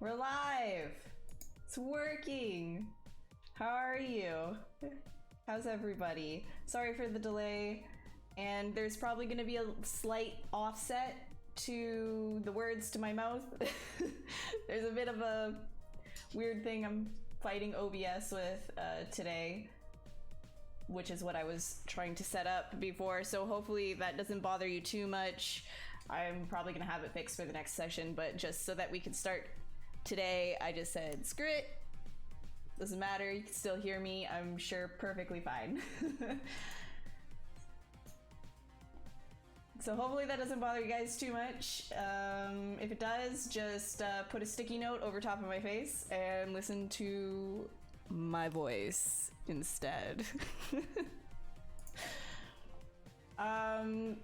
We're live! It's working! How are you? How's everybody? Sorry for the delay, and there's probably gonna be a slight offset to the words to my mouth. There's a bit of a weird thing I'm fighting OBS with today, which is what I was trying to set up before, so hopefully that doesn't bother you too much. I'm probably gonna have it fixed for the next session, but just so that we can start today, I just said, screw it. Doesn't matter, you can still hear me, I'm sure perfectly fine. So hopefully that doesn't bother you guys too much. If it does, just put a sticky note over top of my face and listen to my voice instead.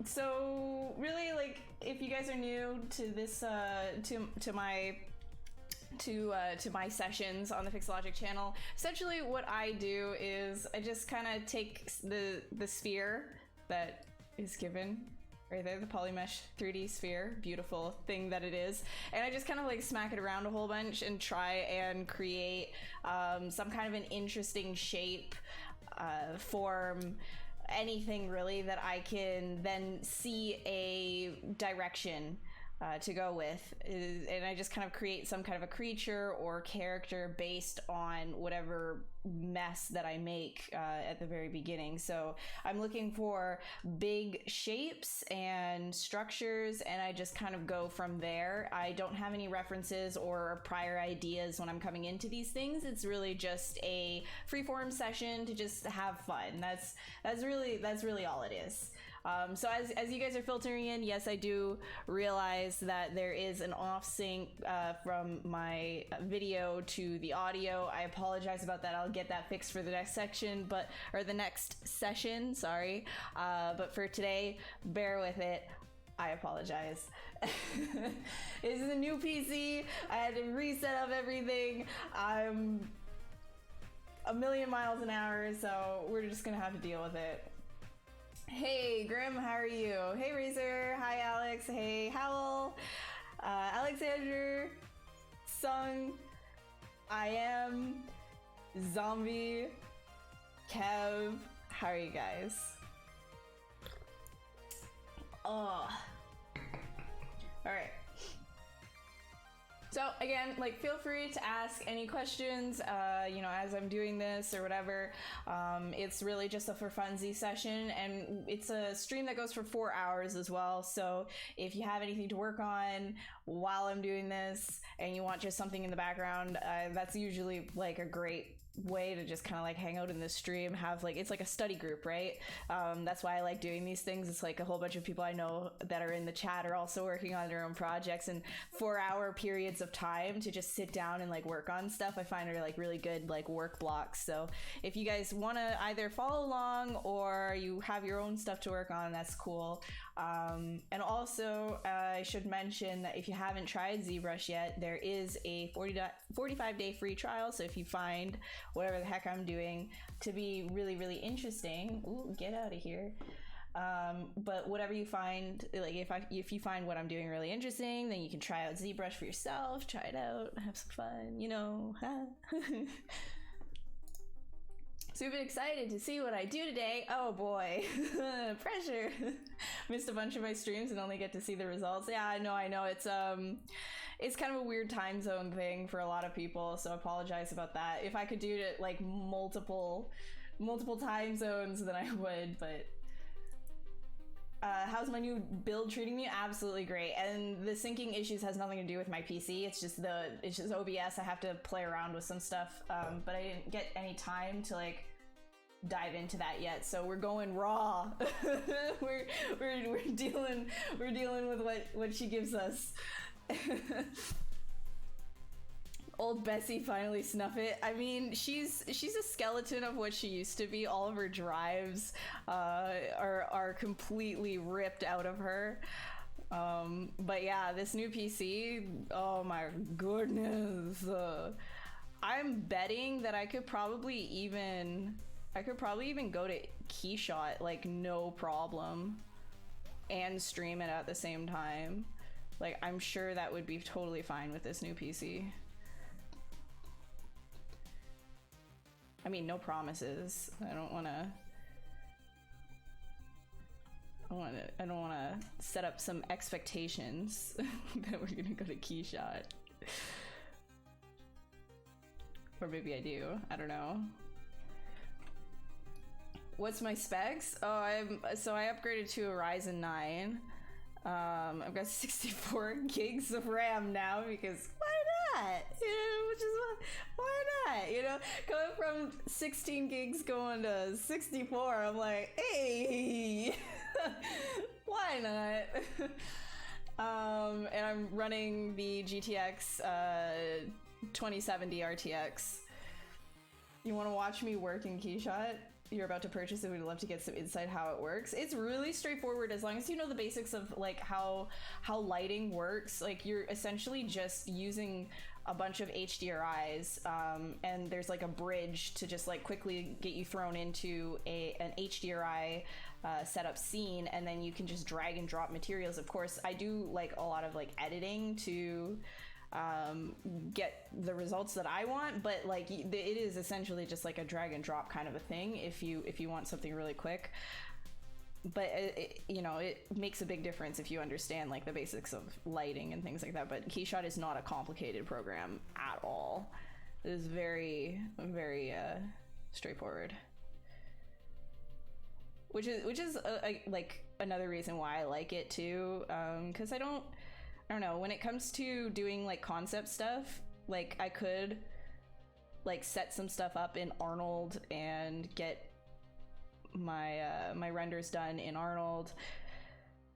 So really, like, if you guys are new to this, to my sessions on the Pixelogic channel, essentially what I do is I just kind of take the sphere that is given right there, the Polymesh 3D sphere, beautiful thing that it is, and I just kind of like smack it around a whole bunch and try and create some kind of an interesting shape, form, anything really that I can then see a direction to go with, and I just kind of create some kind of a creature or character based on whatever mess that I make at the very beginning. So I'm looking for big shapes and structures, and I just kind of go from there. I don't have any references or prior ideas when I'm coming into these things. It's really just a freeform session to just have fun. That's really all it is. So as you guys are filtering in, yes, I do realize that there is an off sync from my video to the audio. I apologize about that. I'll get that fixed for the next section, or the next session, sorry. But for today, bear with it. I apologize. This is a new PC. I had to reset up everything. I'm a million miles an hour, so we're just gonna have to deal with it. Hey Grim, how are you? Hey Razor, hi Alex, hey Howl, Alexander, Sung, I am, Zombie, Kev, how are you guys? Oh, alright. So again, like, feel free to ask any questions, you know, as I'm doing this or whatever. It's really just a for funsies session, and it's a stream that goes for 4 hours as well. So if you have anything to work on while I'm doing this and you want just something in the background, that's usually like a great way to just kind of like hang out in this stream, have like, it's like a study group, right? That's why I like doing these things. It's like a whole bunch of people I know that are in the chat are also working on their own projects, and 4-hour periods of time to just sit down and like work on stuff, I find are like really good like work blocks. So if you guys want to either follow along or you have your own stuff to work on, that's cool. And also I should mention that if you haven't tried ZBrush yet, there is a 45-day free trial. So if you find whatever the heck I'm doing to be really, really interesting, ooh, get out of here. But whatever you find, like if you find what I'm doing really interesting, then you can try out ZBrush for yourself, try it out, have some fun, you know. So we've been excited to see what I do today. Oh boy, pressure. Missed a bunch of my streams and only get to see the results. Yeah, I know. It's kind of a weird time zone thing for a lot of people, so I apologize about that. If I could do it like multiple time zones, then I would, but how's my new build treating me? Absolutely great. And the syncing issues has nothing to do with my PC. It's just OBS. I have to play around with some stuff, but I didn't get any time to like dive into that yet. So we're going raw. we're dealing with what she gives us. Old Bessie finally snuff it. I mean, she's a skeleton of what she used to be. All of her drives are completely ripped out of her. But yeah, this new PC, oh my goodness. I'm betting that I could probably even go to KeyShot like no problem and stream it at the same time. Like, I'm sure that would be totally fine with this new PC. I mean, no promises. I don't want to set up some expectations that we're gonna go to KeyShot. Or maybe I do. I don't know. What's my specs? Oh, I upgraded to a Ryzen 9. I've got 64 gigs of RAM now because why not? You know, which is why not? You know, going from 16 gigs going to 64, I'm like, hey, why not? And I'm running the GTX 2070 RTX. You want to watch me work in KeyShot? You're about to purchase it. We'd love to get some insight how it works. It's really straightforward as long as you know the basics of like how lighting works. Like you're essentially just using a bunch of HDRIs, and there's like a bridge to just like quickly get you thrown into an HDRI setup scene, and then you can just drag and drop materials. Of course, I do like a lot of like editing to get the results that I want, but like it is essentially just like a drag and drop kind of a thing if you want something really quick. But you know, it makes a big difference if you understand like the basics of lighting and things like that. But KeyShot is not a complicated program at all. It is very, very straightforward. Which is like another reason why I like it too, because I don't know, when it comes to doing like concept stuff, like I could like set some stuff up in Arnold and get my my renders done in Arnold,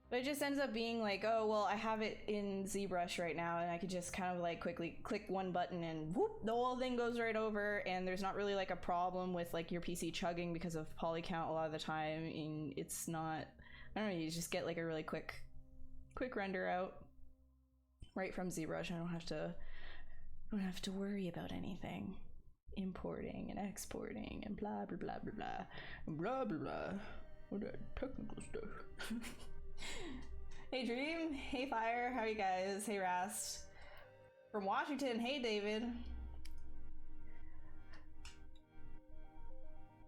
but it just ends up being like, oh well, I have it in ZBrush right now and I could just kind of like quickly click one button and whoop, the whole thing goes right over, and there's not really like a problem with like your PC chugging because of poly count a lot of the time, and it's not, I don't know, you just get like a really quick render out right from ZBrush. I don't have to worry about anything importing and exporting and blah blah blah blah blah and blah blah blah, all that technical stuff. Hey Dream, hey Fire, how are you guys? Hey Rast from Washington, hey David.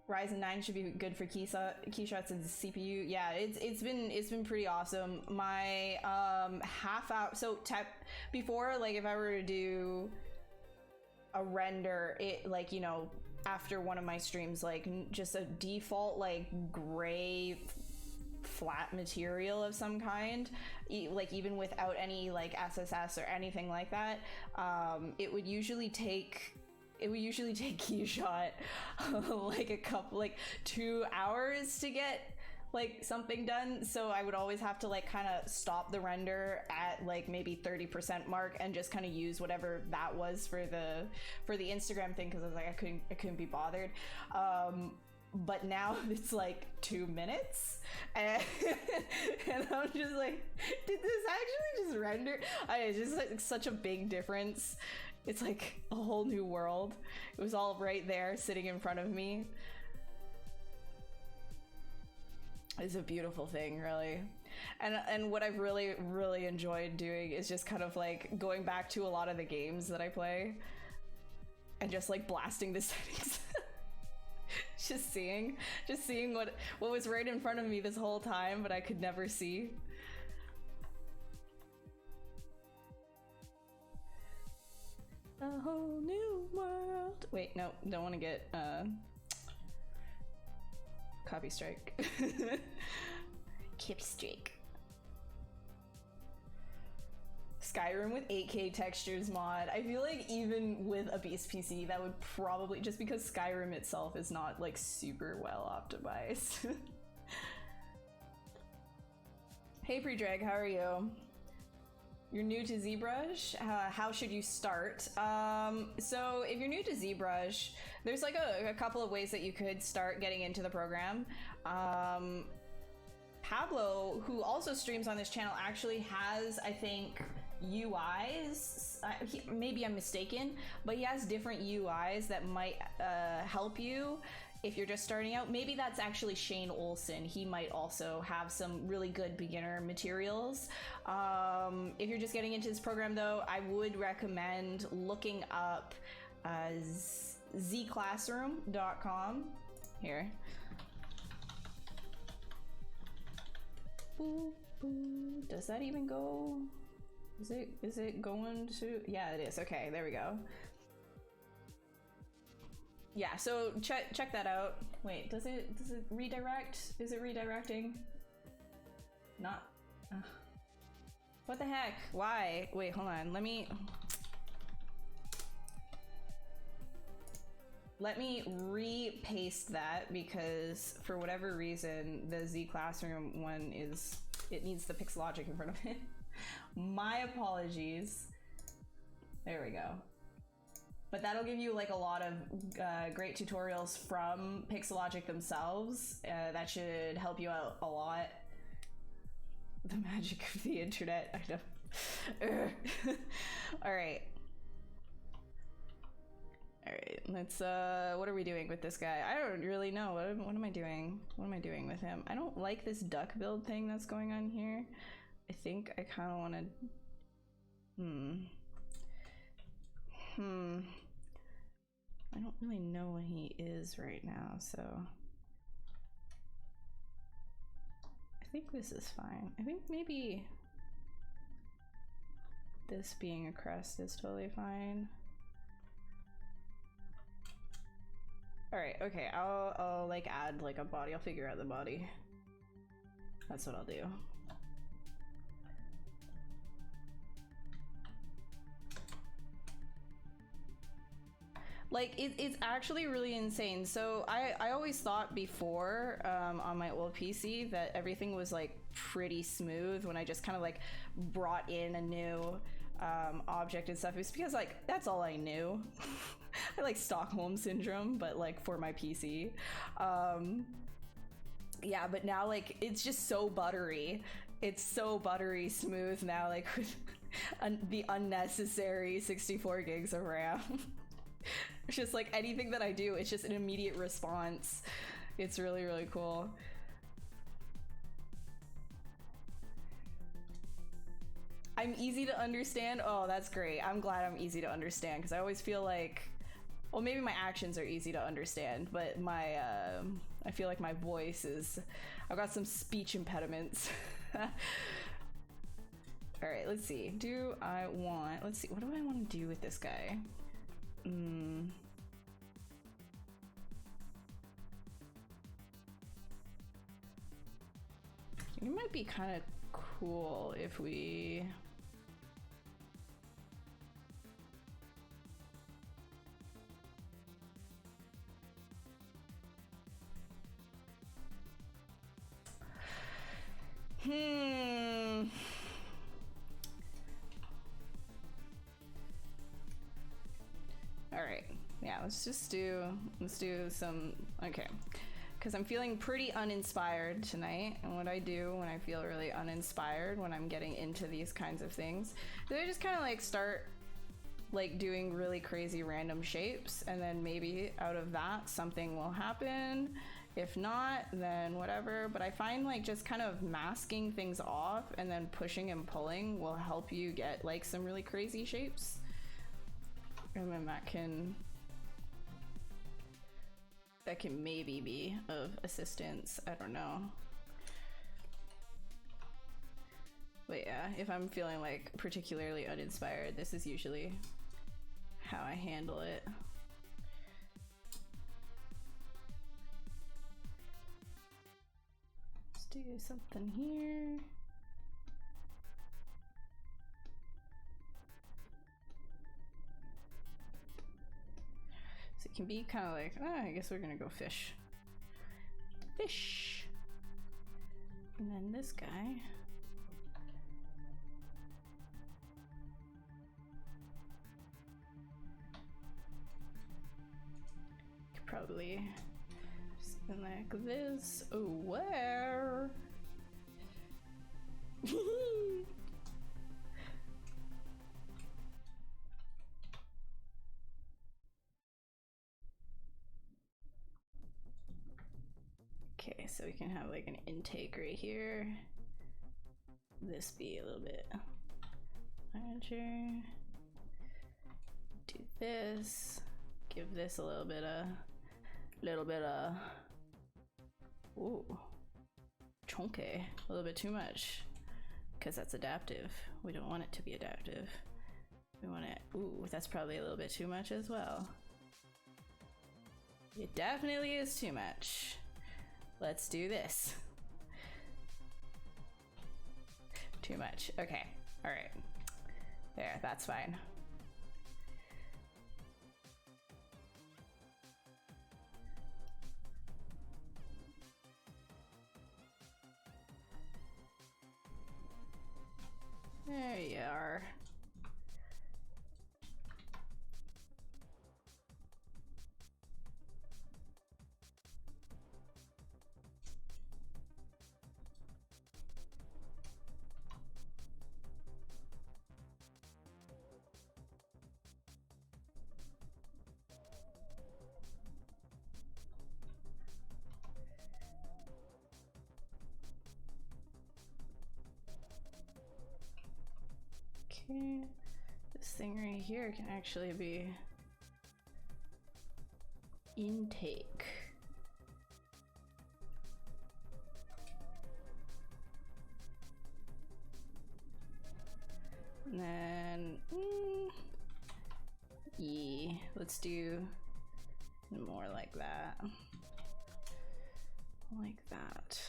Ryzen 9 should be good for keyshots and CPU. Yeah, it's been pretty awesome. My half hour, so before, like if I were to do a render, it like, you know, after one of my streams, like just a default like gray flat material of some kind, like even without any like SSS or anything like that, it would usually take KeyShot like 2 hours to get like something done. So I would always have to like kind of stop the render at like maybe 30% mark and just kind of use whatever that was for the Instagram thing, because I was like I couldn't be bothered. But now it's like 2 minutes and I'm just like, did this actually just render? It's just like such a big difference. It's like a whole new world. It was all right there sitting in front of me. It's a beautiful thing, really. And what I've really, really enjoyed doing is just kind of like going back to a lot of the games that I play and just like blasting the settings. just seeing what was right in front of me this whole time, but I could never see. A whole new world. Wait, no, don't want to get copy strike. Kip strike. Skyrim with 8K textures mod. I feel like even with a Beast PC, that would probably, just because Skyrim itself is not like super well optimized. Hey Predrag, how are you? You're new to ZBrush. How should you start? So if you're new to ZBrush, there's like a couple of ways that you could start getting into the program. Pablo, who also streams on this channel, actually has, I think, UIs. Maybe I'm mistaken, but he has different UIs that might help you if you're just starting out. Maybe that's actually Shane Olson. He might also have some really good beginner materials. If you're just getting into this program though, I would recommend looking up zclassroom.com. Here. Boo, boo. Does that even go? Is it going to? Yeah, it is. Okay, there we go. Yeah, so check that out. Wait, does it redirect? Is it redirecting? Not. What the heck? Why? Wait, hold on. Let me re-paste that because for whatever reason the Z Classroom one it needs the Pixologic in front of it. My apologies. There we go. But that'll give you like a lot of great tutorials from Pixologic themselves. That should help you out a lot. The magic of the internet, I know. All right. All right, let's, what are we doing with this guy? I don't really know. What am I doing? What am I doing with him? I don't like this duck build thing that's going on here. I think I kind of want to, I don't really know what he is right now, so. I think this is fine. I think maybe this being a crest is totally fine. All right, okay, I'll like add like a body. I'll figure out the body. That's what I'll do. Like it's actually really insane. So I always thought before on my old PC that everything was like pretty smooth when I just kind of like brought in a new object and stuff. It's because like that's all I knew. I like Stockholm syndrome, but like for my PC. Yeah, but now like it's just so buttery. It's so buttery smooth now, like with the unnecessary 64 gigs of RAM. It's just like anything that I do, it's just an immediate response. It's really, really cool. I'm easy to understand. Oh, that's great. I'm glad I'm easy to understand because I always feel like, well, maybe my actions are easy to understand, but my, I feel like my voice is, I've got some speech impediments. All right, let's see. Let's see, what do I want to do with this guy? It might be kind of cool if we All right. Yeah, let's do some, okay. Because I'm feeling pretty uninspired tonight, and what I do when I feel really uninspired when I'm getting into these kinds of things is I just kind of like start like doing really crazy random shapes, and then maybe out of that something will happen. If not, then whatever. But I find like just kind of masking things off and then pushing and pulling will help you get like some really crazy shapes, and then that can maybe be of assistance. I don't know. But yeah, if I'm feeling like particularly uninspired, this is usually how I handle it. Let's do something here. So it can be kind of like, I guess we're gonna go fish. Fish! And then this guy. Could probably something like this. Oh, where? Okay, so we can have like an intake right here. This be a little bit larger. Do this. give this a little bit of, ooh, chunky, a little bit too much, because that's adaptive. We don't want it to be adaptive. We want it, ooh, that's probably a little bit too much as well. It definitely is too much. Let's do this. Too much, okay, all right. There, that's fine. There you are. Okay, this thing right here can actually be intake. And then, yeah, let's do more like that. Like that.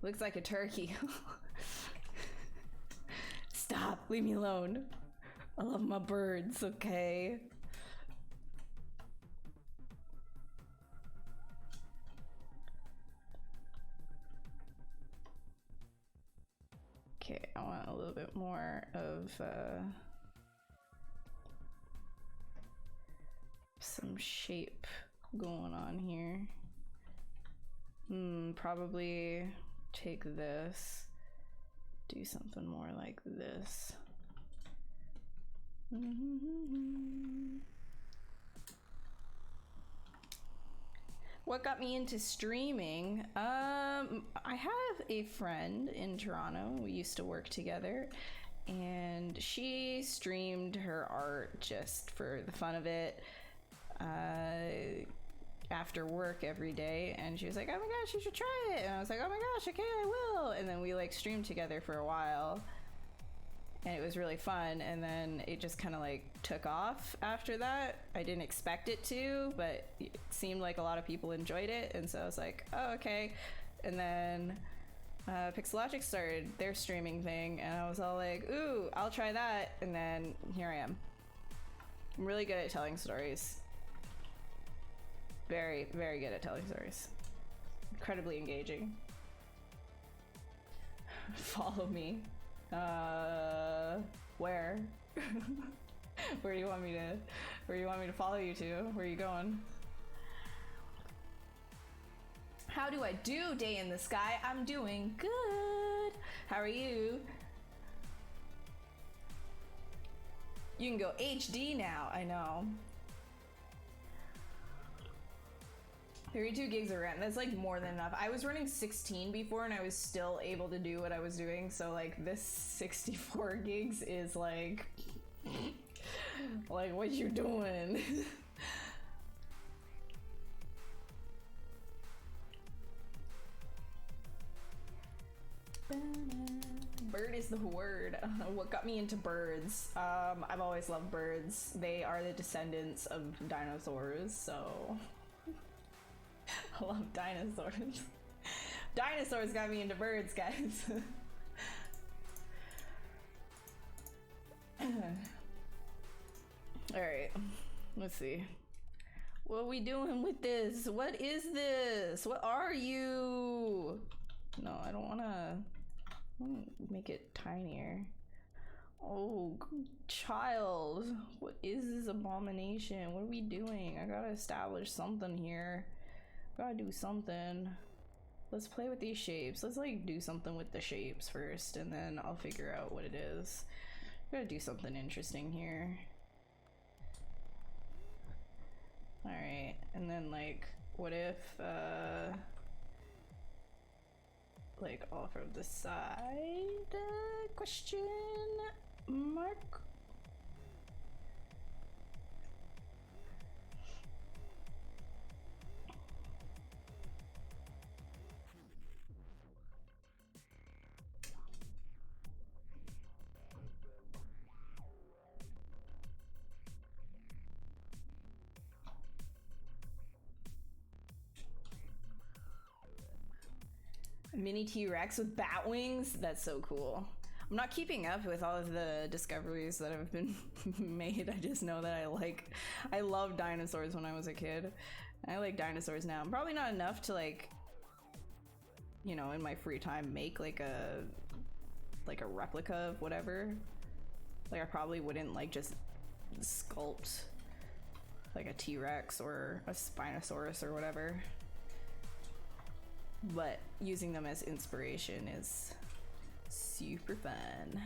Looks like a turkey. Stop, leave me alone. I love my birds, okay? Okay, I want a little bit more of some shape going on here. Probably take this, do something more like this. What got me into streaming? I have a friend in Toronto. We used to work together, and she streamed her art just for the fun of it. After work every day, and she was like, oh my gosh, you should try it, and I was like, oh my gosh, okay, I will. And then we like streamed together for a while, and it was really fun, and then it just kind of like took off after that. I didn't expect it to, but it seemed like a lot of people enjoyed it, and so I was like, oh, okay. And then Pixelogic started their streaming thing, and I was all like, ooh, I'll try that, and then here I am. I'm really good at telling stories. Very, very good at telling stories. Incredibly engaging. Follow me. Where? Where do you want me to follow you to? Where are you going? How do I do, Day in the Sky? I'm doing good. How are you? You can go HD now, I know. 32 gigs of RAM, that's like more than enough. I was running 16 before and I was still able to do what I was doing, so like this 64 gigs is like what you doing? Bird is the word. What got me into birds? I've always loved birds. They are the descendants of dinosaurs, so I love dinosaurs. Dinosaurs got me into birds, guys. Alright, let's see. What are we doing with this? What is this? What are you? No, I don't wanna make it tinier. Oh, child. What is this abomination? What are we doing? I gotta establish something here. Gotta do something. Let's play with these shapes. Let's like do something with the shapes first, and then I'll figure out what it is. Gotta do something interesting here. Alright, and then like, what if like off of the side? Question mark. Mini T-Rex with bat wings? That's so cool. I'm not keeping up with all of the discoveries that have been made. I just know that I loved dinosaurs when I was a kid. I like dinosaurs now. I'm probably not enough to like, you know, in my free time make like a replica of whatever. Like I probably wouldn't like just sculpt like a T-Rex or a Spinosaurus or whatever. But using them as inspiration is super fun.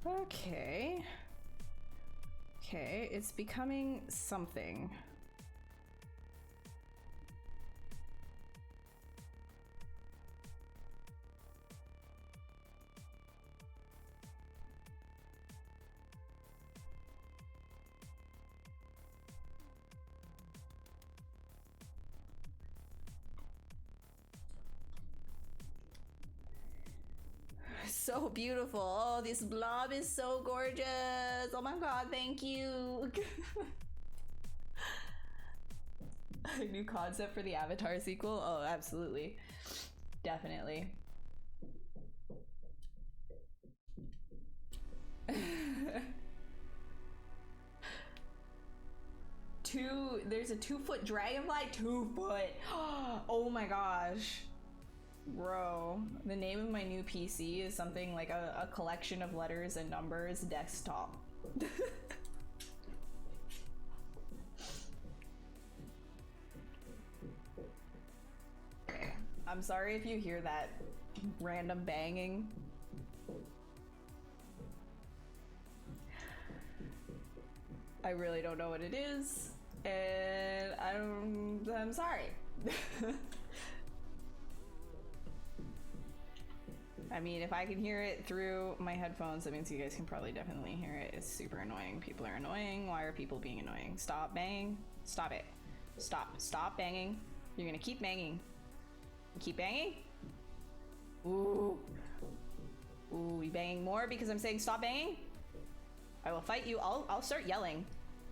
Okay. Okay, it's becoming something. So beautiful. Oh, this blob is so gorgeous. Oh my god, thank you. A new concept for the Avatar sequel? Oh, absolutely. Definitely. There's a 2-foot dragonfly? 2 foot. Oh my gosh. Bro, the name of my new PC is something like a collection of letters and numbers desktop. I'm sorry if you hear that random banging. I really don't know what it is, and I'm sorry. I mean, if I can hear it through my headphones, that means you guys can probably definitely hear it. It's super annoying. People are annoying. Why are people being annoying? Stop banging. Stop it. Stop. Stop banging. You're gonna keep banging. Keep banging? Ooh. Ooh, you banging more because I'm saying stop banging? I will fight you. I'll start yelling.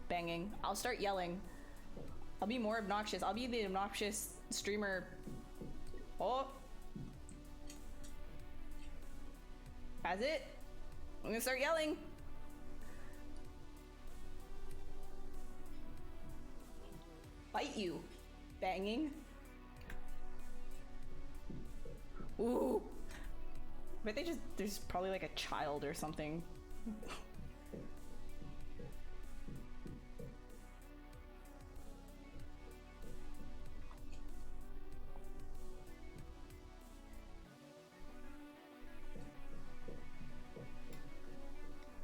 Banging. I'll start yelling. I'll be more obnoxious. I'll be the obnoxious streamer. Oh. Has it? I'm gonna start yelling. Fight you. Banging. Ooh. But there's probably like a child or something.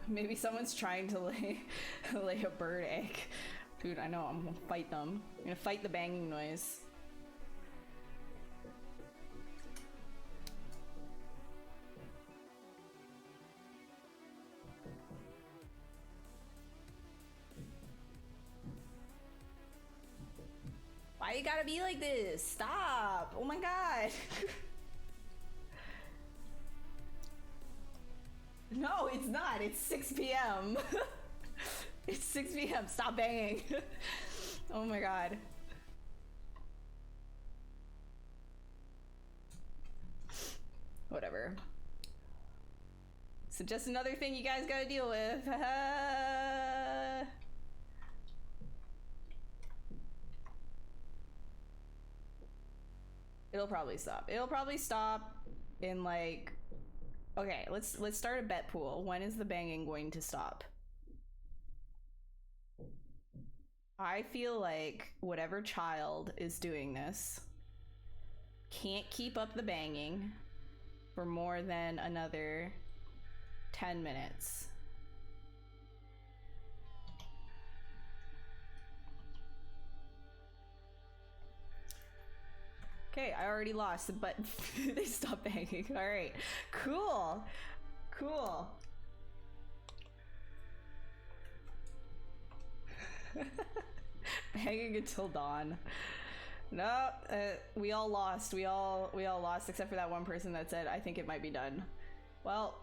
Maybe someone's trying to lay a bird egg. Dude, I know, I'm gonna fight them. I'm gonna fight the banging noise. Why you gotta be like this? Stop! Oh my god! No, it's not. It's 6 p.m. It's 6 p.m. Stop banging. Oh my god. Whatever. So just another thing you guys gotta deal with. It'll probably stop. It'll probably stop in like... Okay, let's start a bet pool. When is the banging going to stop? I feel like whatever child is doing this can't keep up the banging for more than another 10 minutes. Okay, I already lost, but they stopped banging. All right, cool, cool. Banging until dawn. No, we all lost. We all lost except for that one person that said, "I think it might be done." Well,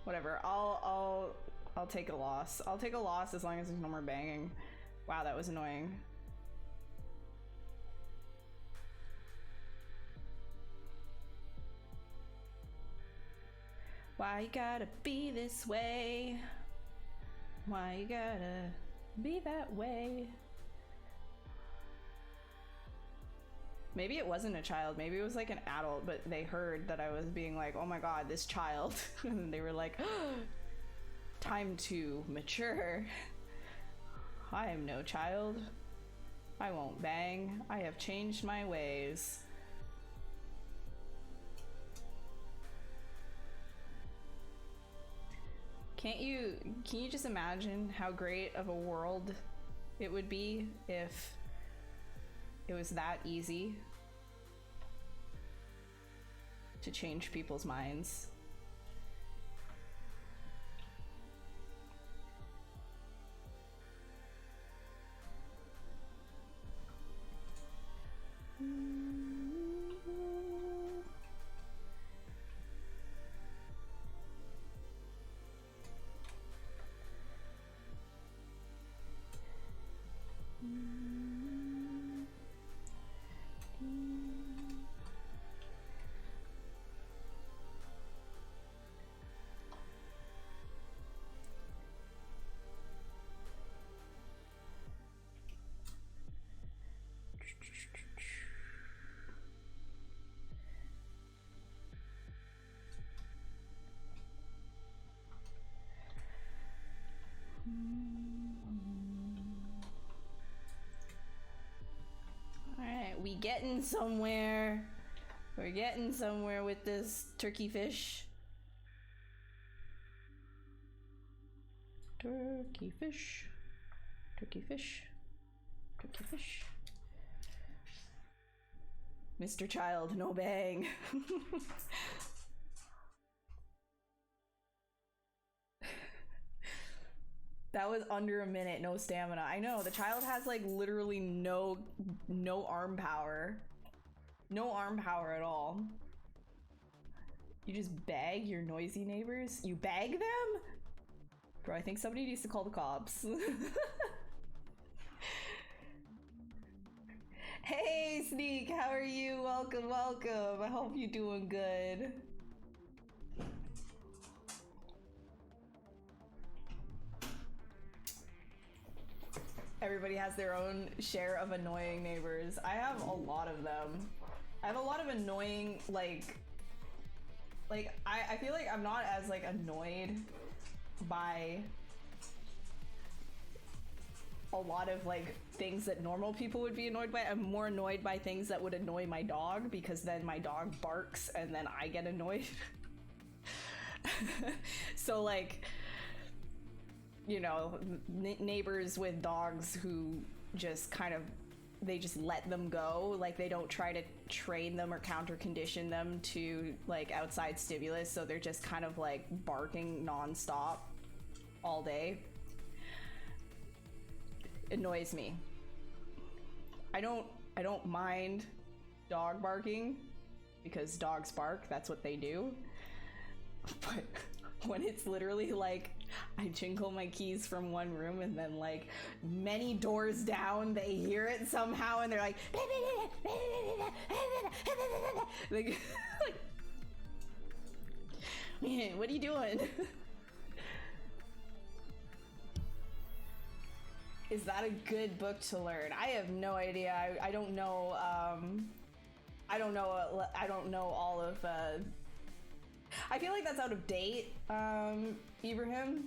whatever. I'll take a loss. I'll take a loss as long as there's no more banging. Wow, that was annoying. Why you gotta be this way? Why you gotta be that way? Maybe it wasn't a child, maybe it was like an adult, but they heard that I was being like, oh my god, this child. And they were like, oh, time to mature. I am no child. I won't bang. I have changed my ways. Can you just imagine how great of a world it would be if it was that easy to change people's minds? Alright, we getting somewhere. We're getting somewhere with this turkey fish. Turkey fish. Turkey fish. Turkey fish. Mr. Child, no bang. That was under a minute, no stamina. I know, the child has like literally no arm power. No arm power at all. You just bag your noisy neighbors? You bag them? Bro, I think somebody needs to call the cops. Hey Sneak, how are you? Welcome, welcome. I hope you're doing good. Everybody has their own share of annoying neighbors. I have a lot of them. I have a lot of annoying, like I feel like I'm not as like annoyed by a lot of like things that normal people would be annoyed by. I'm more annoyed by things that would annoy my dog, because then my dog barks and then I get annoyed. So like, you know, neighbors with dogs who just kind of, they just let them go. Like they don't try to train them or counter condition them to like outside stimulus. So they're just kind of like barking nonstop all day. Annoys me. I don't mind dog barking because dogs bark, that's what they do. But when it's literally like I jingle my keys from one room and then like many doors down they hear it somehow and they're like like man, what are you doing? Is that a good book to learn? I have no idea. I don't know. I don't know all of. I feel like that's out of date, Ibrahim,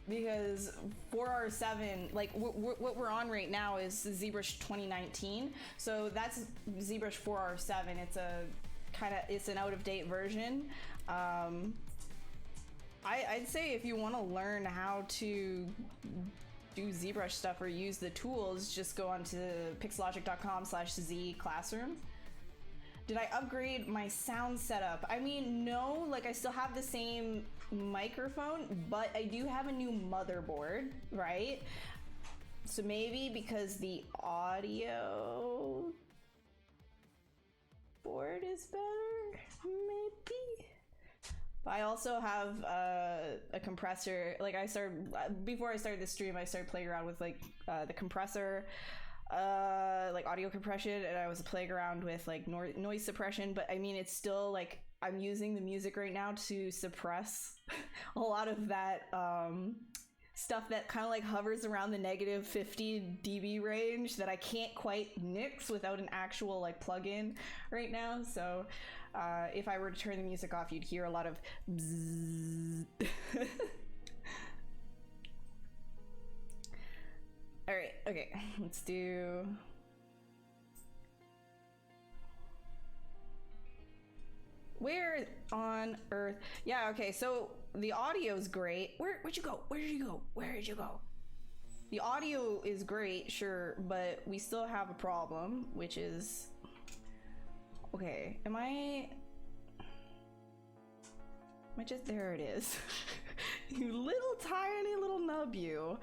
because 4R7, like what we're on right now is ZBrush 2019. So that's ZBrush 4R7. It's an out of date version. I'd say if you want to learn how to do ZBrush stuff or use the tools, just go onto pixelogic.com/z-classroom. Did I upgrade my sound setup? I mean, no, like I still have the same microphone, but I do have a new motherboard, right? So maybe because the audio board is better, maybe. But I also have a compressor. Like before I started this stream, I started playing around with like the compressor, like audio compression, and I was playing around with like noise suppression. But I mean, it's still like I'm using the music right now to suppress a lot of that stuff that kind of like hovers around the -50 dB range that I can't quite nix without an actual like plugin right now. So if I were to turn the music off, you'd hear a lot of bzzz. All right, okay, let's do. Where on earth? Yeah, okay, so the audio's great. Where'd you go? Where did you go? Where did you go? The audio is great, sure, but we still have a problem, which is... Okay, am I just... There it is. You little tiny little nub you.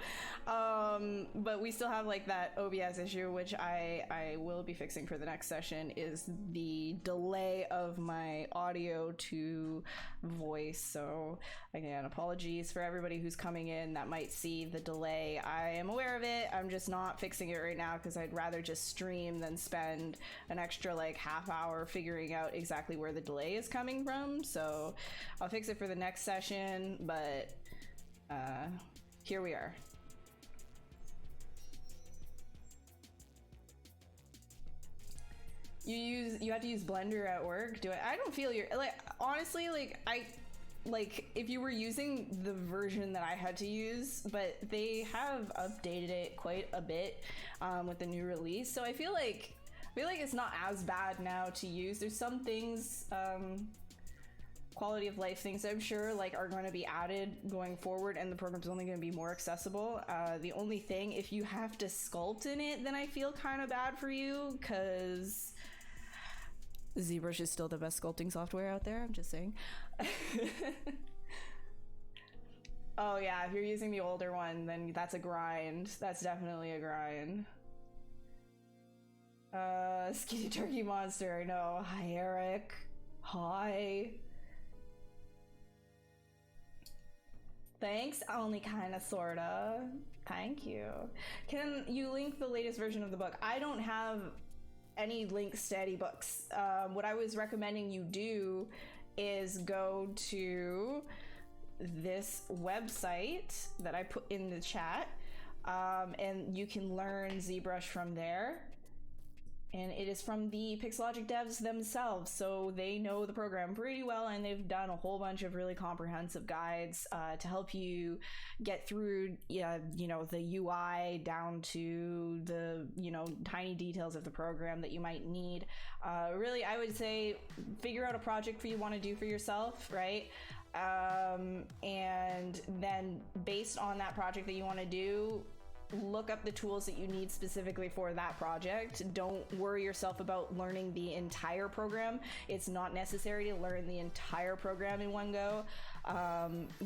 But we still have like that OBS issue, which I will be fixing for the next session, is the delay of my audio to voice. So again, apologies for everybody who's coming in that might see the delay. I am aware of it. I'm just not fixing it right now because I'd rather just stream than spend an extra like half hour figuring out exactly where the delay is coming from. So I'll fix it for the next session, but here we are. You have to use Blender at work? I don't feel you're like, honestly, like if you were using the version that I had to use, but they have updated it quite a bit with the new release, so I feel like it's not as bad now to use. There's some things, quality of life things I'm sure like are going to be added going forward, and the program's only going to be more accessible. The only thing, if you have to sculpt in it, then I feel kind of bad for you, because ZBrush is still the best sculpting software out there, I'm just saying. Oh yeah, if you're using the older one, then that's a grind. That's definitely a grind. Skinny Turkey Monster, I know. Hi Eric. Hi. Thanks, only kinda sorta. Thank you. Can you link the latest version of the book? I don't have any links to any books. What I was recommending you do is go to this website that I put in the chat, and you can learn ZBrush from there. And it is from the Pixelogic devs themselves, so they know the program pretty well, and they've done a whole bunch of really comprehensive guides to help you get through, you know, the UI down to the, you know, tiny details of the program that you might need. Really, I would say figure out a project you want to do for yourself, right? And then based on that project that you want to do, look up the tools that you need specifically for that project. Don't worry yourself about learning the entire program. It's not necessary to learn the entire program in one go.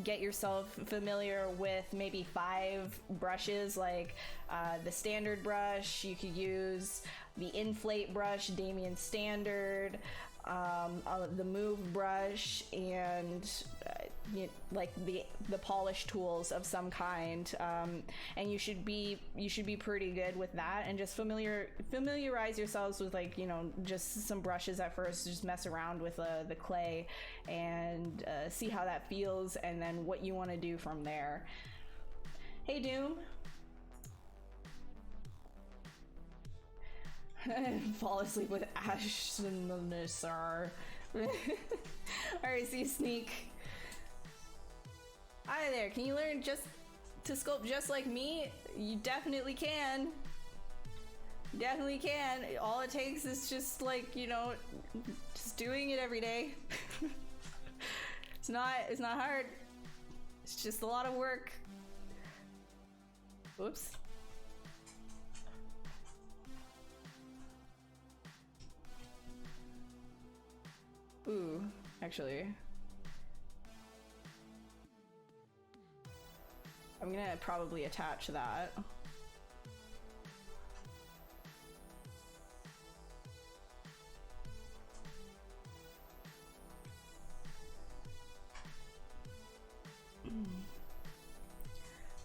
Get yourself familiar with maybe 5 brushes, like the standard brush. You could use the inflate brush, Damien standard, the move brush, and like the polish tools of some kind, and you should be pretty good with that, and just familiarize yourselves with, like, you know, just some brushes at first. Just mess around with the clay and see how that feels, and then what you want to do from there. Hey Doom. Fall asleep with Ash in the Nissar. Alright, see you, Sneak. Hi there, can you learn just to sculpt just like me? You definitely can. Definitely can. All it takes is just, like, you know, just doing it every day. It's not hard. It's just a lot of work. Oops. Ooh, actually. I'm gonna probably attach that.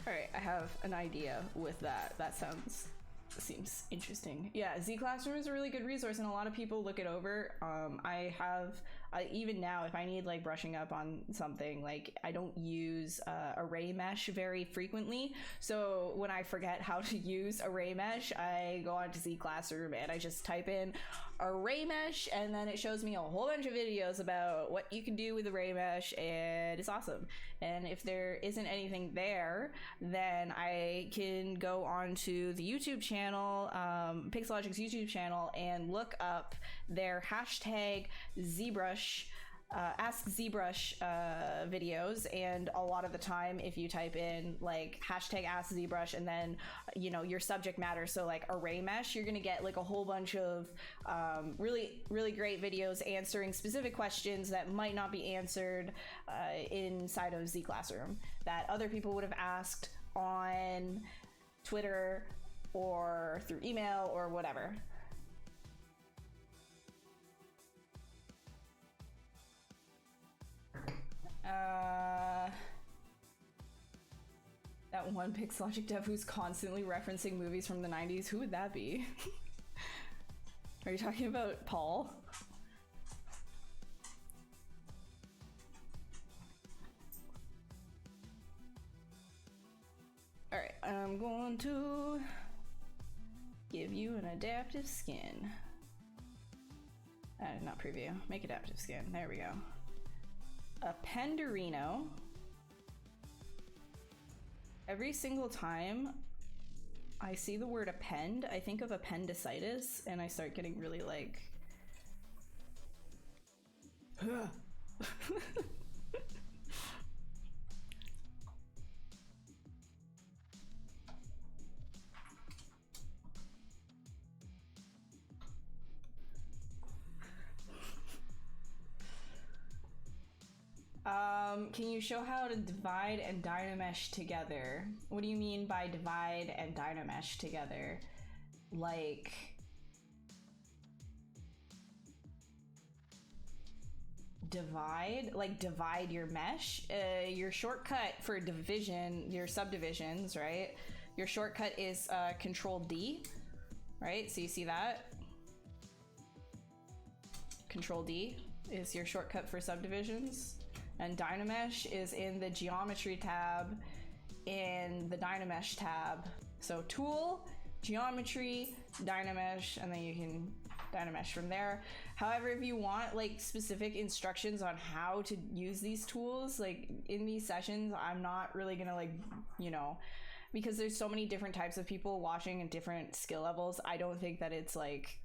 Alright, I have an idea with that. That seems interesting. Yeah, Z Classroom is a really good resource and a lot of people look it over. Even now, if I need like brushing up on something, like I don't use array mesh very frequently. So when I forget how to use array mesh, I go onto Z Classroom and I just type in array mesh and then it shows me a whole bunch of videos about what you can do with array mesh, and it's awesome. And if there isn't anything there, then I can go onto the YouTube channel, Pixelogic's YouTube channel, and look up their hashtag ZBrush, Ask ZBrush videos. And a lot of the time, if you type in like hashtag Ask ZBrush and then, you know, your subject matter, so like array mesh, you're gonna get like a whole bunch of really great videos answering specific questions that might not be answered inside of Z Classroom that other people would have asked on Twitter or through email or whatever. That one Pixelogic dev who's constantly referencing movies from the 90s, who would that be? Are you talking about Paul? Alright, I'm going to give you an adaptive skin. Not preview, make adaptive skin, there we go. Appenderino. Every single time I see the word append, I think of appendicitis and I start getting really like can you show how to divide and dynamesh together? What do you mean by divide and dynamesh together? Like, divide? Like divide your mesh? Your shortcut for division, your subdivisions, right? Your shortcut is Control D, right? So you see that? Control D is your shortcut for subdivisions. And Dynamesh is in the Geometry tab in the Dynamesh tab. So Tool, Geometry, Dynamesh, and then you can Dynamesh from there. However, if you want like specific instructions on how to use these tools, like in these sessions, I'm not really gonna like, you know, because there's so many different types of people watching and different skill levels, I don't think that it's like,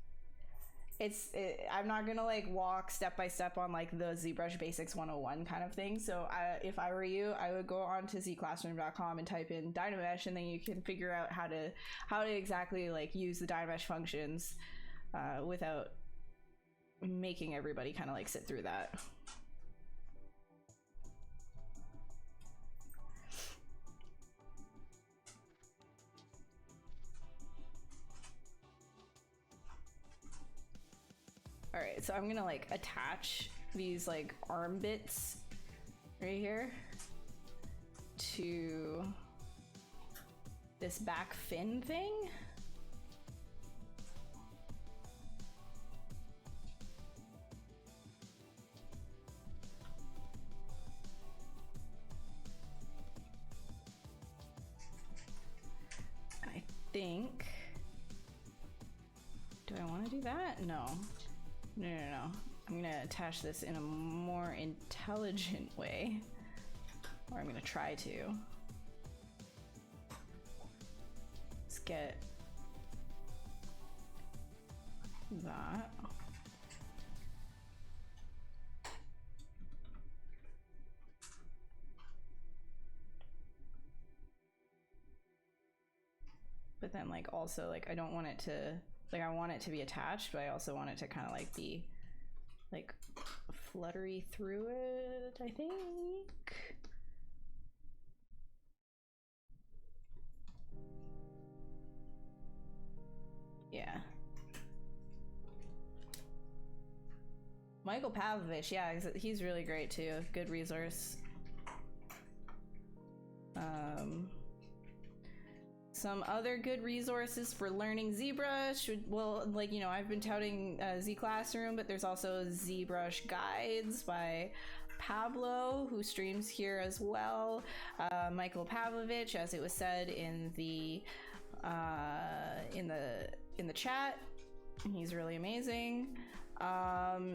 I'm not gonna like walk step by step on like the ZBrush Basics 101 kind of thing. So if I were you, I would go on to zclassroom.com and type in Dynamesh, and then you can figure out how to exactly like use the Dynamesh functions without making everybody kind of like sit through that. All right, so I'm gonna like attach these like arm bits right here to this back fin thing. I think, do I want to do that? No. No. I'm gonna attach this in a more intelligent way, or I'm gonna try to. Let's get that. but then like also like I don't want it to, like I want it to be attached, but I also want it to kind of like be like fluttery through it, I think. Yeah. Michael Pavlovich, yeah, he's really great too. Good resource. Some other good resources for learning ZBrush. Well, like, you know, I've been touting Z Classroom, but there's also ZBrush guides by Pablo, who streams here as well. Michael Pavlovich, as it was said in the chat, he's really amazing.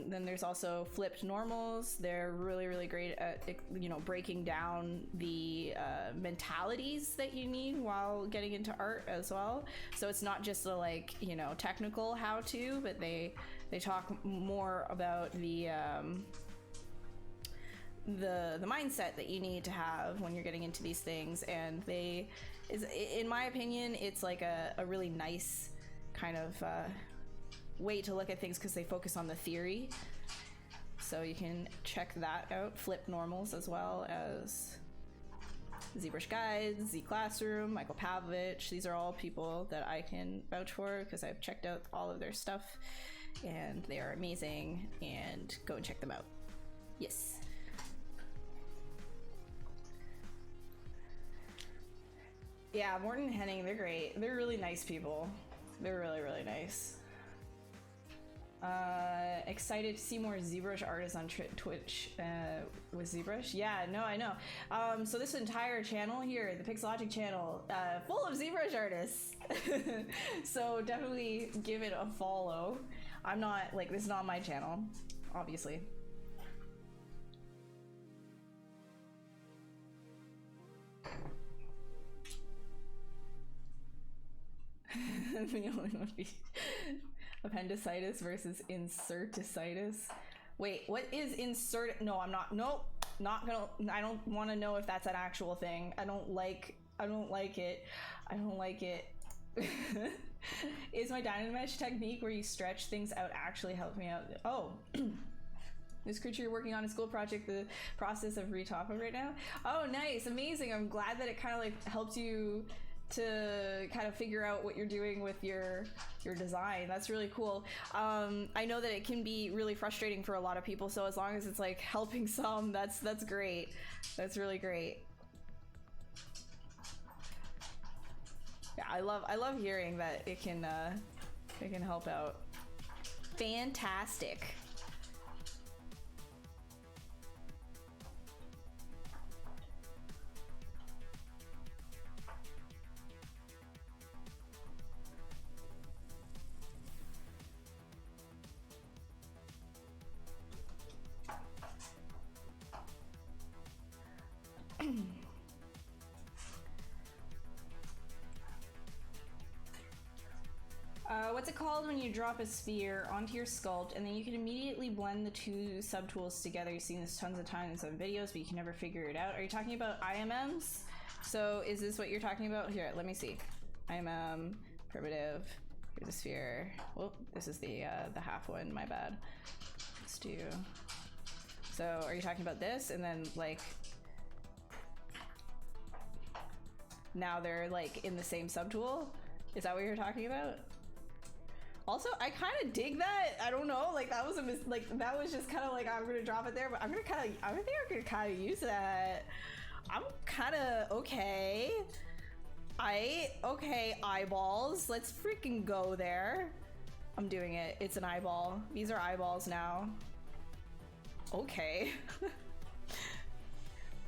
Then there's also flipped normals. They're really great at, you know, breaking down the mentalities that you need while getting into art as well. So it's not just a, like, you know, technical how-to, but they talk more about the mindset that you need to have when you're getting into these things. And in my opinion, it's like a really nice kind of way to look at things because they focus on the theory. So you can check that out. Flip normals as well as ZBrush Guides, Z Classroom, Michael Pavlovich. These are all people that I can vouch for because I've checked out all of their stuff and they are amazing, and go and check them out. Yes. Yeah, Morton and Henning, they're great. They're really nice people. They're really nice. Excited to see more ZBrush artists on Twitch with ZBrush. Yeah, no, I know. So this entire channel here, the Pixelogic channel, full of ZBrush artists. So definitely give it a follow. I'm not, like, this is not my channel, obviously. The only one would be appendicitis versus inserticitis. Wait, what is insert? No, I'm not. Nope, not gonna. I don't want to know if that's an actual thing. I don't like it. I don't like it. Is my Dynamesh technique where you stretch things out actually help me out? Oh. This creature you're working on a school project, the process of retopo right now? Oh, nice, amazing. I'm glad that it kind of like helps you to kind of figure out what you're doing with your design. That's really cool. I know that it can be really frustrating for a lot of people, so as long as it's like helping some, that's great. That's really great. Yeah, I love hearing that it can help out. Fantastic. What's it called when you drop a sphere onto your sculpt and then you can immediately blend the two subtools together? You've seen this tons of times in videos, but you can never figure it out. Are you talking about IMMs? So is this what you're talking about? Here, let me see. IMM, primitive, here's a sphere. Oh, this is the half one, my bad. Let's do... So are you talking about this? And then like... Now they're like in the same subtool? Is that what you're talking about? Also, I kind of dig that. I don't know, like that was that was just kind of like, I'm gonna drop it there, but I think I'm gonna kind of use that. I'm kind of okay. Okay, eyeballs. Let's freaking go there. I'm doing it. It's an eyeball. These are eyeballs now. Okay.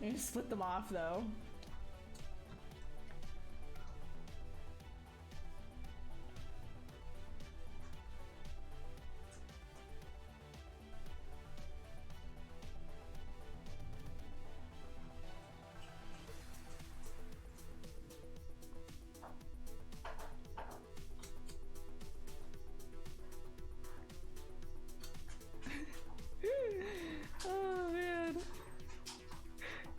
I'm gonna split them off though. Oh man,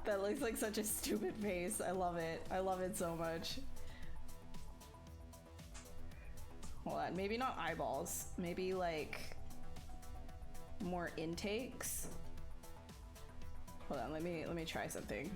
that looks like such a stupid face. I love it. I love it so much. Hold on, maybe not eyeballs, maybe like more intakes. Hold on, let me try something.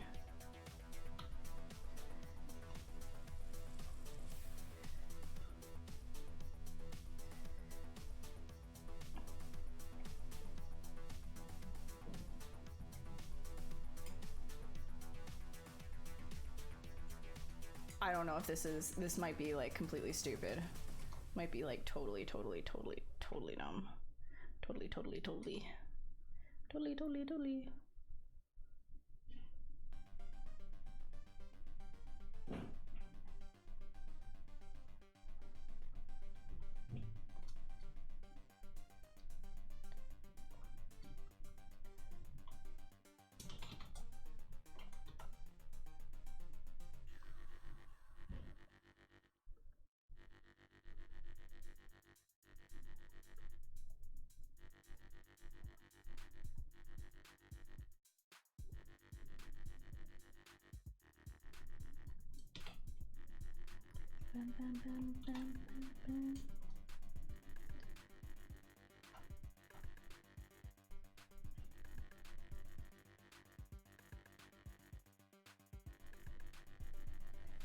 I don't know if this might be like completely stupid. Might be like totally dumb. Totally.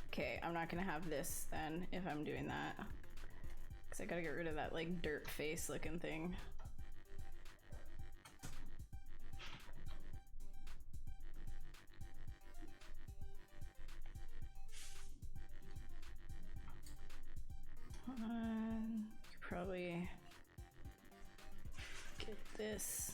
Okay, I'm not gonna have this then if I'm doing that, because I gotta get rid of that like dirt face looking thing. Probably get this.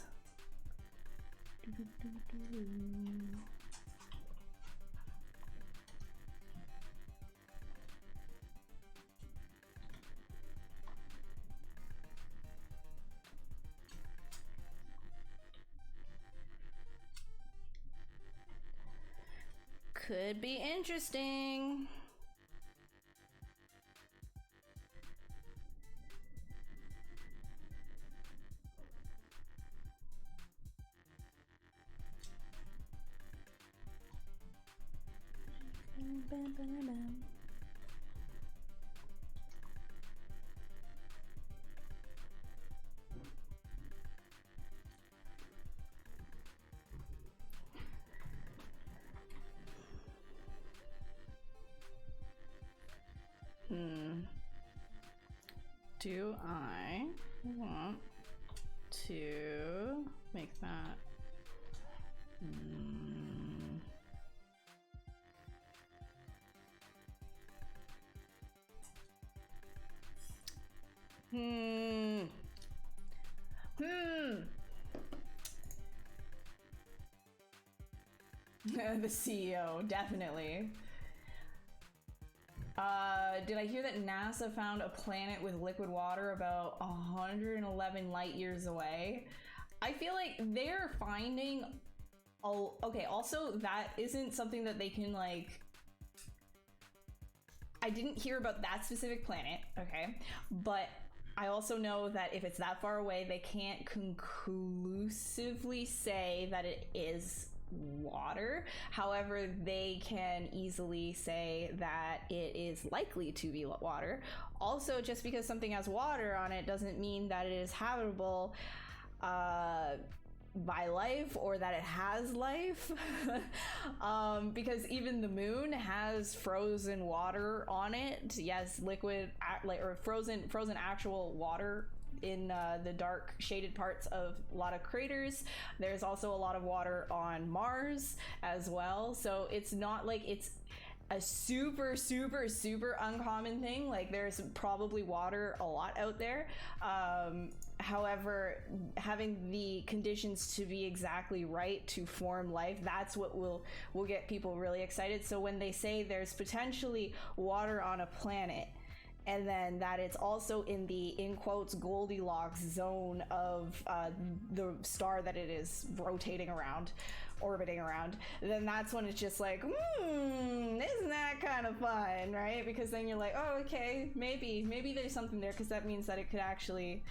Could be interesting. Do I want to make that? The CEO, definitely. Did I hear that NASA found a planet with liquid water about 111 light years away? I feel like they're finding... Oh, okay, also that isn't something that they can like... I didn't hear about that specific planet, okay? But I also know that if it's that far away, they can't conclusively say that it is water. However, they can easily say that it is likely to be water. Also, just because something has water on it doesn't mean that it is habitable by life or that it has life. Because even the moon has frozen water on it. Yes, liquid or frozen actual water in the dark shaded parts of a lot of craters. There's also a lot of water on Mars as well. So it's not like it's a super uncommon thing. Like there's probably water a lot out there. However, having the conditions to be exactly right to form life, that's what will get people really excited. So when they say there's potentially water on a planet, and then that it's also in the, in quotes, Goldilocks zone of the star that it is rotating around, orbiting around, then that's when it's just like, isn't that kind of fun, right? Because then you're like, oh, okay, maybe there's something there, because that means that it could actually,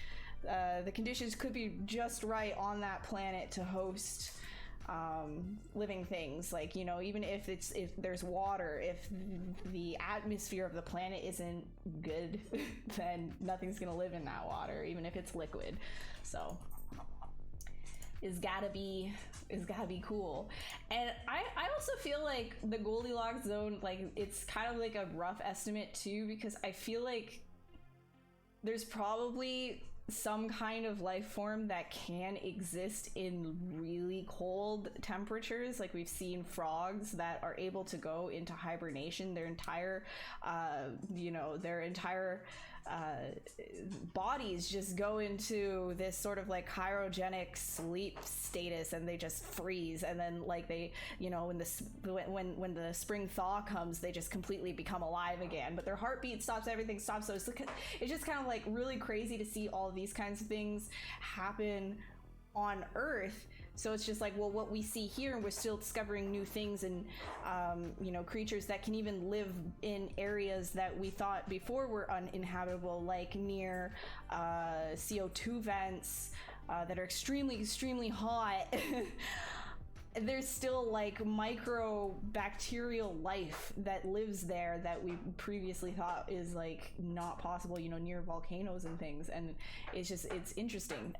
the conditions could be just right on that planet to host living things. Like, you know, even if there's water, if the atmosphere of the planet isn't good, then nothing's gonna live in that water, even if it's liquid. So it's gotta be cool. And I also feel like the Goldilocks zone, like, it's kind of like a rough estimate too, because I feel like there's probably some kind of life form that can exist in really cold temperatures. Like, we've seen frogs that are able to go into hibernation. Their entire bodies just go into this sort of like cryogenic sleep status, and they just freeze. And then, like, they, you know, when the spring thaw comes, they just completely become alive again. But their heartbeat stops, everything stops. So it's just kind of like really crazy to see all of these kinds of things happen on Earth. So it's just like, well, what we see here, and we're still discovering new things, and you know, creatures that can even live in areas that we thought before were uninhabitable, like near CO2 vents that are extremely hot. There's still like microbacterial life that lives there that we previously thought is like not possible, you know, near volcanoes and things. And it's interesting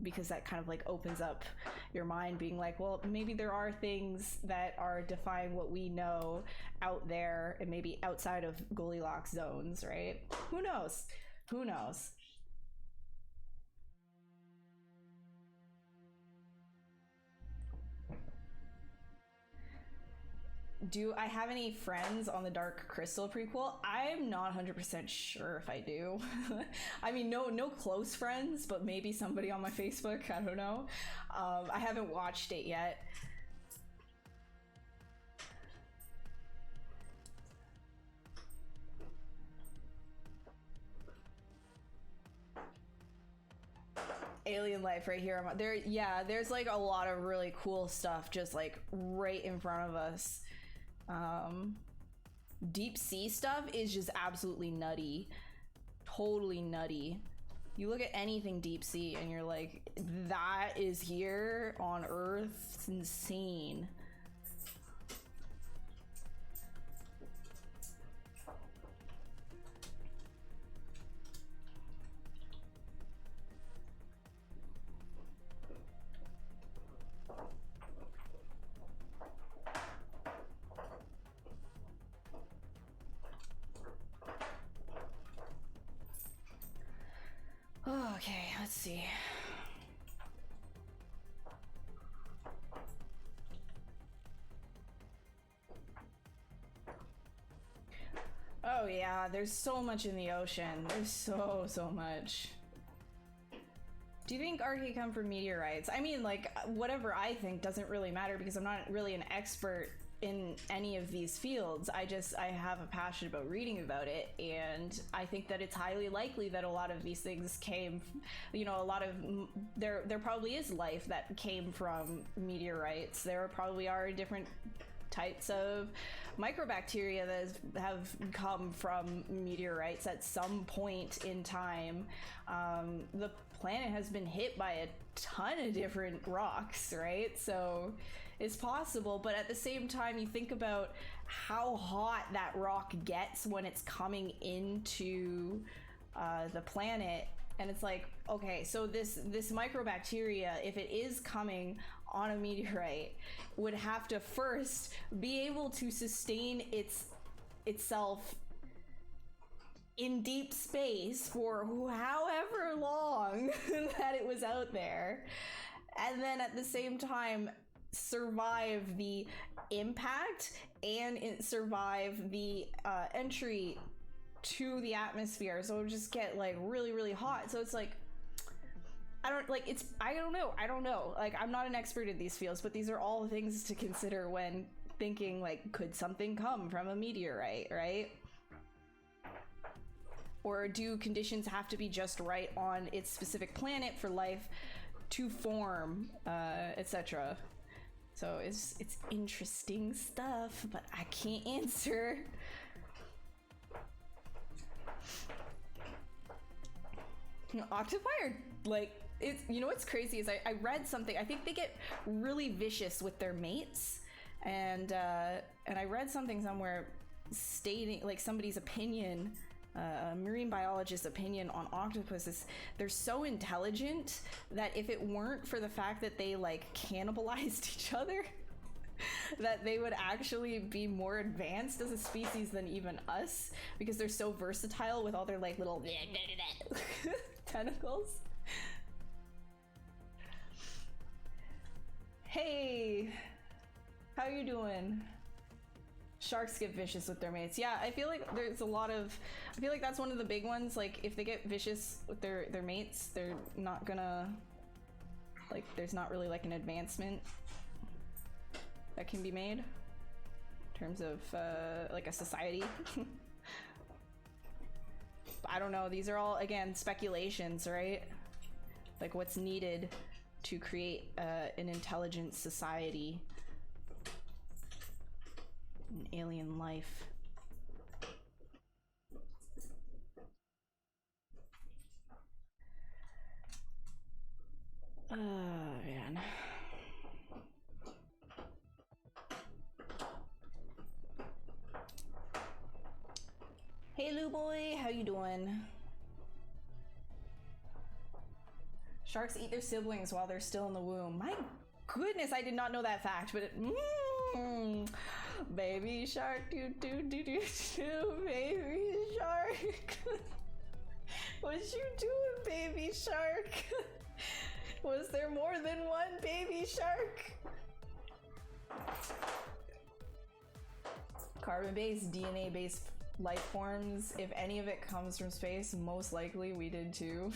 because that kind of like opens up your mind, being like, well, maybe there are things that are defying what we know out there, and maybe outside of Goldilocks zones, right? Who knows? Who knows? Do I have any friends on the Dark Crystal prequel? I'm not 100% sure if I do. I mean, no close friends, but maybe somebody on my Facebook. I don't know. I haven't watched it yet. Alien life right here. There, yeah, there's like a lot of really cool stuff just like right in front of us. Deep sea stuff is just absolutely nutty. Totally nutty. You look at anything deep sea and you're like, that is here on Earth. It's insane. Okay, let's see. Oh yeah, there's so much in the ocean. There's so much. Do you think Archaea come from meteorites? I mean, like, whatever I think doesn't really matter, because I'm not really an expert in any of these fields. I have a passion about reading about it, and I think that it's highly likely that a lot of these things came, you know, there probably is life that came from meteorites. There probably are different types of microbacteria that have come from meteorites at some point in time. The planet has been hit by a ton of different rocks, right? So it's possible, but at the same time, you think about how hot that rock gets when it's coming into the planet, and it's like, okay, so this microbacteria, if it is coming on a meteorite, would have to first be able to sustain itself in deep space for however long that it was out there, and then at the same time survive the impact and survive the entry to the atmosphere. So it would just get like really hot. So it's like, I don't know. Like, I'm not an expert in these fields, but these are all things to consider when thinking, like, could something come from a meteorite, right? Or do conditions have to be just right on its specific planet for life to form, etc.? So it's interesting stuff, but I can't answer. You know, octopi are like it's, you know what's crazy is I read something. I think they get really vicious with their mates, and I read something somewhere stating, like, somebody's opinion, a marine biologist's opinion on octopuses. They're so intelligent that if it weren't for the fact that they like cannibalized each other, that they would actually be more advanced as a species than even us, because they're so versatile with all their like little tentacles. Hey, how you doing? Sharks get vicious with their mates. Yeah, I feel like there's a lot of, I feel like that's one of the big ones. Like, if they get vicious with their mates, they're not gonna, like, there's not really like an advancement that can be made in terms of like a society. I don't know, these are all, again, speculations, right? Like, what's needed to create an intelligent society, an alien life. Oh, man. Hey, Lou boy, how you doing? Sharks eat their siblings while they're still in the womb. My goodness, I did not know that fact, but baby shark, do do do do do, baby shark. What you doing, baby shark? Was there more than one baby shark? Carbon-based, DNA-based life forms. If any of it comes from space, most likely we did too.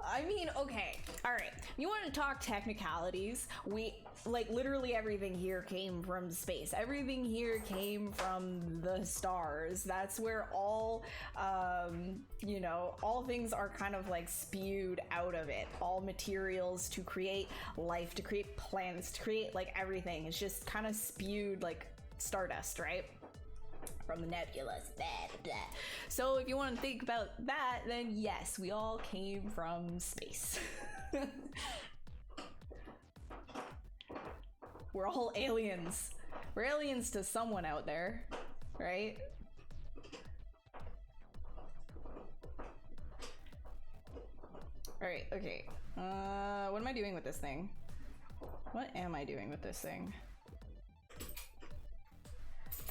I mean, okay, all right. You want to talk technicalities? We, like, literally everything here came from space. Everything here came from the stars. That's where all, you know, all things are kind of like spewed out of it. All materials to create life, to create planets, to create like everything. It's just kind of spewed like stardust, right? From the nebulas, blah, blah. So if you want to think about that, then yes, we all came from space. We're all aliens. We're aliens to someone out there, right? All right, okay. What am I doing with this thing? What am I doing with this thing?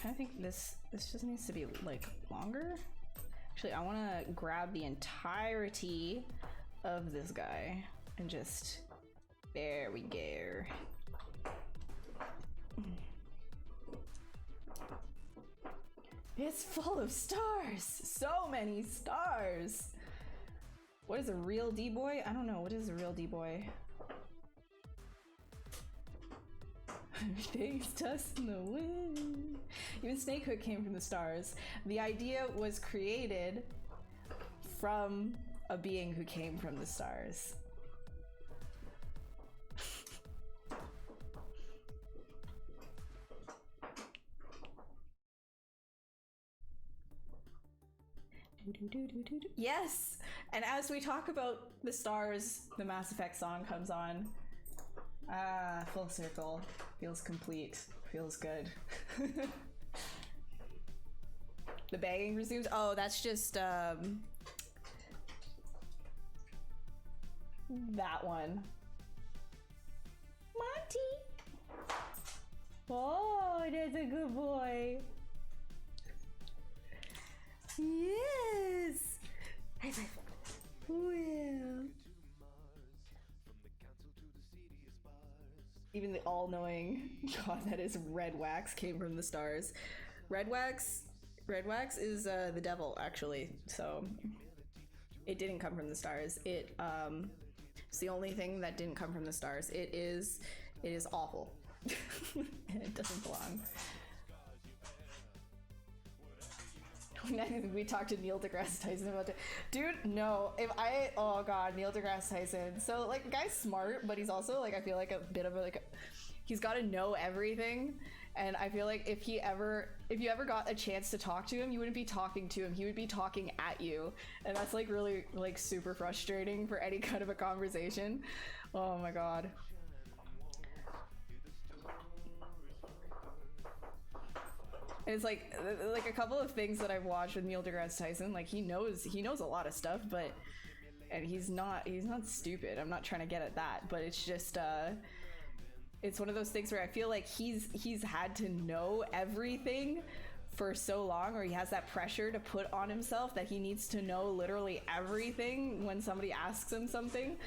I think this just needs to be like longer. Actually, I want to grab the entirety of this guy and just, there we go. It's full of stars, so many stars. What is a real D-boy? I don't know, what is a real D-boy? Everything's dust in the wind. Even Snakehook came from the stars. The idea was created from a being who came from the stars. Yes! And as we talk about the stars, the Mass Effect song comes on. Ah, full circle. Feels complete. Feels good. The banging resumes. Oh, that's just that one. Monty. Oh, that's a good boy. Yes. High five. Well. Even the all-knowing God that is Red Wax came from the stars. Red Wax is the devil, actually. So it didn't come from the stars. It's the only thing that didn't come from the stars. It is awful. And it doesn't belong. We talked to Neil deGrasse Tyson about it. Dude, no. Oh god, Neil deGrasse Tyson. So, like, the guy's smart, but he's also, like, I feel like a bit of a, like, he's got to know everything. And I feel like if you ever got a chance to talk to him, you wouldn't be talking to him, he would be talking at you. And that's like really like super frustrating for any kind of a conversation. Oh my god. It's like a couple of things that I've watched with Neil deGrasse Tyson, like he knows a lot of stuff, but and he's not stupid. I'm not trying to get at that, but it's just it's one of those things where I feel like he's had to know everything for so long, or he has that pressure to put on himself that he needs to know literally everything when somebody asks him something,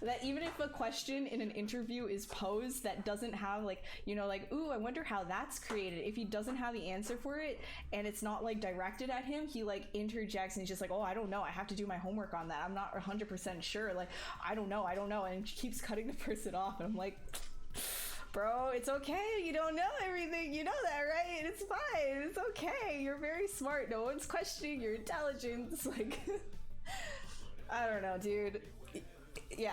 that even if a question in an interview is posed that doesn't have like, you know, like, ooh, I wonder how that's created, if he doesn't have the answer for it and it's not like directed at him, he like interjects and he's just like, oh, I don't know, I have to do my homework on that, I'm not 100% sure, like I don't know, and keeps cutting the person off. And I'm like, bro, it's okay, you don't know everything, you know that, right? It's fine, it's okay, you're very smart, no one's questioning your intelligence. Like I don't know, dude. Yeah,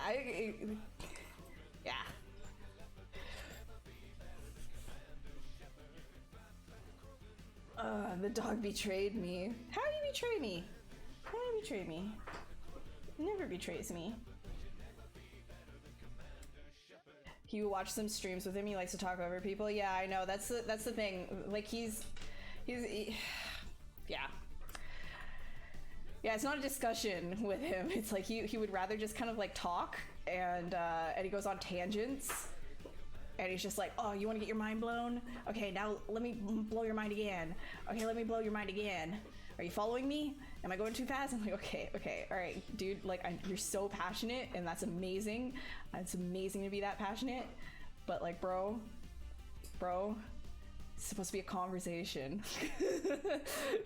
yeah. The dog betrayed me. How do you betray me? How do you betray me? He never betrays me. He will watch some streams with him. He likes to talk over people. Yeah, I know. That's the thing. Like he, yeah. Yeah, it's not a discussion with him. It's like he would rather just kind of like talk, and he goes on tangents, and he's just like, oh, you want to get your mind blown? Okay, now let me blow your mind again. Okay, let me blow your mind again. Are you following me? Am I going too fast? I'm like, okay, all right, dude. Like, you're so passionate, and that's amazing. It's amazing to be that passionate, but like, bro, it's supposed to be a conversation.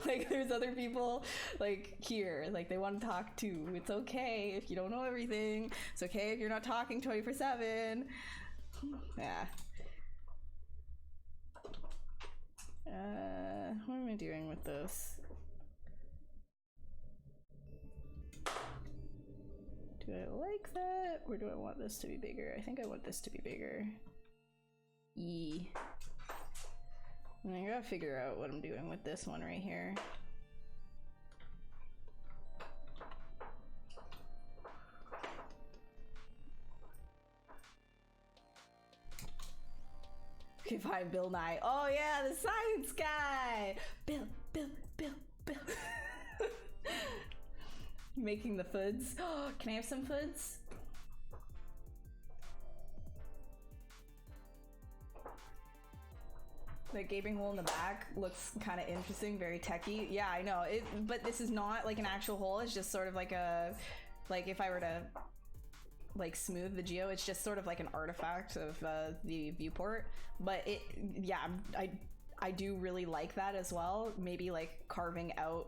Like, there's other people like here, like they want to talk too. It's okay if you don't know everything. It's okay if you're not talking 24/7. Yeah. What am I doing with this? Do I like that, or do I want this to be bigger? I think I want this to be bigger. I gotta figure out what I'm doing with this one right here. Okay, fine, Bill Nye. Oh yeah, the science guy! Bill. Making the foods. Oh, can I have some foods? The gaping hole in the back looks kind of interesting, very techy. Yeah, I know it, but this is not like an actual hole. It's just sort of like a, like if I were to like smooth the geo, it's just sort of like an artifact of the viewport. But it, yeah, I do really like that as well. Maybe like carving out,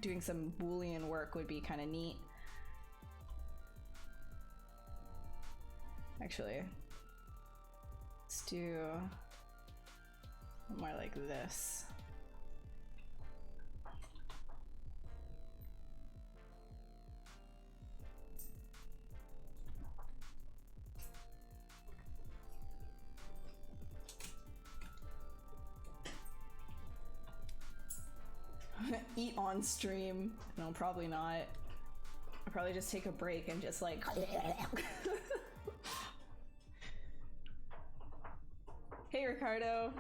doing some Boolean work would be kind of neat. Actually, let's do more like this. Eat on stream? No, probably not. I'll probably just take a break and just like Hey Ricardo.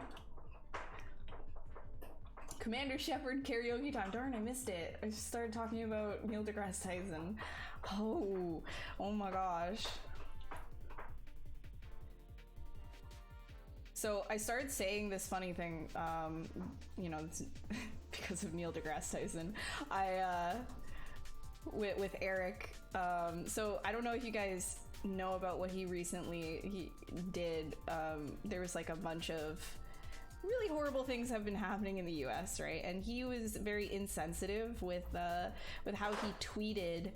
Commander Shepard karaoke time. Darn, I missed it. I just started talking about Neil deGrasse Tyson. Oh my gosh. So I started saying this funny thing, you know, because of Neil deGrasse Tyson. With Eric. So I don't know if you guys know about what he recently did. There was like a bunch of really horrible things have been happening in the US, right? And he was very insensitive with how he tweeted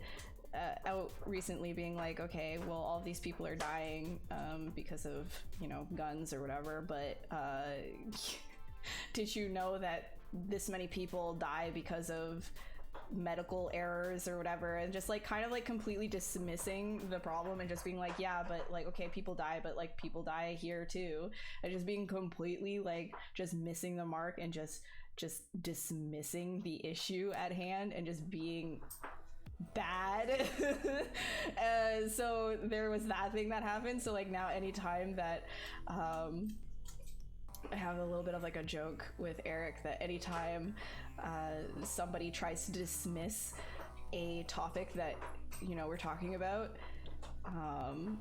out recently, being like, okay, well, all these people are dying because of, you know, guns or whatever, but did you know that this many people die because of medical errors or whatever, and just like kind of like completely dismissing the problem and just being like, yeah, but like, okay, people die, but like people die here too, and just being completely like just missing the mark and just dismissing the issue at hand and just being bad. So there was that thing that happened. So like now anytime that I have a little bit of like a joke with Eric that anytime somebody tries to dismiss a topic that, you know, we're talking about,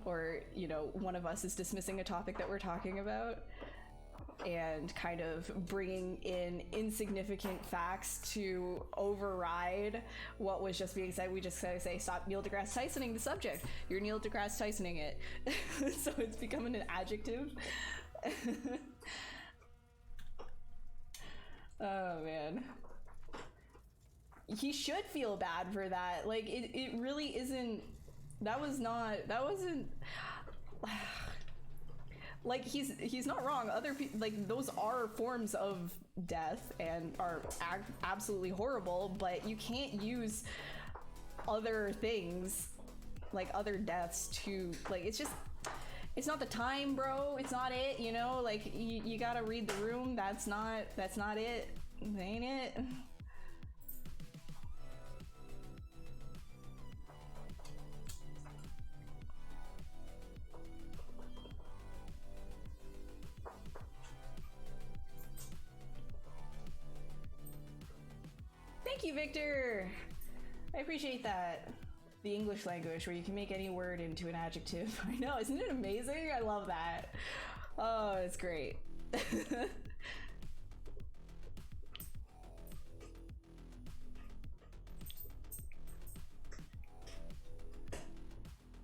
or, you know, one of us is dismissing a topic that we're talking about and kind of bringing in insignificant facts to override what was just being said, we just say, stop Neil deGrasse Tysoning the subject. You're Neil deGrasse Tysoning it. So it's becoming an adjective. Oh man. He should feel bad for that. Like it really isn't, that wasn't like he's not wrong. Other people, like, those are forms of death and are absolutely horrible, but you can't use other things like other deaths to, like, it's just, it's not the time, bro. It's not it, you know? Like, you gotta read the room. That's not it. Ain't it? Thank you, Victor! I appreciate that. The English language, where you can make any word into an adjective. I know, isn't it amazing? I love that. Oh, it's great.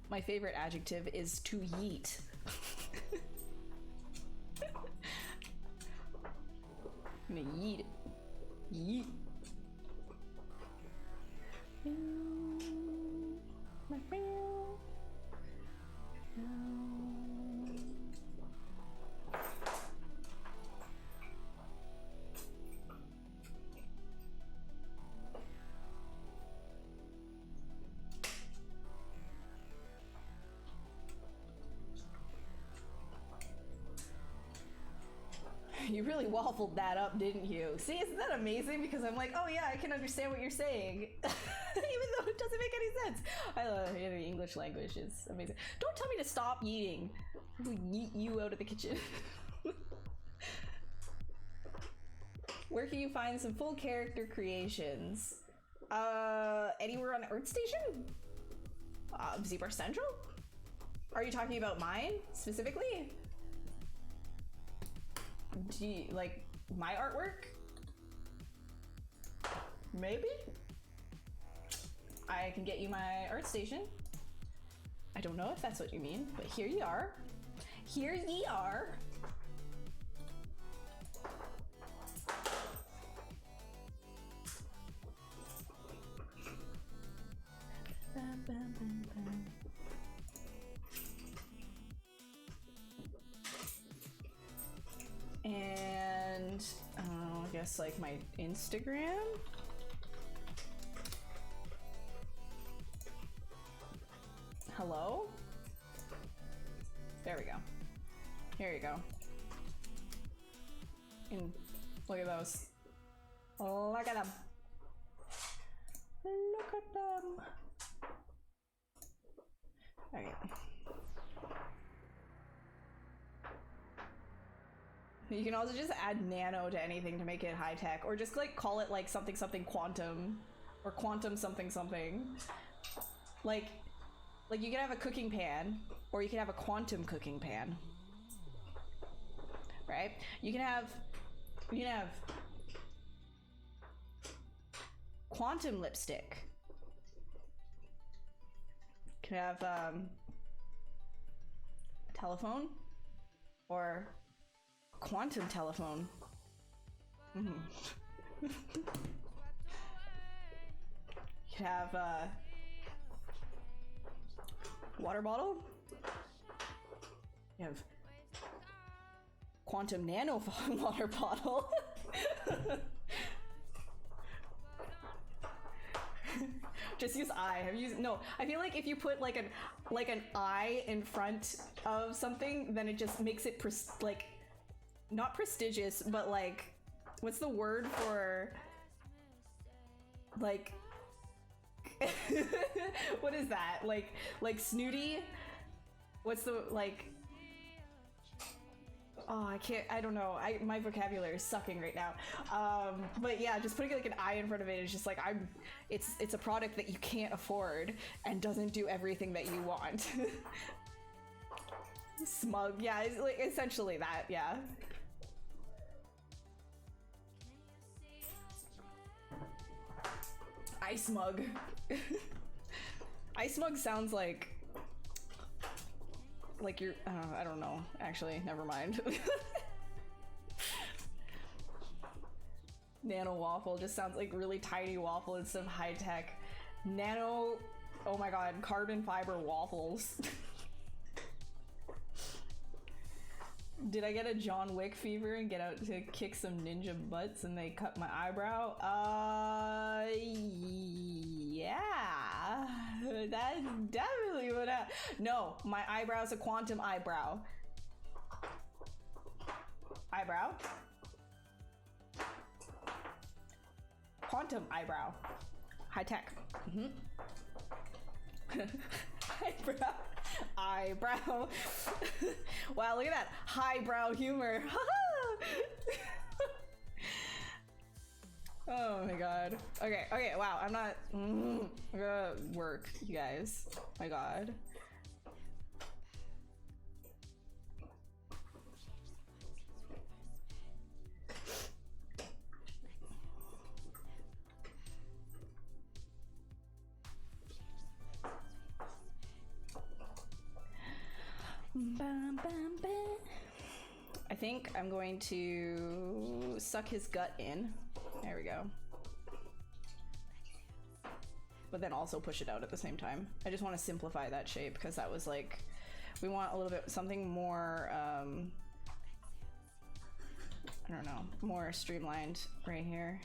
My favorite adjective is to yeet. I'm gonna yeet it. Yeet. My friend. You really waffled that up, didn't you? See, isn't that amazing? Because I'm like, oh yeah, I can understand what you're saying. Even though it doesn't make any sense. I love the English language is amazing. Don't tell me to stop eating. I will yeet you out of the kitchen. Where can you find some full character creations? Anywhere on ArtStation? ZBrush Central? Are you talking about mine, specifically? Do you, like, my artwork? Maybe? I can get you my ArtStation. I don't know if that's what you mean, but here ye are. Here ye are. Bum, bum, bum, bum. And I guess like my Instagram. Hello? There we go. Here you go. And look at those. Look at them. Look at them. Okay. You can also just add nano to anything to make it high tech, or just like call it like something something quantum, or quantum something something. Like you can have a cooking pan, or you can have a quantum cooking pan. Right? You can have quantum lipstick. You can have telephone, or quantum telephone. You could have water bottle. You have quantum nano water bottle. Just use I. Have you used, no, I feel like if you put like an I in front of something, then it just makes it like not prestigious, but like what's the word for like what is that? Like snooty? What's the like oh, I don't know. My vocabulary is sucking right now. But yeah, just putting like an I in front of it is just like it's a product that you can't afford and doesn't do everything that you want. Smug, yeah, it's like essentially that, yeah. I smug. I smug sounds like you're, I don't know, actually, never mind. Nano waffle just sounds like really tiny waffle instead of high tech. Nano, oh my god, carbon fiber waffles. Did I get a John Wick fever and get out to kick some ninja butts and they cut my eyebrow? Yeah. That's definitely what happened. No, my eyebrow's a quantum eyebrow. Eyebrow? Quantum eyebrow. High tech. Eyebrow. Eyebrow. Wow, look at that highbrow humor. Oh my god. Okay, wow, I'm not I'm gonna work, you guys. My god. I think I'm going to suck his gut in. There we go. But then also push it out at the same time. I just want to simplify that shape because that was like, we want a little bit, something more, I don't know, more streamlined right here.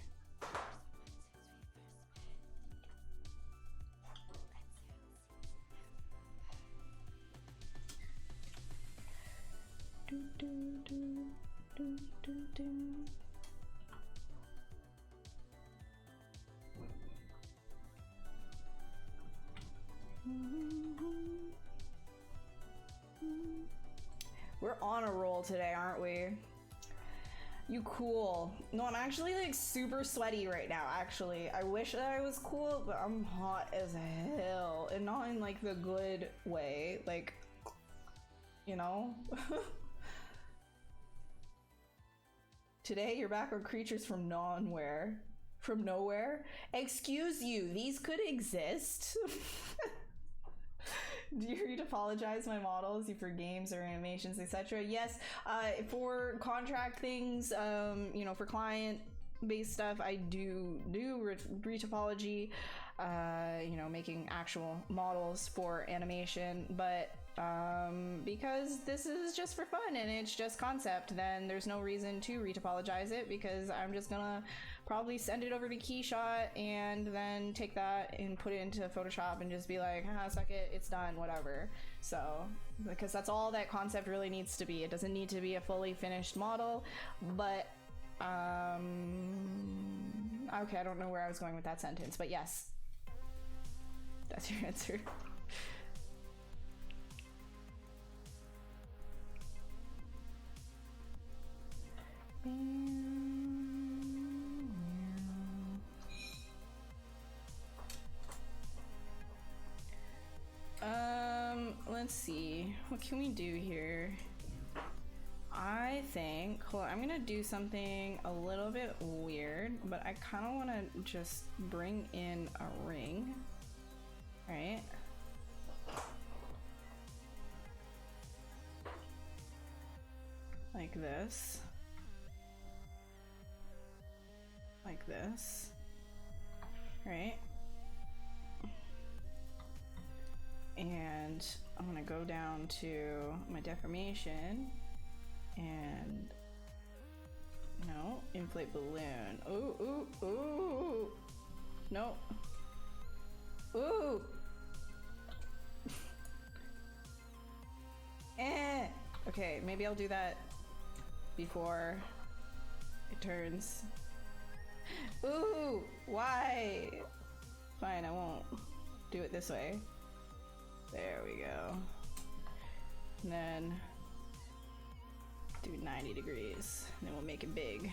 We're on a roll today, aren't we? You cool. No, I'm actually like super sweaty right now, actually. I wish that I was cool, but I'm hot as hell. And not in like the good way. Like, you know? Today, you're back on creatures from nowhere. From nowhere? Excuse you, these could exist? Do you retopologize my models for games or animations, etc.? Yes, for contract things, you know, for client-based stuff, I do retopology, you know, making actual models for animation, but because this is just for fun and it's just concept, then there's no reason to retopologize it because I'm just gonna probably send it over to KeyShot and then take that and put it into Photoshop and just be like, ah, suck it, it's done, whatever. So, because that's all that concept really needs to be. It doesn't need to be a fully finished model, but okay, I don't know where I was going with that sentence, but yes, that's your answer. Let's see. What can we do here? I think, hold on, I'm gonna do something a little bit weird, but I kind of want to just bring in a ring, right? Like this. Like this. Right? And I'm gonna go down to my deformation and no, inflate balloon. Ooh, ooh, ooh. No. Ooh. Okay, maybe I'll do that before it turns. Ooh, why? Fine, I won't do it this way. There we go. And then do 90 degrees, and then we'll make it big.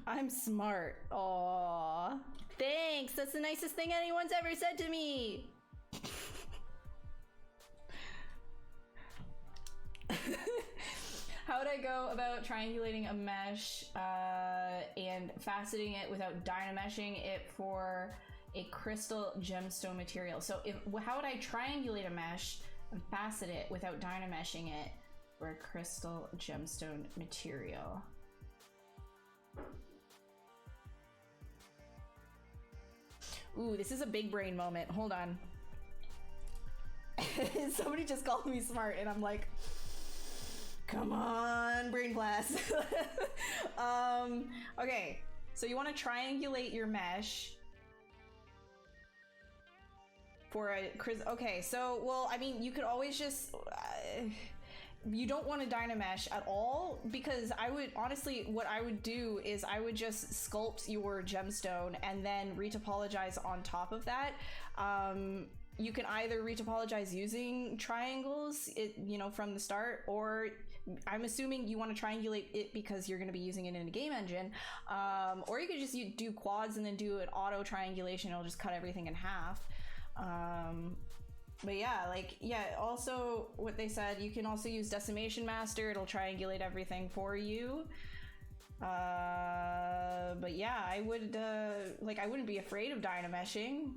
I'm smart. Aww. Thanks, that's the nicest thing anyone's ever said to me. How would I go about triangulating a mesh and faceting it without dynameshing it for a crystal gemstone material? So how would I triangulate a mesh and facet it without dynameshing it for a crystal gemstone material? Ooh, this is a big brain moment. Hold on. Somebody just called me smart and I'm like, come on, brain blast. Okay, so you want to triangulate your mesh for a okay, so, well, I mean, you could always just, you don't want to dynamesh at all, because I would, honestly, what I would do is I would just sculpt your gemstone and then retopologize on top of that. You can either retopologize using triangles, you know, from the start, or I'm assuming you want to triangulate it because you're going to be using it in a game engine, or you could just do quads and then do an auto triangulation. It'll just cut everything in half. But yeah, like, yeah, also what they said, you can also use Decimation Master. It'll triangulate everything for you. But yeah, I would, like, I wouldn't be afraid of dynameshing.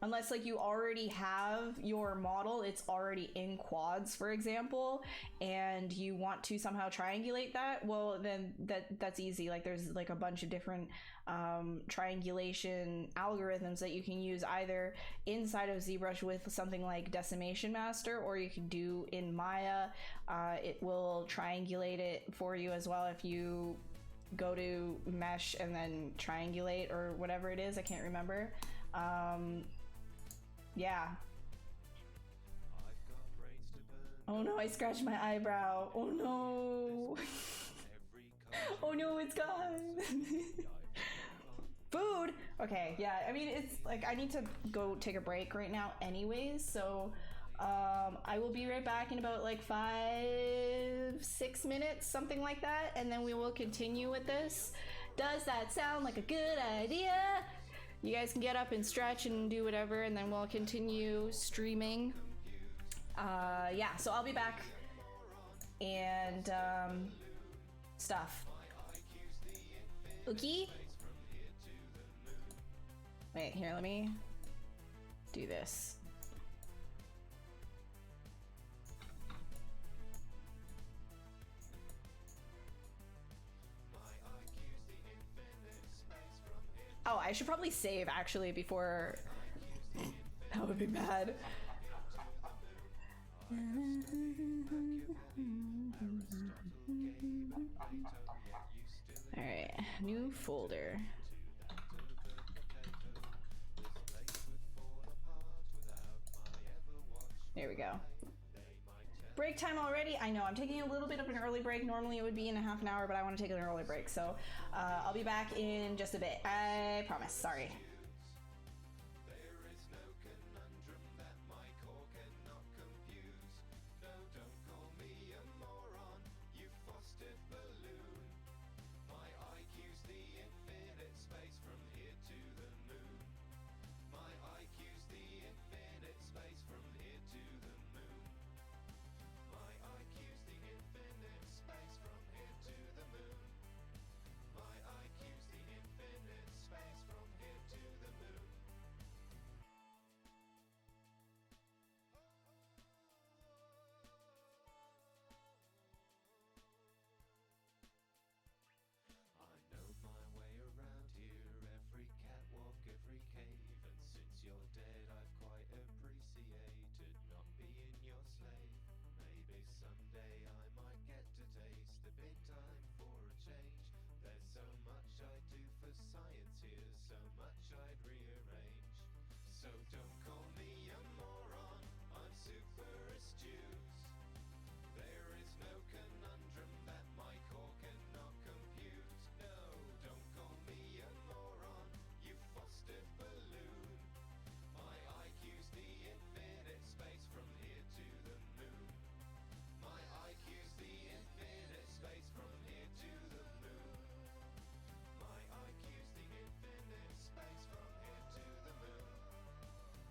Unless, like, you already have your model, it's already in quads, for example, and you want to somehow triangulate that, well, then that's easy. Like, there's, like, a bunch of different triangulation algorithms that you can use either inside of ZBrush with something like Decimation Master, or you can do in Maya. It will triangulate it for you as well if you go to mesh and then triangulate, or whatever it is, I can't remember. Yeah. Oh no, I scratched my eyebrow. Oh no. Oh no, it's gone. Food. Okay, yeah, I mean, it's like I need to go take a break right now anyways, so I will be right back in about like 5-6 minutes, something like that, and then we will continue with this. Does that sound like a good idea? You guys can get up and stretch and do whatever, and then we'll continue streaming. Yeah, so I'll be back and stuff. Okay? Wait, here, let me do this. Oh, I should probably save actually before. That would be bad. All right, new folder. There we go. Break time already? I know, I'm taking a little bit of an early break. Normally it would be in a half an hour, but I want to take an early break. So I'll be back in just a bit. I promise, sorry. My you're dead, I've quite appreciated not being your slave. Maybe someday I might get to taste the big time for a change. There's so much I'd do for science here, so much I'd rearrange. So don't call me a moron, I'm super astute. There is no conundrum that my core cannot compute. No, don't call me a moron, you fostered balloon. My IQ's the infinite space from here to the moon. My IQ's the infinite space from here to the moon. My IQ's the infinite space from here to the moon.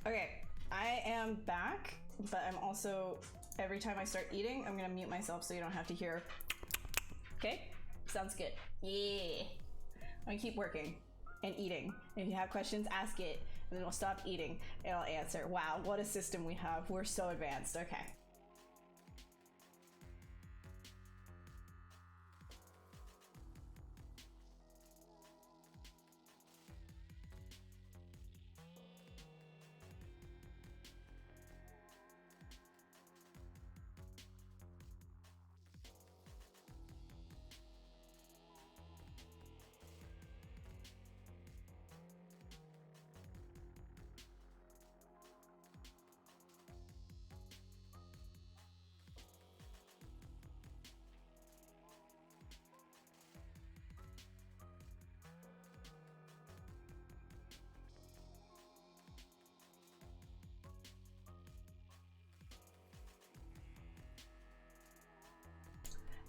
Okay, I am back, but I'm also, every time I start eating, I'm gonna mute myself so you don't have to hear. Okay? Sounds good. Yeah. I'm gonna keep working and eating. If you have questions, ask it, and then we'll stop eating and I'll answer. Wow, what a system we have. We're so advanced. Okay.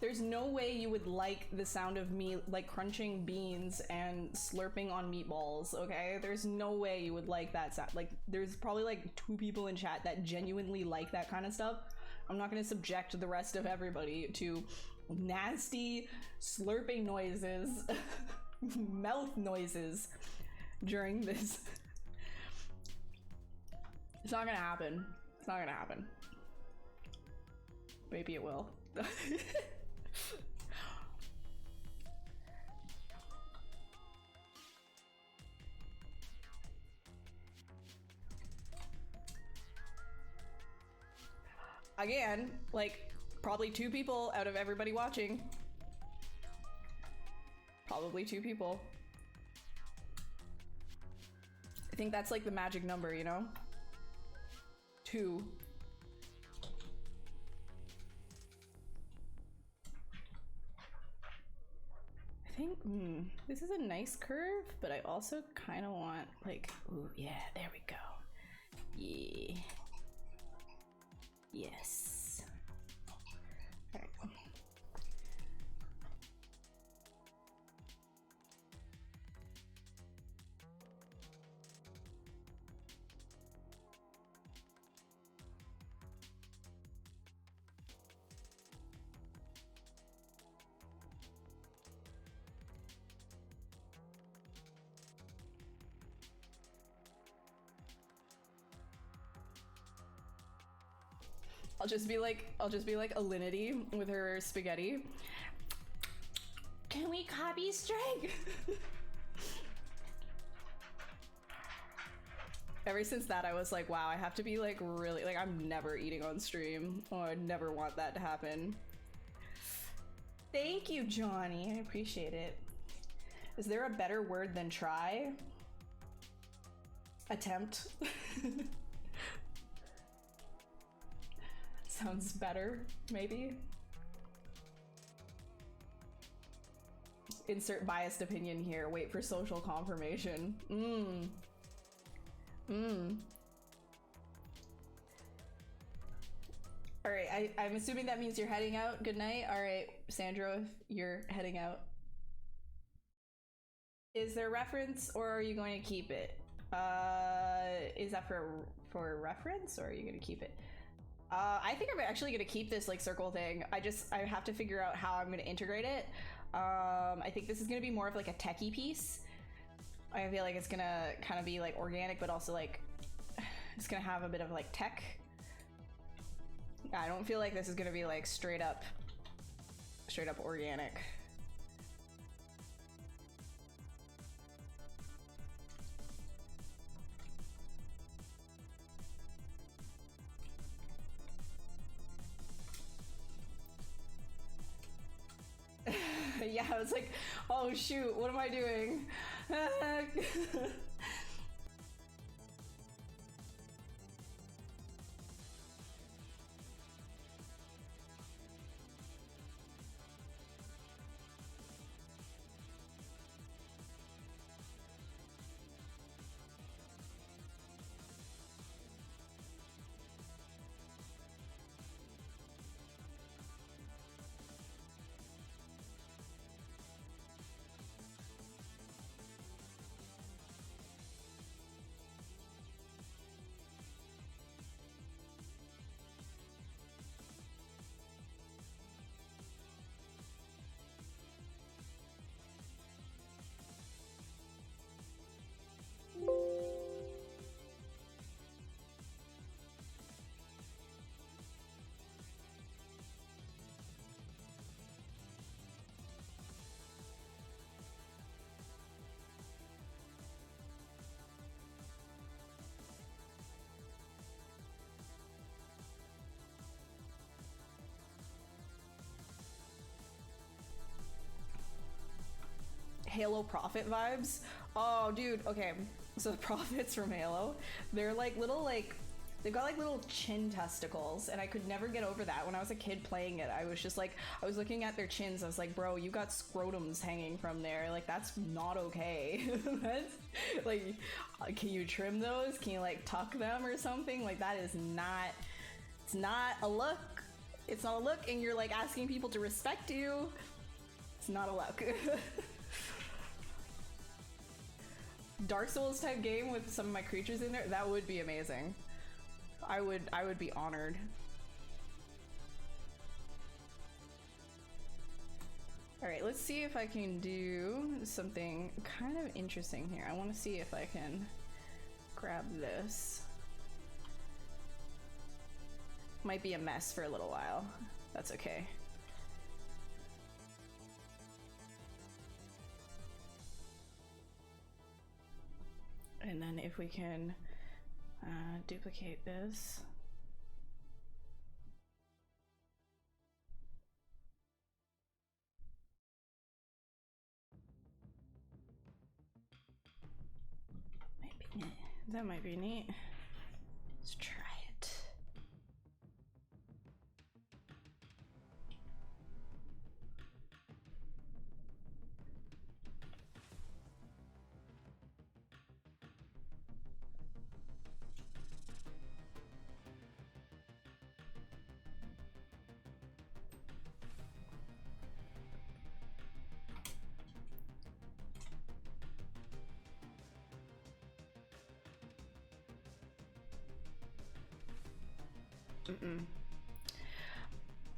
There's no way you would like the sound of me like crunching beans and slurping on meatballs, okay? There's no way you would like that sound. Like, there's probably like 2 people in chat that genuinely like that kind of stuff. I'm not gonna subject the rest of everybody to nasty slurping noises, mouth noises during this. It's not gonna happen. It's not gonna happen. Maybe it will. Again, like, probably 2 people out of everybody watching. Probably 2 people. I think that's like the magic number, you know? 2. I think, this is a nice curve, but I also kind of want like, ooh, yeah, there we go. Yeah. Yes. All right. I'll just be like Alinity with her spaghetti. Can we copy strike? Ever since that, I was like, wow, I have to be like really, like, I'm never eating on stream. Oh, I never want that to happen. Thank you, Johnny. I appreciate it. Is there a better word than try? Attempt. Sounds better, maybe. Insert biased opinion here. Wait for social confirmation. All right, I'm assuming that means you're heading out. Good night. All right, Sandro, if you're heading out. Is there reference or are you going to keep it? Is that for reference or are you going to keep it? I think I'm actually gonna keep this like circle thing. I have to figure out how I'm gonna integrate it. I think this is gonna be more of like a techie piece. I feel like it's gonna kind of be like organic, but also like it's gonna have a bit of like tech. I don't feel like this is gonna be like straight up organic. Yeah, I was like, oh shoot, what am I doing? Halo Prophet vibes. Oh, dude, okay. So the prophets from Halo, they're like little, like, they've got like little chin testicles, and I could never get over that. When I was a kid playing it, I was just like, I was looking at their chins, I was like, bro, you got scrotums hanging from there. Like, that's not okay. That's, like, can you trim those? Can you, like, tuck them or something? Like, that is not, it's not a look. It's not a look, and you're, like, asking people to respect you. It's not a look. Dark Souls type game with some of my creatures in there, that would be amazing. I would be honored. All right, let's see if I can do something kind of interesting here. I want to see if I can grab this. Might be a mess for a little while. That's okay. And then if we can duplicate this. Might be neat. That might be neat. Let's try it.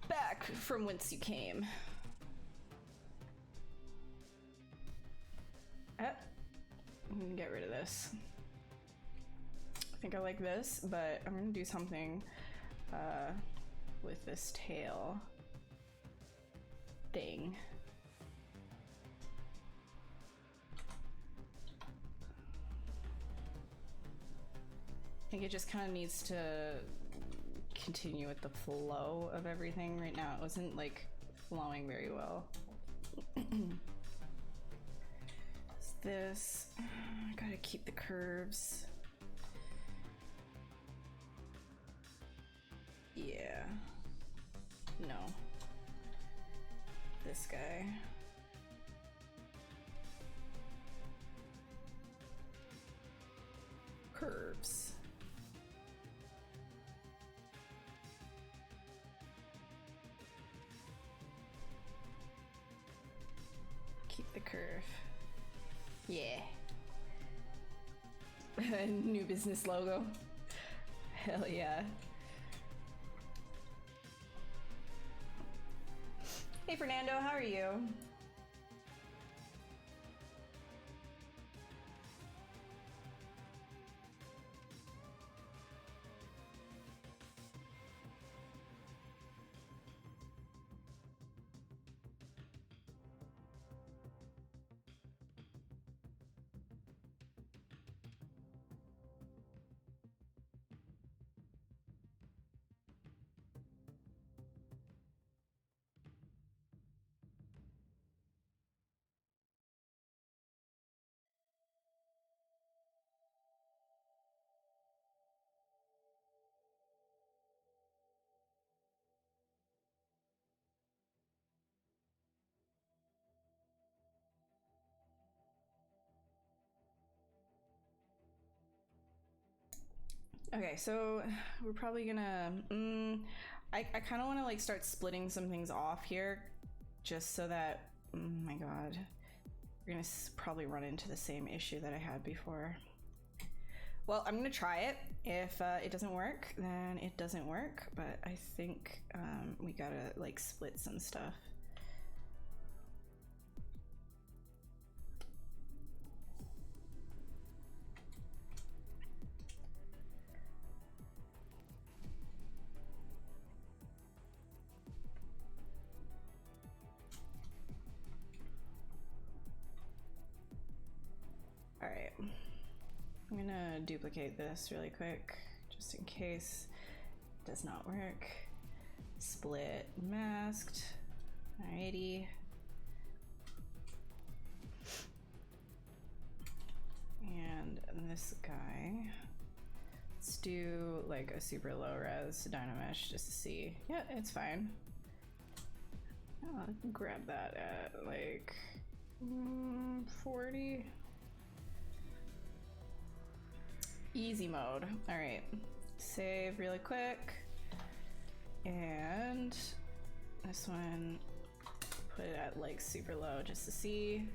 Back from whence you came. I'm gonna get rid of this. I think I like this, but I'm gonna do something with this tail thing. I think it just kind of needs to continue with the flow of everything. Right now it wasn't like flowing very well. This, I gotta keep the curves. Yeah, no, this guy. Curves. Keep the curve. Yeah. New business logo. Hell yeah. Hey Fernando, how are you? Okay, so we're probably gonna, I kind of want to like start splitting some things off here just so that, oh my god, we're gonna probably run into the same issue that I had before. Well, I'm gonna try it. If it doesn't work, then it doesn't work, but I think we gotta like split some stuff. Alright, I'm gonna duplicate this really quick, just in case it does not work. Split, masked, alrighty. And this guy, let's do like a super low res Dynamesh just to see. Yeah, it's fine. I'll grab that at like 40. Easy mode. All right, save really quick. And this one, put it at like super low just to see.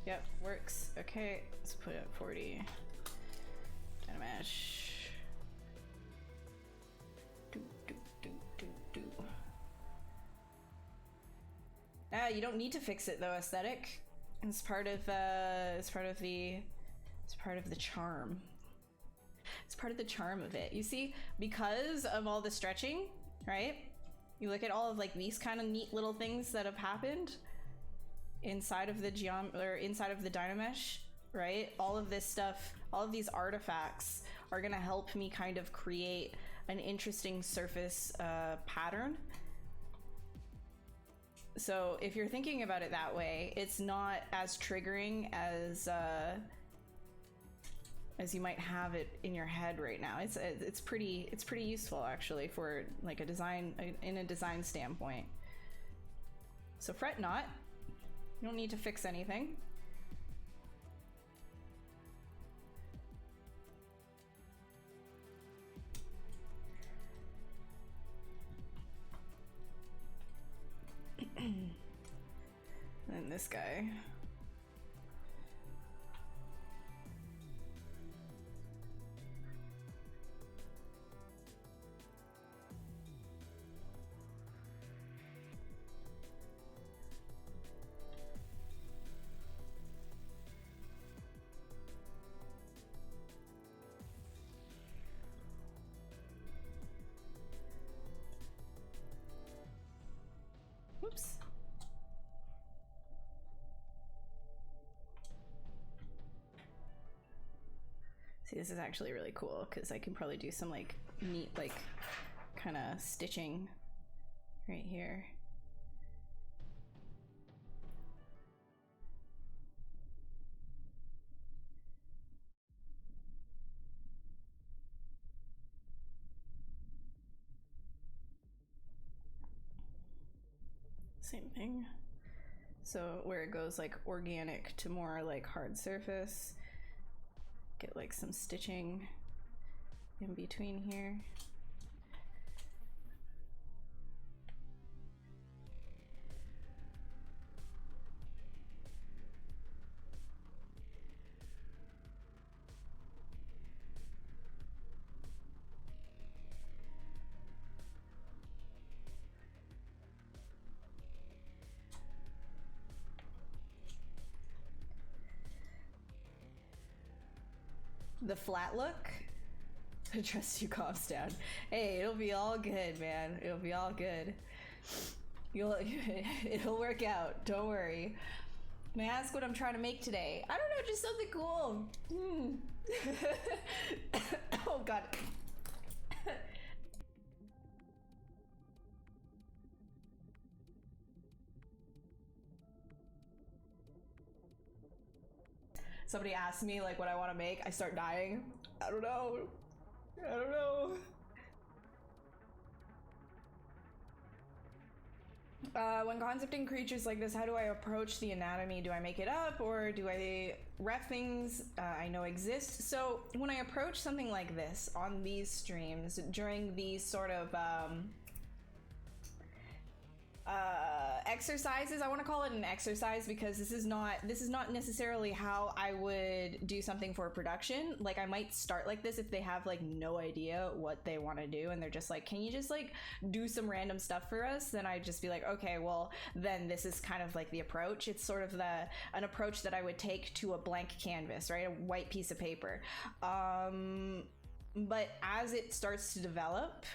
Yep, works. Okay, let's put it at 40. Dynamesh. You don't need to fix it though, aesthetic. It's part of the charm. It's part of the charm of it. You see, because of all the stretching, right? You look at all of like these kind of neat little things that have happened inside of the inside of the Dynamesh, right? All of this stuff, all of these artifacts are gonna help me kind of create an interesting surface pattern. So if you're thinking about it that way, it's not as triggering as you might have it in your head right now. It's pretty useful actually for like a design standpoint. So fret not. You don't need to fix anything. And this guy. Whoops. See, this is actually really cool because I can probably do some like neat like kind of stitching right here. Same thing. So where it goes like organic to more like hard surface, get like some stitching in between here. The flat look? I trust you, calms down. Hey, it'll be all good, man. It'll be all good. It'll work out. Don't worry. May I ask what I'm trying to make today? I don't know, just something cool. Oh god. Somebody asks me like what I want to make, I start dying. I don't know. I don't know. When concepting creatures like this, how do I approach the anatomy? Do I make it up or do I ref things I know exist? So when I approach something like this on these streams during these sort of exercises, I want to call it an exercise because this is not necessarily how I would do something for production. Like I might start like this if they have like no idea what they want to do and they're just like, can you just like do some random stuff for us? Then I'd just be like, okay, well then this is kind of like the approach. It's sort of an approach that I would take to a blank canvas, right? A white piece of paper. But as it starts to develop,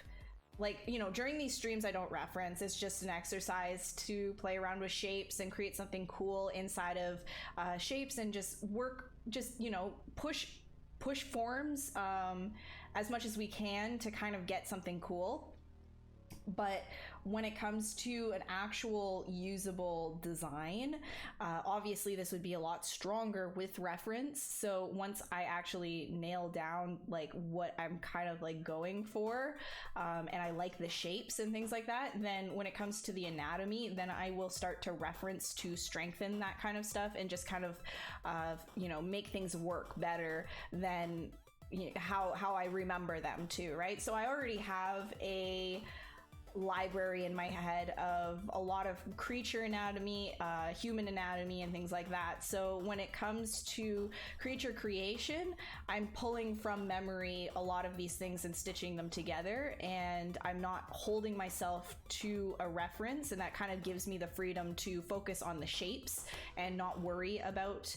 like, you know, during these streams I don't reference, it's just an exercise to play around with shapes and create something cool inside of shapes and just you know, push forms as much as we can to kind of get something cool. But when it comes to an actual usable design, obviously this would be a lot stronger with reference. So once I actually nail down like what I'm kind of like going for, and I like the shapes and things like that, then when it comes to the anatomy, then I will start to reference to strengthen that kind of stuff and just kind of, make things work better than how I remember them too, right? So I already have a library in my head of a lot of creature anatomy, human anatomy, and things like that. So when it comes to creature creation, I'm pulling from memory a lot of these things and stitching them together, and I'm not holding myself to a reference, and that kind of gives me the freedom to focus on the shapes and not worry about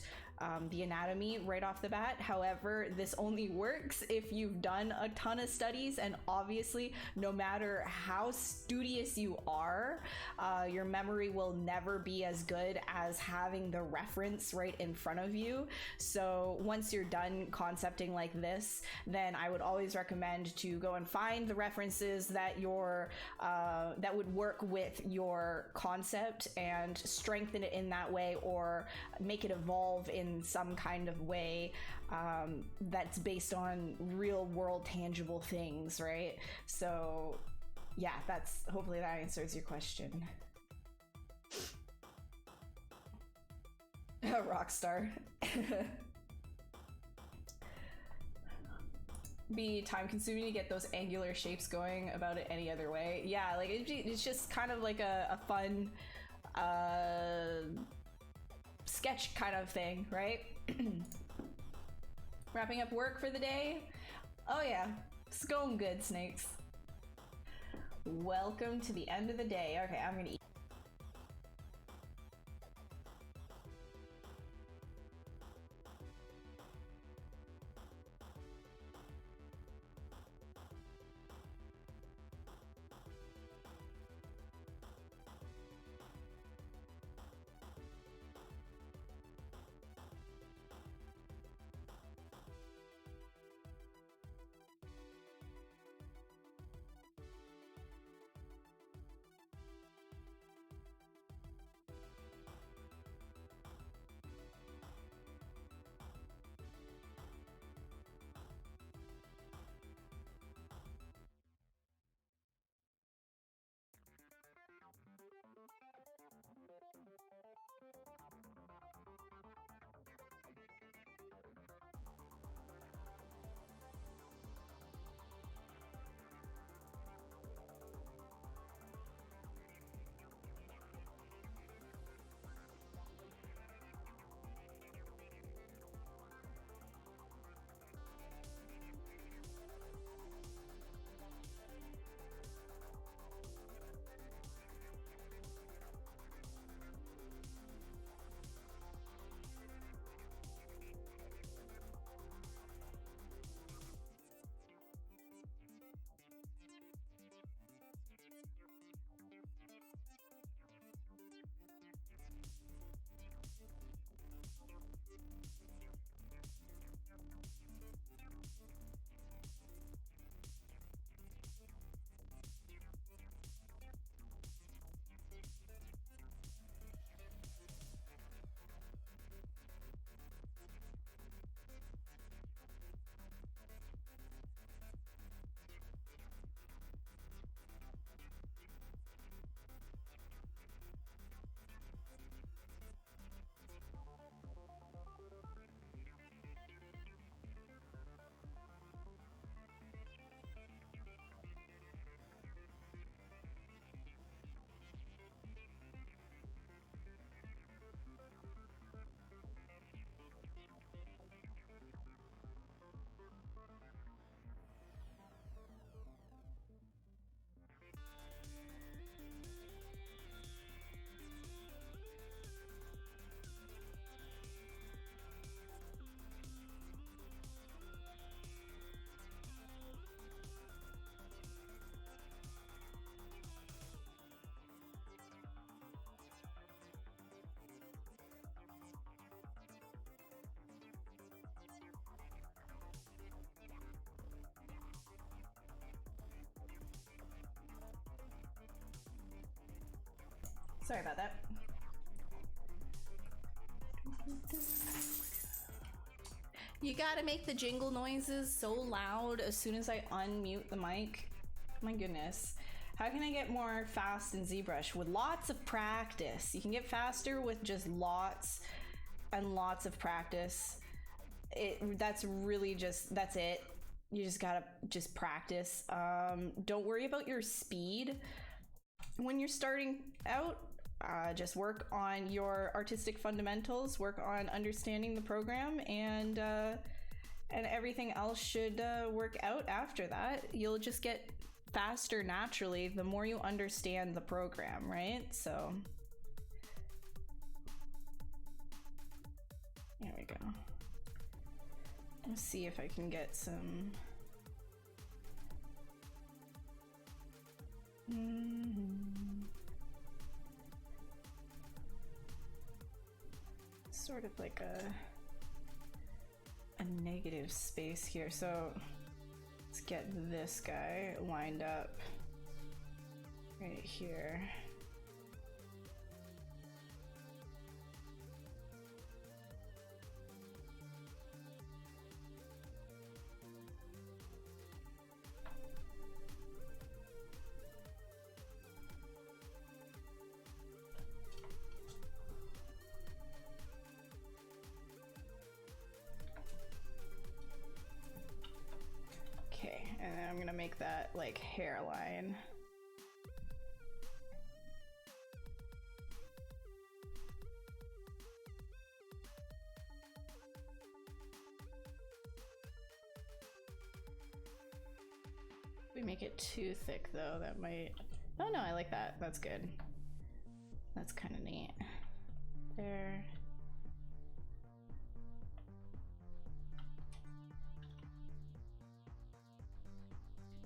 the anatomy right off the bat. However, this only works if you've done a ton of studies, and obviously no matter how studious you are, your memory will never be as good as having the reference right in front of you. So once you're done concepting like this, then I would always recommend to go and find the references that that would work with your concept and strengthen it in that way, or make it evolve in some kind of way that's based on real world tangible things, right? So yeah, hopefully that answers your question. Rockstar. Be time consuming to get those angular shapes going about it any other way. Yeah, like it's just kind of like a fun sketch kind of thing, right? Wrapping up work for the day. Oh yeah, it's going good, snakes. Welcome to the end of the day. Okay, I'm gonna eat. Sorry about that. You gotta make the jingle noises so loud as soon as I unmute the mic. My goodness. How can I get more fast in ZBrush? With lots of practice. You can get faster with just lots and lots of practice. That's really just, that's it. You just gotta just practice. Don't worry about your speed when you're starting out. Just work on your artistic fundamentals, work on understanding the program, and everything else should work out after that. You'll just get faster naturally the more you understand the program, right? So there we go. Let's see if I can get some sort of like a negative space here. So let's get this guy lined up right here. And then I'm gonna make that like hairline. We make it too thick though, that might... Oh no, I like that. That's good. That's kind of neat. There.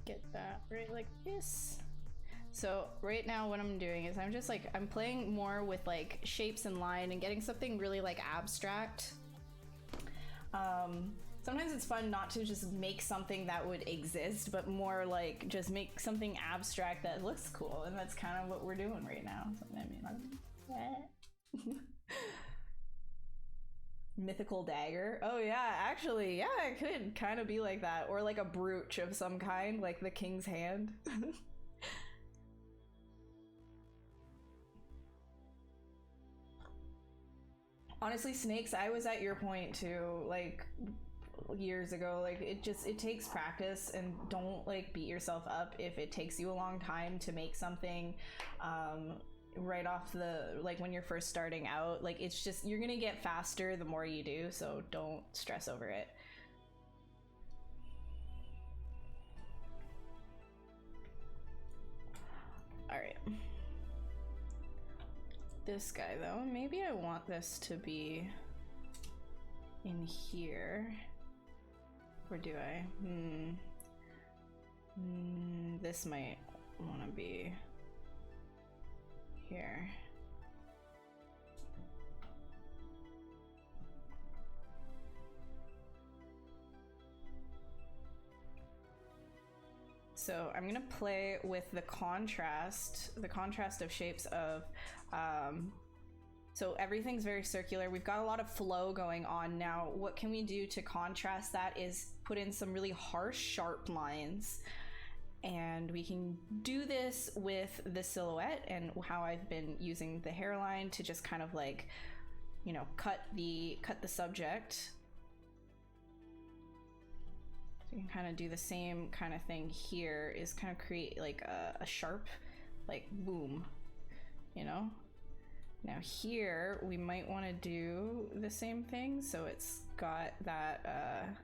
Get that right like this. So right now what I'm doing is I'm just like, I'm playing more with like shapes and line and getting something really like abstract. Sometimes it's fun not to just make something that would exist, but more like just make something abstract that looks cool, and that's kind of what we're doing right now. So, I mean, mythical dagger. Oh yeah, actually, yeah, it could kind of be like that, or like a brooch of some kind, like the king's hand. Honestly, snakes, I was at your point too, like years ago. Like it takes practice, and don't like beat yourself up if it takes you a long time to make something right off the, like when you're first starting out. Like it's just, you're gonna get faster the more you do, so don't stress over it. All right. This guy though, maybe I want this to be in here. Or do I? This might want to be here. So I'm gonna play with the contrast of shapes of, so everything's very circular. We've got a lot of flow going on now. What can we do to contrast that is put in some really harsh, sharp lines. And we can do this with the silhouette and how I've been using the hairline to just kind of like, you know, cut the subject. So you can kind of do the same kind of thing here, is kind of create like a sharp, like boom, you know? Now here, we might want to do the same thing. So it's got that,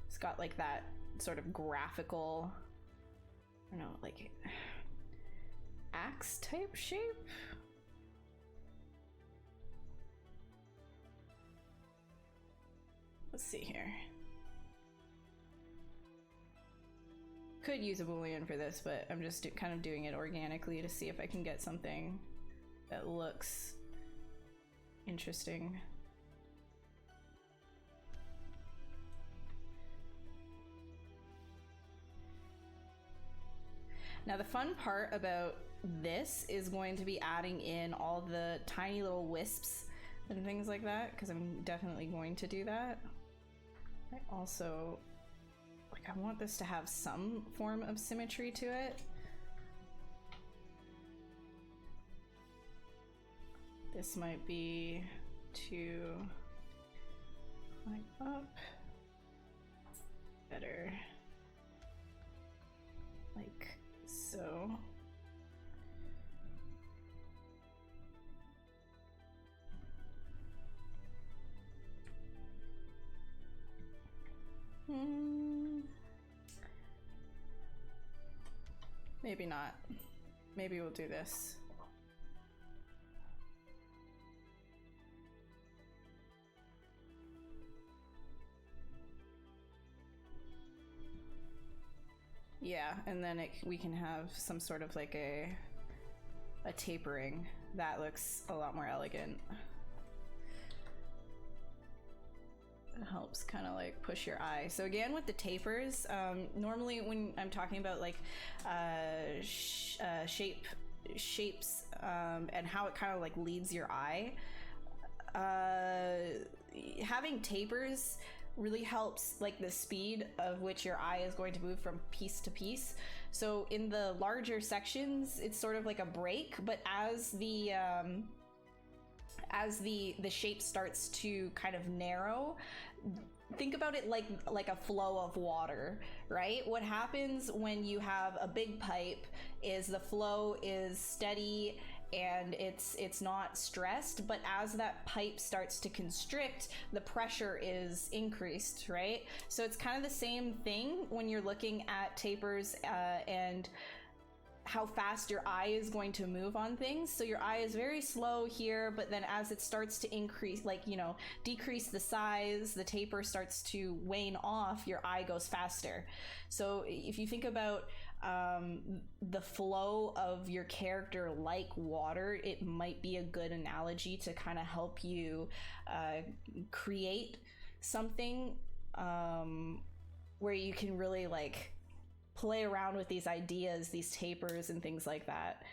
it's got like that sort of graphical, I don't know, like axe type shape. Let's see here. Could use a Boolean for this, but I'm just kind of doing it organically to see if I can get something that looks interesting. Now the fun part about this is going to be adding in all the tiny little wisps and things like that, because I'm definitely going to do that. I also, like, I want this to have some form of symmetry to it. This might be too like up. Better like so. Maybe not. Maybe we'll do this. Yeah, and then we can have some sort of like a tapering. That looks a lot more elegant. It helps kind of like push your eye. So again, with the tapers, normally when I'm talking about like shapes and how it kind of like leads your eye, having tapers really helps like the speed of which your eye is going to move from piece to piece. So in the larger sections, it's sort of like a break, but as the shape starts to kind of narrow, think about it like a flow of water, right? What happens when you have a big pipe is the flow is steady and it's not stressed, but as that pipe starts to constrict, the pressure is increased, right? So it's kind of the same thing when you're looking at tapers and how fast your eye is going to move on things. So your eye is very slow here, but then as it starts to increase, like, you know, decrease the size, the taper starts to wane off, your eye goes faster. So if you think about the flow of your character like water, it might be a good analogy to kind of help you create something where you can really like play around with these ideas, these tapers and things like that.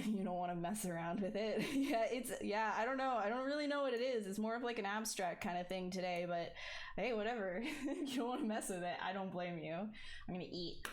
You don't want to mess around with it. Yeah, I don't know. I don't really know what it is. It's more of like an abstract kind of thing today, but hey, whatever. If you don't want to mess with it, I don't blame you. I'm gonna eat.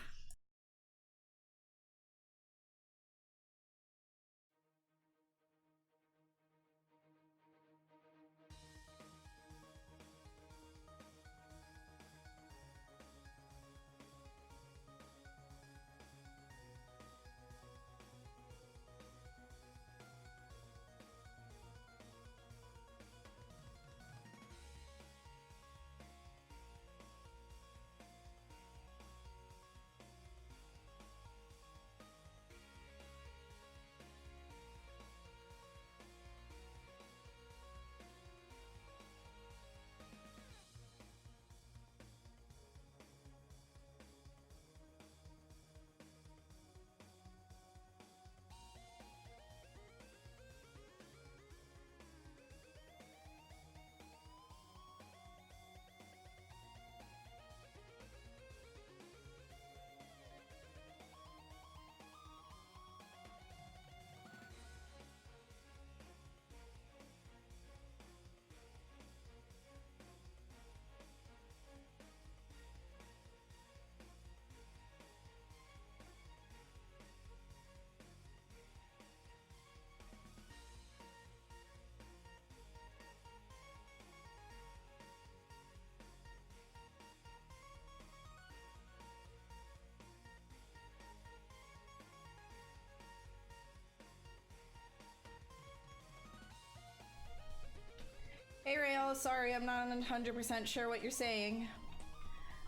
Hey Rael, sorry, I'm not 100% sure what you're saying.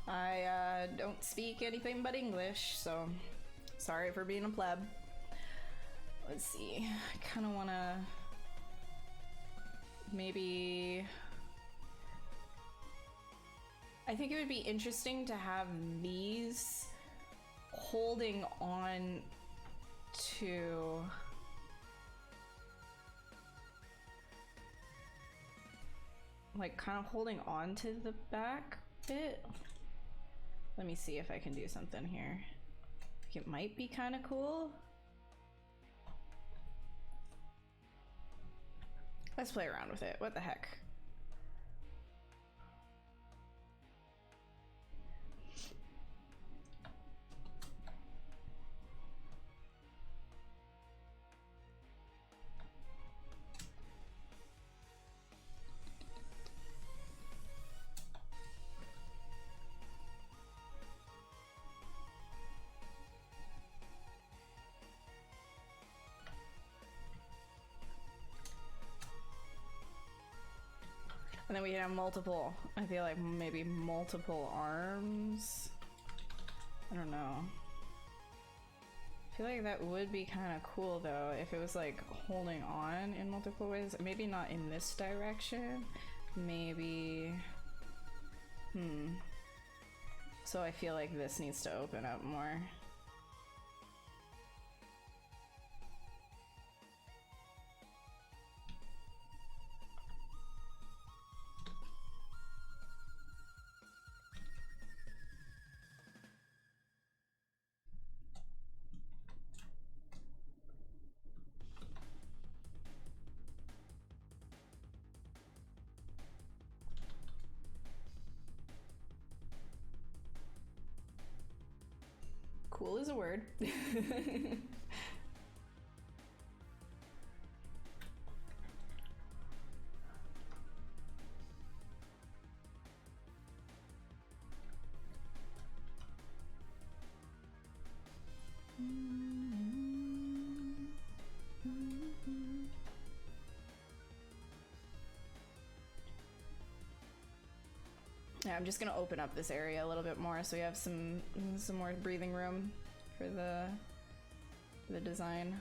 I don't speak anything but English, so sorry for being a pleb. Let's see, I kind of want to maybe... I think it would be interesting to have these holding on to... like kind of holding on to the back bit, Let me see if I can do something here. It might be kind of cool. Let's play around with it. What the heck? And then we can have multiple, I feel like maybe multiple arms. I don't know. I feel like that would be kind of cool though, if it was like holding on in multiple ways. Maybe not in this direction. Maybe, So I feel like this needs to open up more. Cool is a word. Yeah, I'm just gonna open up this area a little bit more so we have some more breathing room for the design.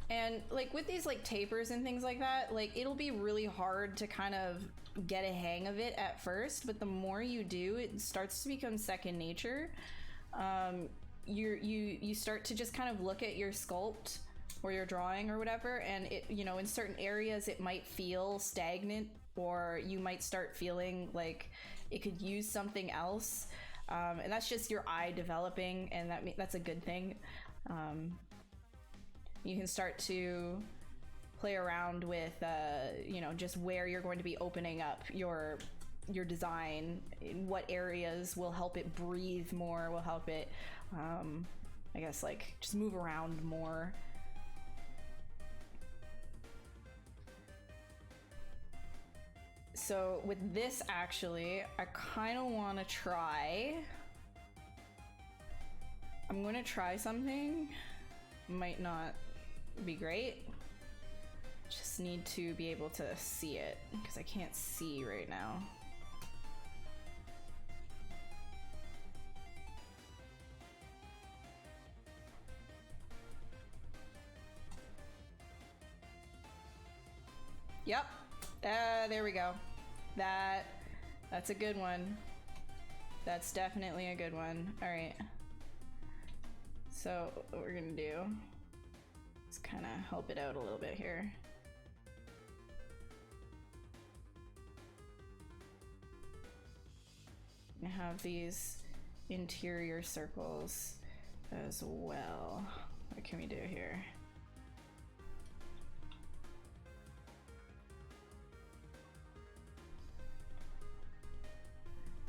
And like with these like tapers and things like that, like it'll be really hard to kind of get a hang of it at first, but the more you do, it starts to become second nature. You start to just kind of look at your sculpt or your drawing or whatever, and it, you know, in certain areas it might feel stagnant, or you might start feeling like it could use something else, and that's just your eye developing, and that's a good thing. You can start to play around with, you know, just where you're going to be opening up your design, in what areas will help it breathe more, will help it, I guess, like, just move around more. So with this, actually, I kind of want to try... I'm going to try something. Might not be great. Just need to be able to see it, because I can't see right now. Yep. There we go. That's a good one. That's definitely a good one. All right. So what we're gonna do is kind of help it out a little bit here. I have these interior circles as well. What can we do here?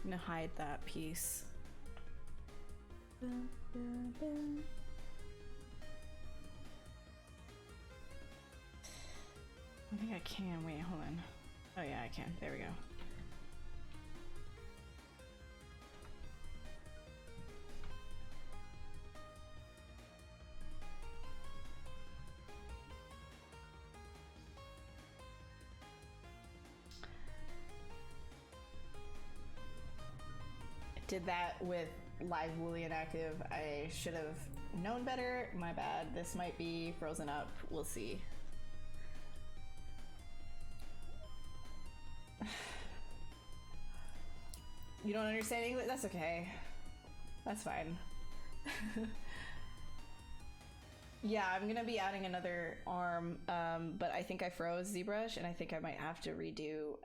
I'm gonna hide that piece. I think I can. Wait, hold on. Oh yeah, I can. There we go. Did that with live Boolean active. I should have known better. My bad. This might be frozen up. We'll see. You don't understand English? That's okay. That's fine. Yeah, I'm gonna be adding another arm, but I think I froze ZBrush, and I think I might have to redo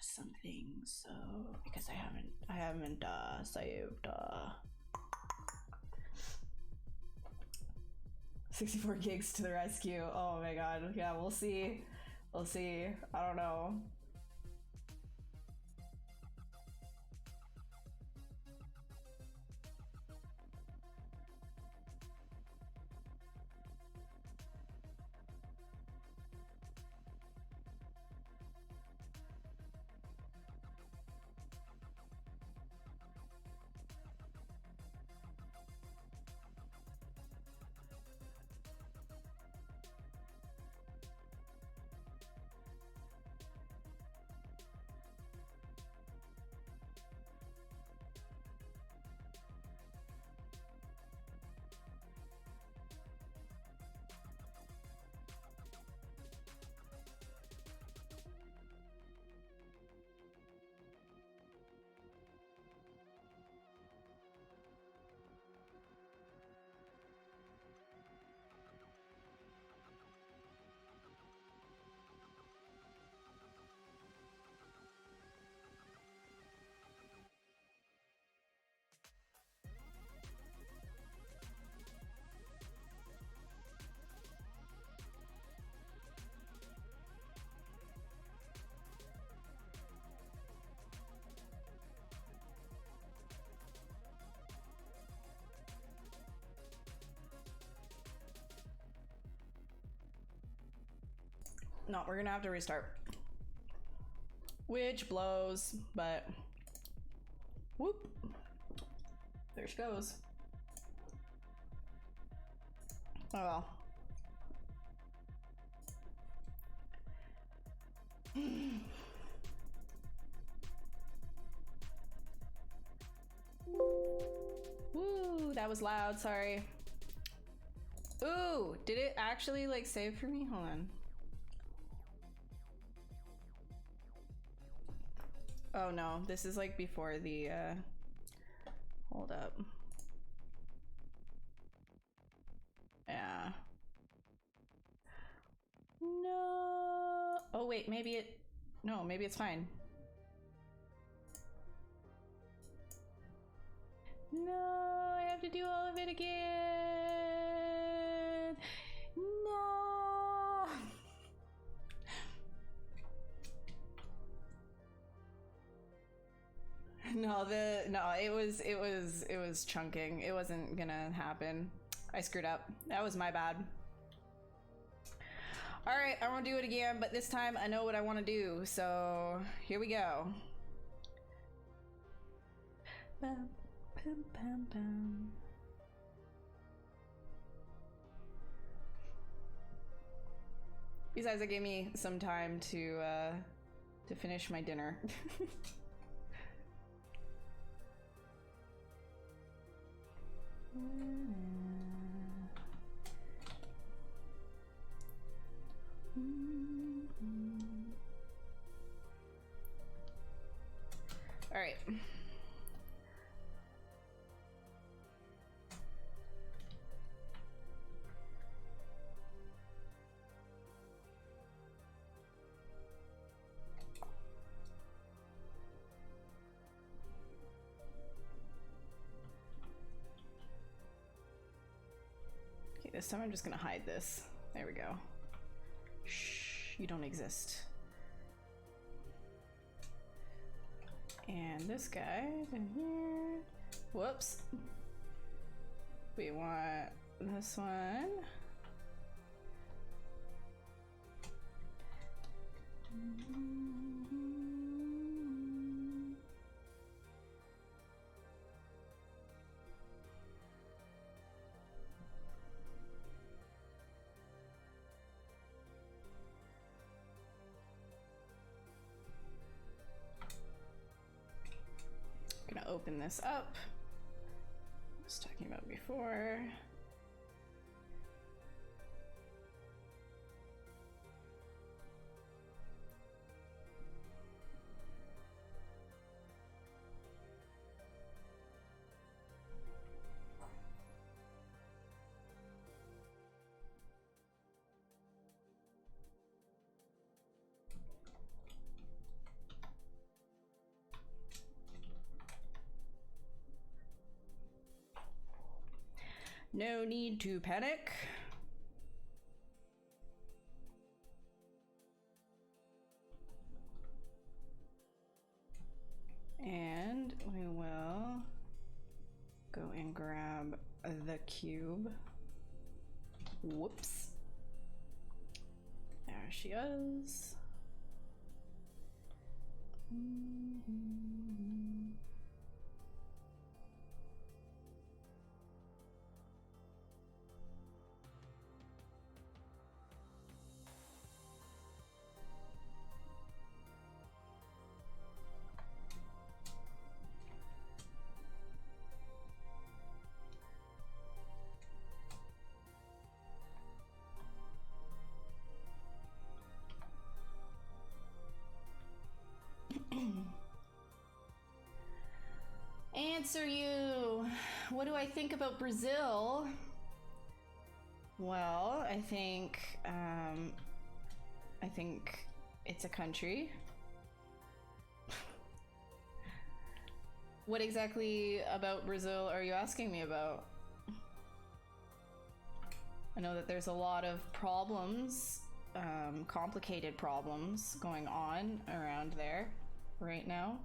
something. So because I haven't saved 64 gigs to the rescue. Oh my god. Yeah, we'll see. We'll see. I don't know. No, we're gonna have to restart. Which blows, but whoop. There she goes. Oh well. Woo, that was loud, sorry. Ooh, did it actually like save for me? Hold on. Oh no, this is like before the hold up. Yeah. No. Oh wait, maybe it, no, maybe it's fine. No, I have to do all of it again. No. No, it was chunking. It wasn't gonna happen. I screwed up. That was my bad. All right, I won't do it again, but this time I know what I want to do. So here we go. Bum, bum, bum, bum. Besides, it gave me some time to finish my dinner. All right. Okay, this time I'm just gonna hide this. There we go. Shh, you don't exist. And this guy in here. Whoops. We want this one. Gonna open this up. I was talking about before. No need to panic. And we will go and grab the cube. Whoops. There she is. Answer you. What do I think about Brazil? Well, I think it's a country. What exactly about Brazil are you asking me about? I know that there's a lot of problems, complicated problems going on around there right now.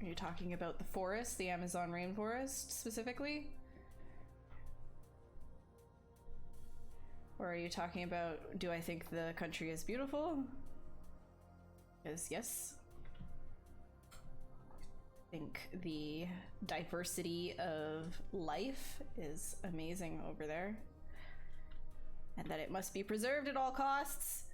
Are you talking about the forest, the Amazon rainforest specifically? Or are you talking about, do I think the country is beautiful? Because yes. I think the diversity of life is amazing over there. And that it must be preserved at all costs.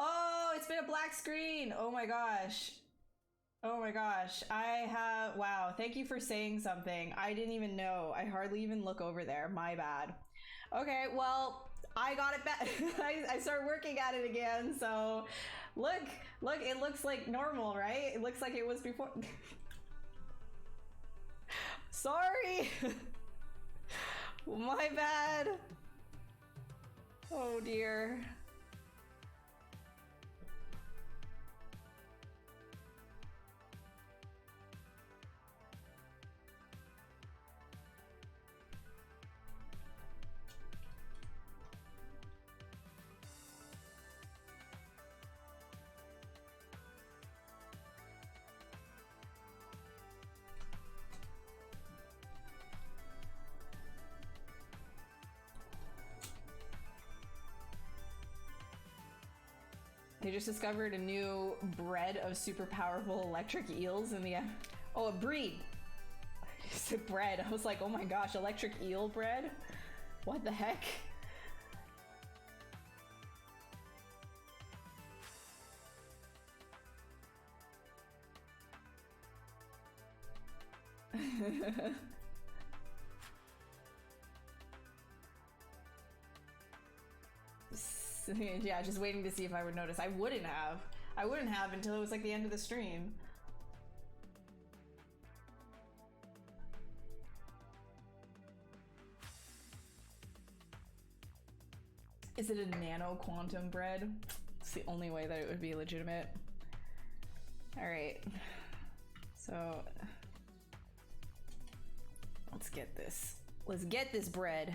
Oh, it's been a black screen. Oh my gosh. Oh my gosh. Wow. Thank you for saying something. I didn't even know. I hardly even look over there. My bad. Okay, well, I got it back. I started working at it again. So look, it looks like normal, right? It looks like it was before. Sorry. My bad. Oh dear. They just discovered a new breed of super powerful electric eels in the... Oh, a breed! You said bread. I was like, oh my gosh, electric eel bread? What the heck? Yeah, just waiting to see if I would notice. I wouldn't have until it was like the end of the stream. Is it a nano quantum bread? It's the only way that it would be legitimate. Alright. So let's get this. Let's get this bread.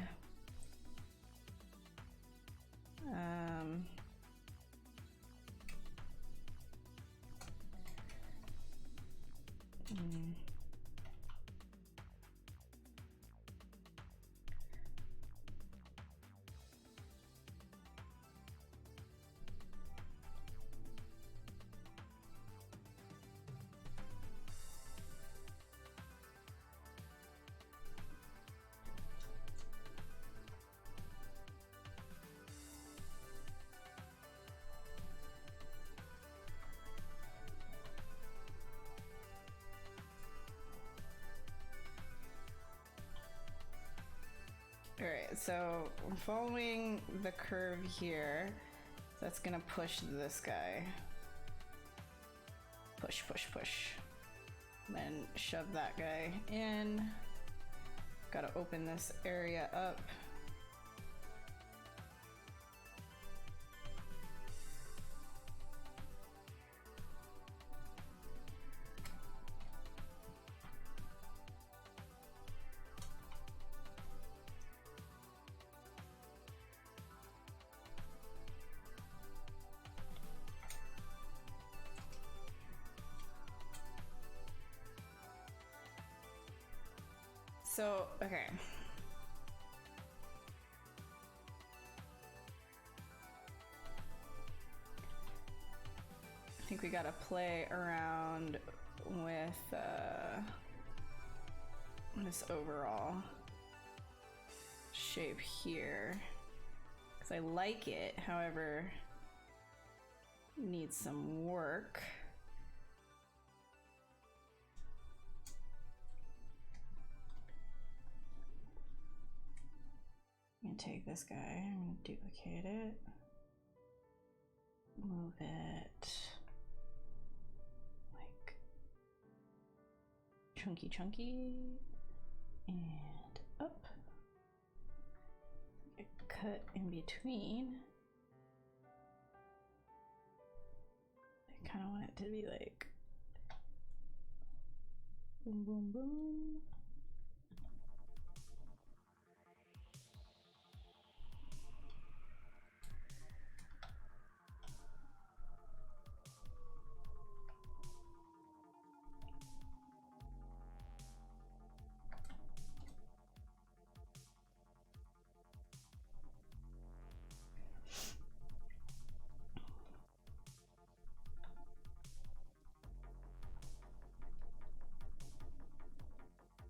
Alright, so I'm following the curve here. That's gonna push this guy. Push, push, push. Then shove that guy in. Gotta open this area up. So, okay. I think we gotta play around with this overall shape here, because I like it, however, needs some work. I'm gonna take this guy, I'm gonna duplicate it, move it like chunky, and up. Get cut in between. I kind of want it to be like boom, boom, boom.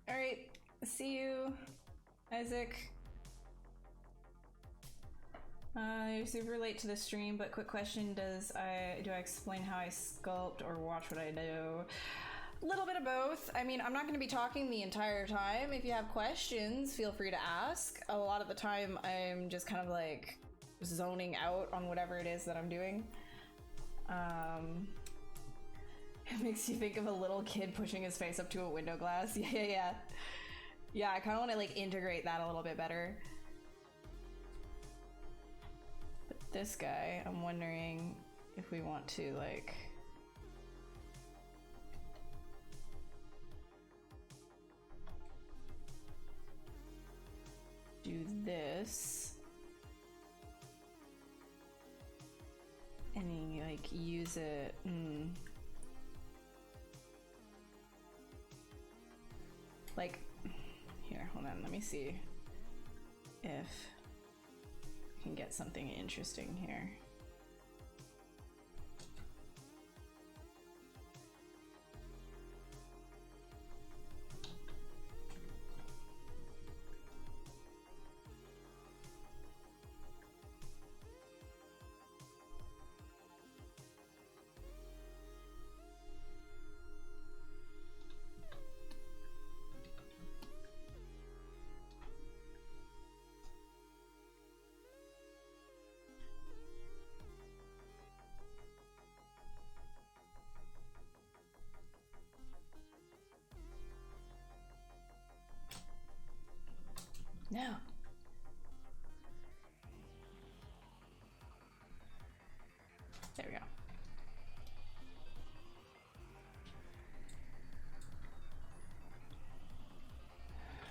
All right, see you, Isaac. You're super late to the stream, but quick question: do I explain how I sculpt or watch what I do? A little bit of both. I mean, I'm not going to be talking the entire time. If you have questions, feel free to ask. A lot of the time, I'm just kind of like zoning out on whatever it is that I'm doing. It makes you think of a little kid pushing his face up to a window glass. Yeah. Yeah, I kind of want to like integrate that a little bit better. But this guy, I'm wondering if we want to like do this and then like use it. Like, here, hold on, let me see if I can get something interesting here. No. There we go.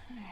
All right.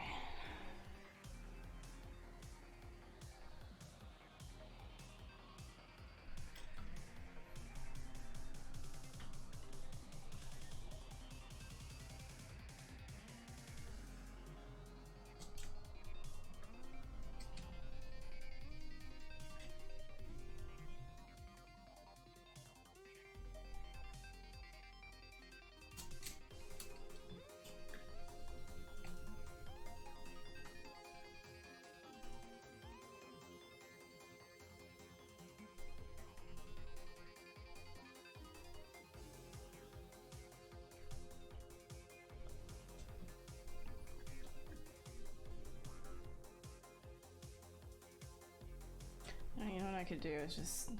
You know what I could do is just,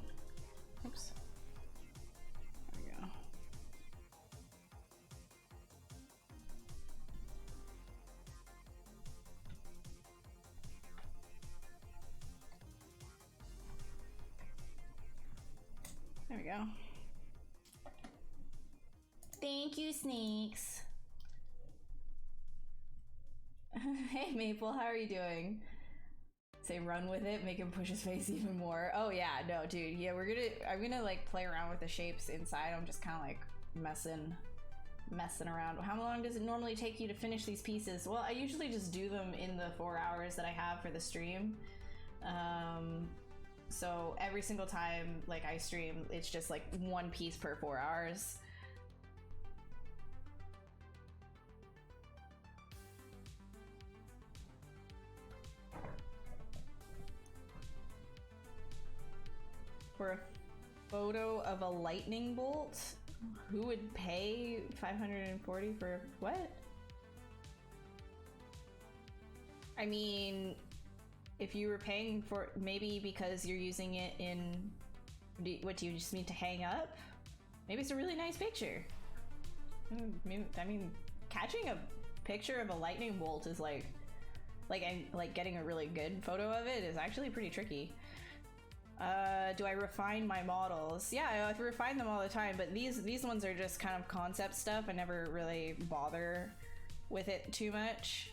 oops, there we go. There we go. Thank you, snakes. Hey, Maple, how are you doing? Say run with it, make him push his face even more. Oh yeah, no, dude. Yeah, I'm gonna like play around with the shapes inside. I'm just kind of like messing messing around. How long does it normally take you to finish these pieces? Well, I usually just do them in the 4 hours that I have for the stream. So every single time like I stream, it's just like 1 piece per 4 hours. For a photo of a lightning bolt? Who would pay 540 for what? I mean, if you were paying for, maybe because you're using it in, what, do you just need to hang up? Maybe it's a really nice picture. Maybe, I mean, catching a picture of a lightning bolt is like getting a really good photo of it is actually pretty tricky. Do I refine my models? Yeah, I refine them all the time, but these ones are just kind of concept stuff. I never really bother with it too much.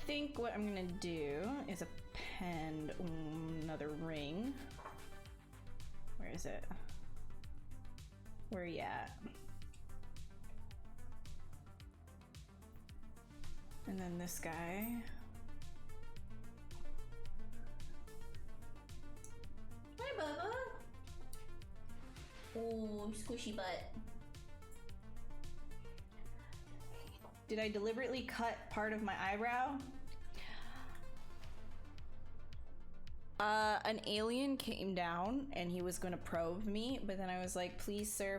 I think what I'm gonna do is append another ring. Where is it? Where are you at? And then this guy. Hi, Bubba. Oh, squishy butt. Did I deliberately cut part of my eyebrow? An alien came down and he was gonna probe me, but then I was like, please sir,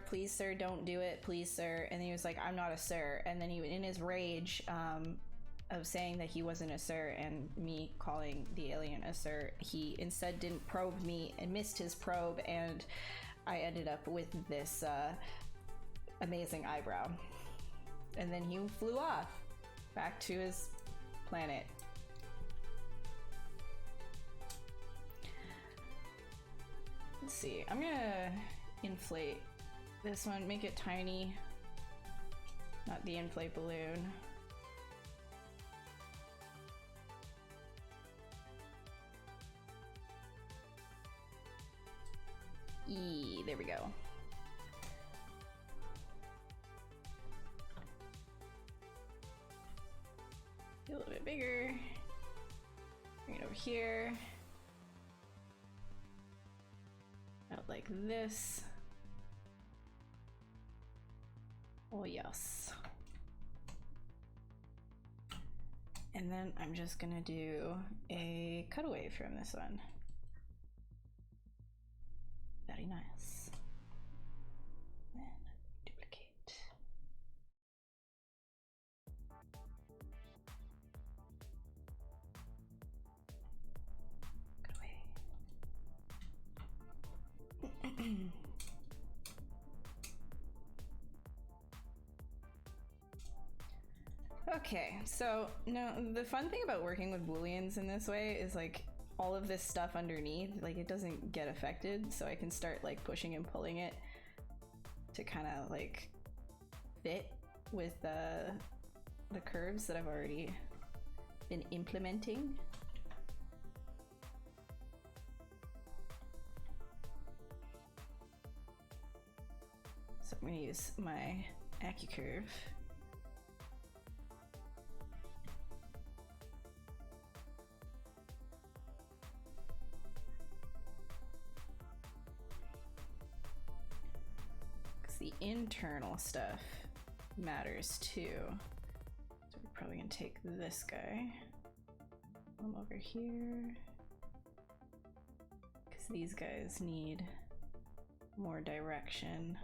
don't do it, please sir. And then he was like, I'm not a sir. And then he, in his rage of saying that he wasn't a sir and me calling the alien a sir, he instead didn't probe me and missed his probe, and I ended up with this amazing eyebrow. And then he flew off back to his planet. Let's see, I'm gonna inflate this one, make it tiny, not the inflate balloon. There we go. A little bit bigger. Bring it over here. Out like this. Oh yes. And then I'm just gonna do a cutaway from this one. Very nice. Then duplicate. Cutaway. Okay, so now the fun thing about working with booleans in this way is like all of this stuff underneath, like it doesn't get affected, so I can start like pushing and pulling it to kind of like fit with the curves that I've already been implementing. So I'm gonna use my AccuCurve. The internal stuff matters too. So we're probably gonna take this guy, come over here, because these guys need more direction.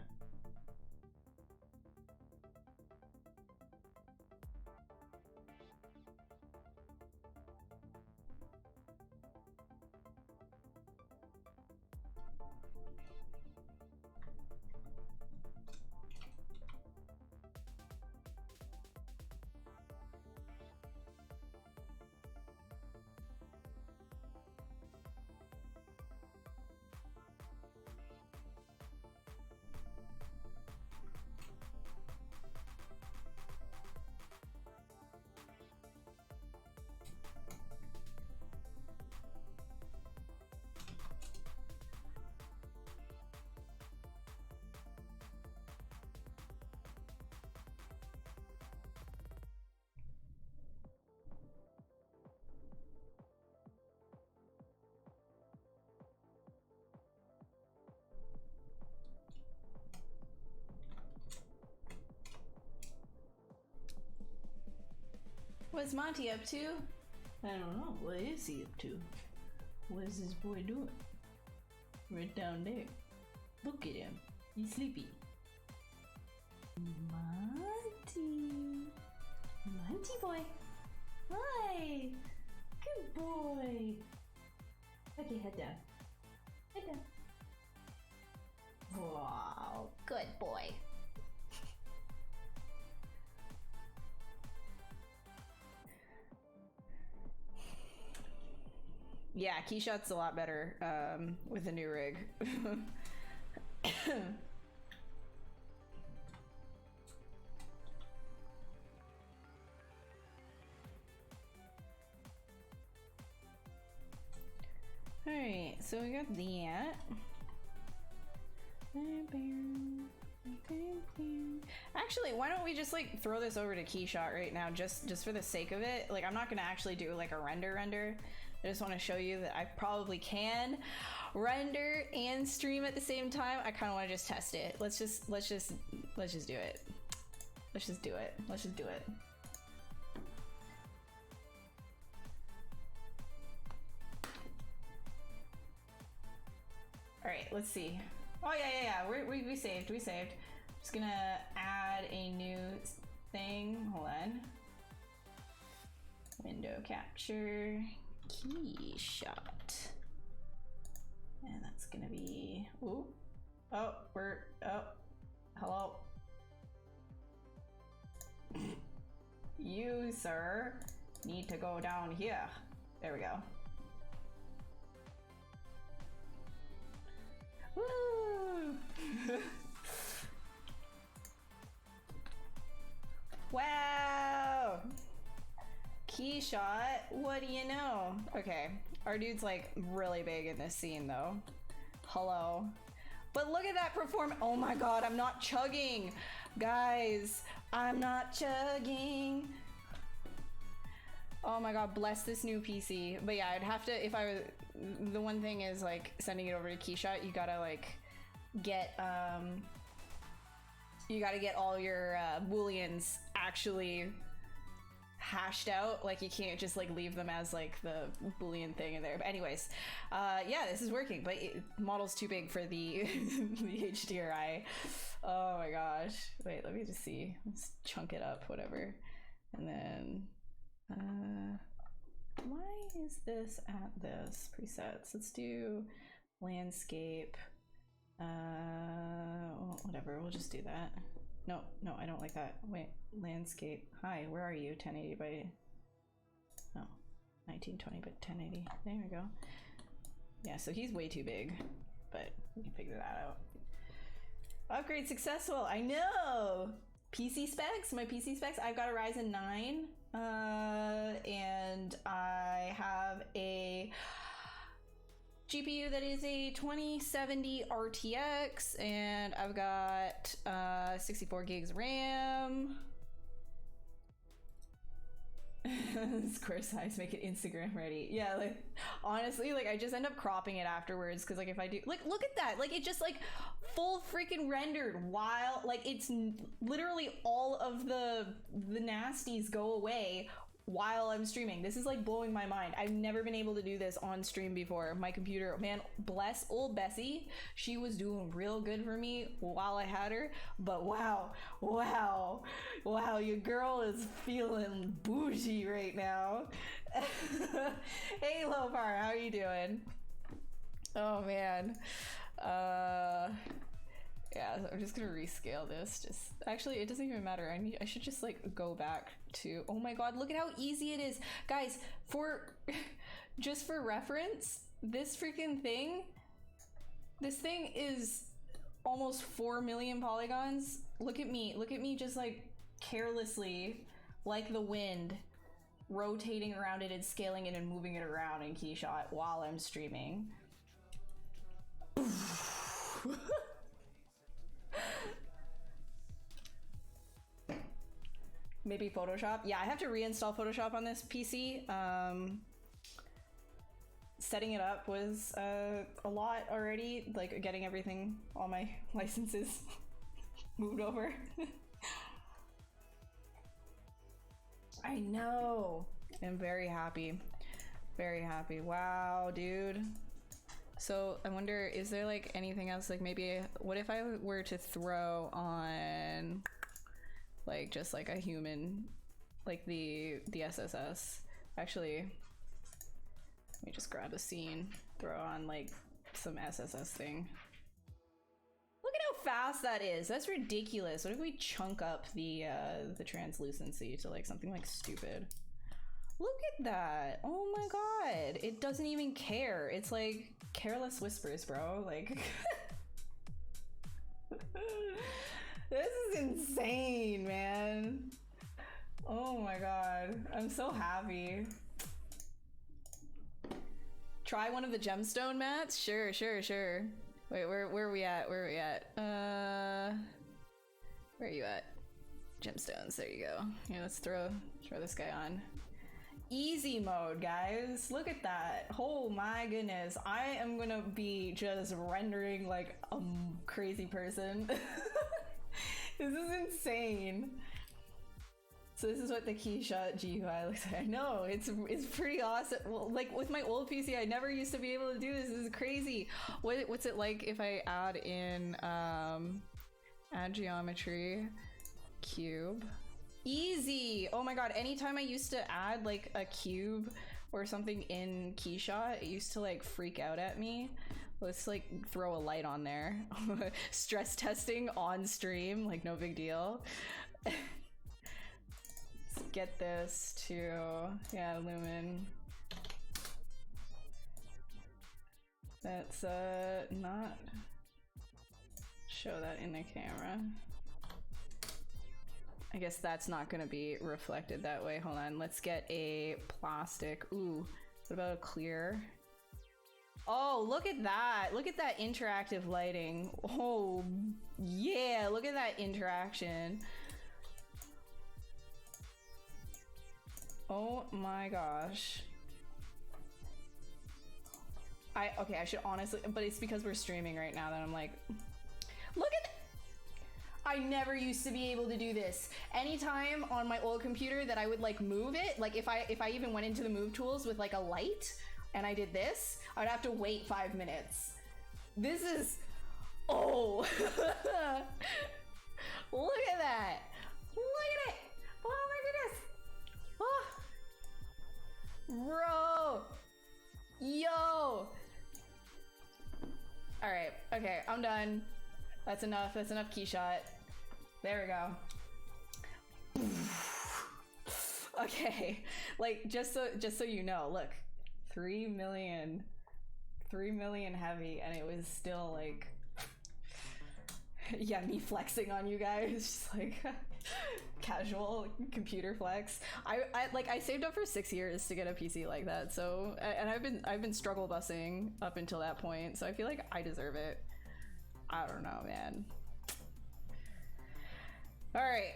What's Monty up to? I don't know. What is he up to? What is this boy doing? Right down there. Look at him. He's sleepy. Monty. Monty boy. Hi. Good boy. Okay, head down. Head down. Wow. Good boy. Yeah, KeyShot's a lot better with the new rig. Alright, so we got that. Actually, why don't we just like throw this over to KeyShot right now, just for the sake of it? Like, I'm not gonna actually do like a render. I just want to show you that I probably can render and stream at the same time. I kind of want to just test it. Let's just do it. Let's just do it. Let's just do it. All right, let's see. Oh yeah. We saved. Just gonna add a new thing. Hold on. Window capture. KeyShot, and that's gonna be hello. You, sir, need to go down here. There we go. Woo! Wow! KeyShot, what do you know? Okay, our dude's like really big in this scene though. Hello. But look at that performance. Oh my god, I'm not chugging. Guys, I'm not chugging. Oh my god, bless this new PC. But yeah, I'd have to, if I was, the one thing is like sending it over to KeyShot, you gotta like get, you gotta get all your Booleans actually hashed out. Like, you can't just like leave them as like the Boolean thing in there. But anyways, yeah, this is working, but model's too big for the the HDRI. Oh my gosh. Wait, let me just see. Let's chunk it up, whatever. And then why is this at this presets? Let's do landscape. Well, whatever, we'll just do that. No, I don't like that. Wait, landscape. Hi, where are you? 1080 by... No, 1920 by 1080. There we go. Yeah, so he's way too big, but we can figure that out. Upgrade successful, I know! PC specs, my PC specs, I've got a Ryzen 9, and I have a GPU that is a 2070 RTX, and I've got 64 gigs RAM. Square size, make it Instagram ready. Yeah, like honestly, like I just end up cropping it afterwards because like if I do, like look at that, like it just like full freaking rendered while like it's literally all of the nasties go away while I'm streaming. This is like blowing my mind. I've never been able to do this on stream before. My computer, man, bless old Bessie. She was doing real good for me while I had her, but wow, your girl is feeling bougie right now. Hey Lopar, how are you doing? Oh man. Yeah, I'm just gonna rescale this. Just actually, it doesn't even matter. I should just like go back to. Oh my god, look at how easy it is, guys. Just for reference, this freaking thing. This thing is almost 4 million polygons. Look at me, just like carelessly, like the wind, rotating around it and scaling it and moving it around in KeyShot while I'm streaming. Maybe Photoshop. Yeah, I have to reinstall Photoshop on this PC. Setting it up was a lot already, like getting everything, all my licenses moved over. I know. I'm very happy. Very happy. Wow, dude. So I wonder, is there like anything else? Like maybe, what if I were to throw on like just like a human, like the SSS? Actually, let me just grab a scene, throw on like some SSS thing. Look at how fast that is. That's ridiculous. What if we chunk up the translucency to like something like stupid? Look at that. Oh my god. It doesn't even care. It's like careless whispers, bro. Like this is insane, man. Oh my god. I'm so happy. Try one of the gemstone mats? Sure. Wait, where are we at? Where are you at? Gemstones, there you go. Yeah, let's throw this guy on. Easy mode, guys. Look at that. Oh my goodness. I am gonna be just rendering like a crazy person. This is insane. So this is what the KeyShot GUI looks like. I know, it's pretty awesome. Well, like with my old PC, I never used to be able to do this. This is crazy. What's it like if I add in add geometry, cube? Easy! Oh my god, anytime I used to add like a cube or something in KeyShot, it used to like freak out at me. Let's like throw a light on there. Stress testing on stream, like no big deal. Let's get this to, yeah, lumen. Let's not show that in the camera. I guess that's not gonna be reflected that way. Hold on, let's get a plastic. Ooh, what about a clear? Oh, look at that. Look at that interactive lighting. Oh, yeah, look at that interaction. Oh my gosh. Okay, I should honestly, but it's because we're streaming right now that I'm like, look at I never used to be able to do this. Anytime on my old computer that I would like move it, like if I even went into the move tools with like a light and I did this, I'd have to wait 5 minutes. This is, oh. Look at that. Look at it. Oh my goodness. Oh. Bro. Yo. All right, okay, I'm done. That's enough KeyShot. There we go. Okay, like just so you know, look, 3 million heavy, and it was still like, yeah, me flexing on you guys, just like casual computer flex. I saved up for 6 years to get a PC like that, so, and I've been struggle busing up until that point, so I feel like I deserve it. I don't know, man. All right.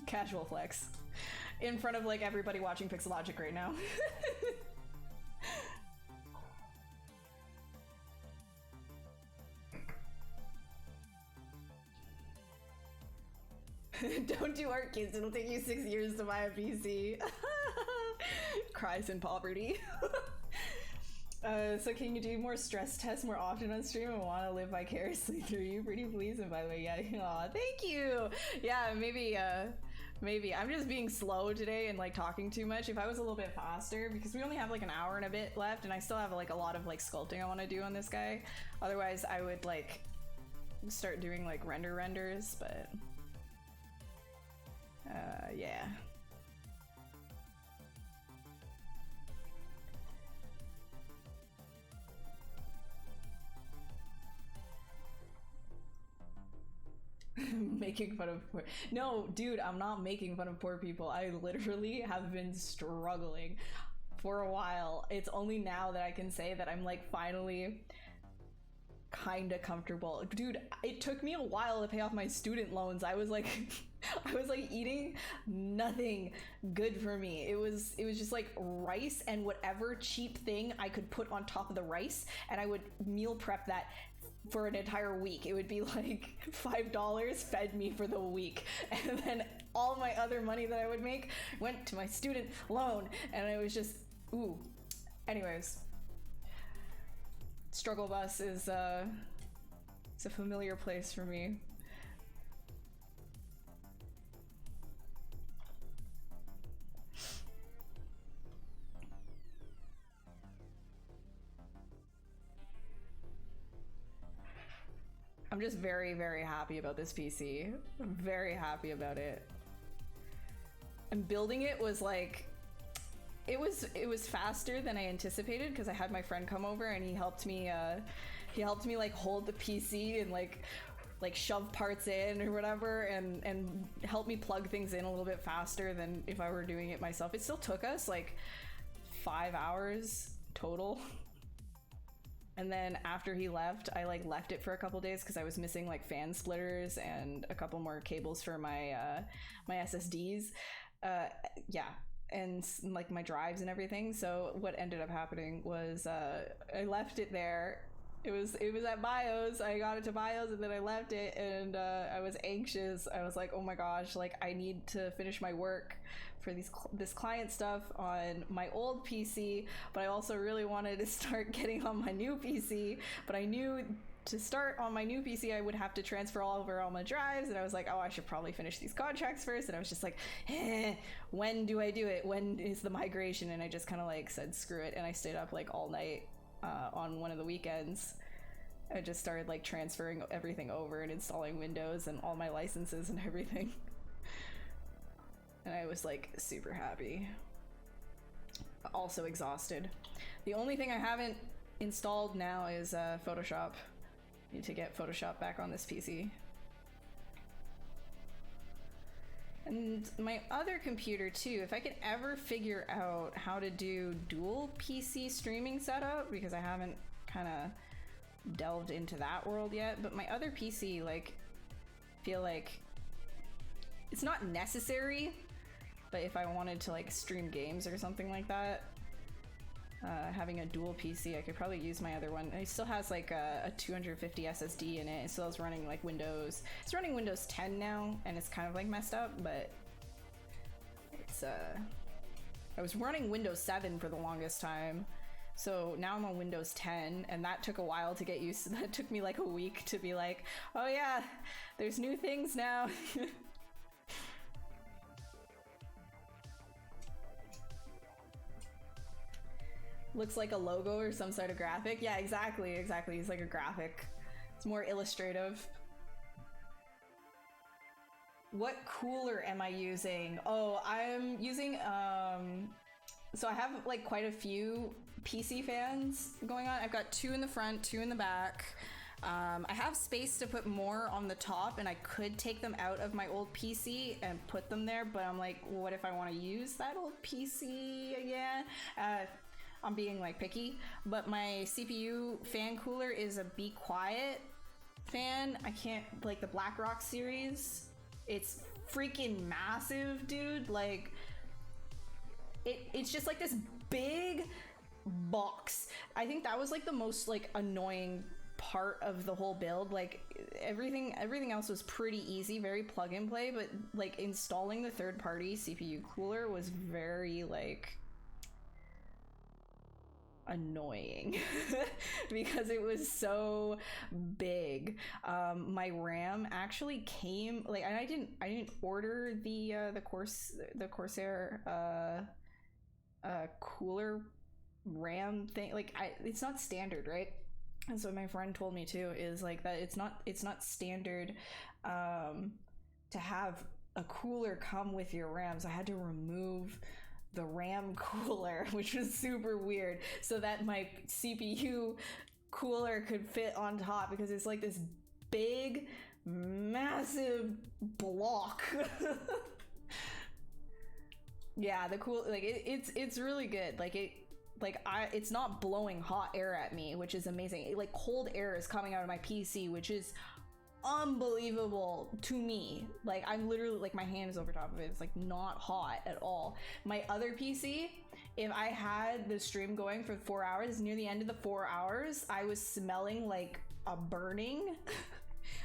Casual flex in front of like everybody watching Pixelogic right now. Don't do art, kids. It'll take you 6 years to buy a PC. Cries in poverty. So can you do more stress tests more often on stream? I want to live vicariously through you. Pretty pleased, and by the way, yeah. Aw, thank you. Yeah, maybe I'm just being slow today and like talking too much. If I was a little bit faster, because we only have like an hour and a bit left, and I still have like a lot of like sculpting I want to do on this guy. Otherwise, I would like start doing like renders, but yeah. Making fun of poor— no, dude, I'm not making fun of poor people. I literally have been struggling for a while. It's only now that I can say that I'm like finally kind of comfortable. Dude, it took me a while to pay off my student loans. I was like I was like eating nothing good for me. It was just like rice and whatever cheap thing I could put on top of the rice, and I would meal prep that for an entire week. It would be like $5 fed me for the week, and then all my other money that I would make went to my student loan, and it was just ooh. Anyways, struggle bus is it's a familiar place for me. I'm just very, very happy about this PC. I'm very happy about it. And building it was like, it was faster than I anticipated because I had my friend come over and he helped me like hold the PC and like shove parts in or whatever, and help me plug things in a little bit faster than if I were doing it myself. It still took us like 5 hours total. And then after he left, I like left it for a couple days because I was missing like fan splitters and a couple more cables for my my SSDs. Yeah, and like my drives and everything. So what ended up happening was I left it there. It was at BIOS. I got it to BIOS and then I left it, and I was anxious. I was like, oh my gosh, like I need to finish my work for this client stuff on my old PC, but I also really wanted to start getting on my new PC, but I knew to start on my new PC I would have to transfer over all my drives, and I was like, oh, I should probably finish these contracts first, and I was just like, when do I do it? When is the migration? And I just kind of like said screw it, and I stayed up like all night on one of the weekends. I just started like transferring everything over and installing Windows and all my licenses and everything. And I was like super happy. Also exhausted. The only thing I haven't installed now is Photoshop. Need to get Photoshop back on this PC. And my other computer too, if I could ever figure out how to do dual PC streaming setup, because I haven't kind of delved into that world yet, but my other PC, like, feel like it's not necessary, but if I wanted to like stream games or something like that, having a dual PC, I could probably use my other one. It still has like a 250 SSD in it. It still is running like Windows. It's running Windows 10 now, and it's kind of like messed up, but it's I was running Windows 7 for the longest time. So now I'm on Windows 10, and that took a while to get used to. That took me like a week to be like, oh yeah, there's new things now. Looks like a logo or some sort of graphic. Yeah, exactly. It's like a graphic. It's more illustrative. What cooler am I using? Oh, I'm using, so I have like quite a few PC fans going on. I've got 2 in the front, 2 in the back. I have space to put more on the top, and I could take them out of my old PC and put them there, but I'm like, what if I want to use that old PC again? I'm being like picky, but my CPU fan cooler is a Be Quiet fan. I can't, like the BlackRock series. It's freaking massive, dude. Like it's just like this big box. I think that was like the most like annoying part of the whole build. Like everything else was pretty easy, very plug and play, but like installing the third-party CPU cooler was very like annoying because it was so big. My RAM actually came like, and I didn't order the Corsair cooler RAM thing. Like it's not standard, right? And so my friend told me too, is like that it's not standard to have a cooler come with your RAM. So I had to remove the RAM cooler, which was super weird, so that my CPU cooler could fit on top, because it's like this big, massive block. Yeah, it's really good. It's not blowing hot air at me, which is amazing. Like cold air is coming out of my PC, which is unbelievable to me. Like I'm literally like, my hand is over top of it. It's like not hot at all. My other PC, if I had the stream going for 4 hours, near the end of the 4 hours, I was smelling like a burning.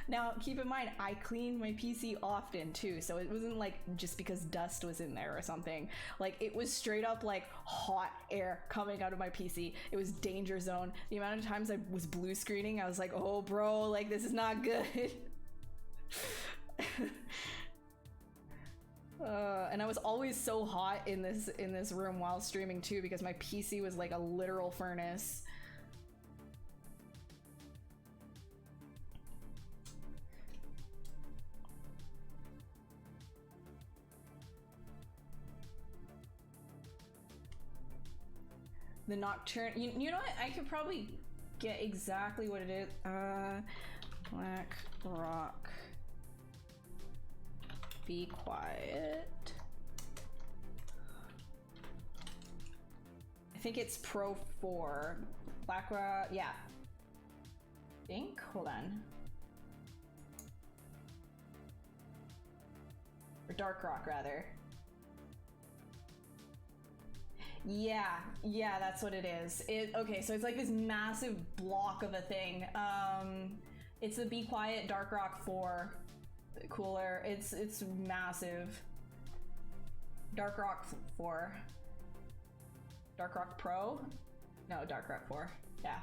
Now, keep in mind, I cleaned my PC often too, so it wasn't like just because dust was in there or something. Like, it was straight up like hot air coming out of my PC. It was danger zone. The amount of times I was blue screening, I was like, oh bro, like this is not good. And I was always so hot in this room while streaming too, because my PC was like a literal furnace. The Nocturne, you know what? I could probably get exactly what it is. Black Rock. Be quiet. I think it's Pro 4. Black Rock, yeah. I think, hold on. Or Dark Rock, rather. Yeah, that's what it is. Okay, so it's like this massive block of a thing. It's the Be Quiet Dark Rock 4 cooler. It's massive. Dark Rock 4. Dark Rock Pro? No, Dark Rock 4. Yeah.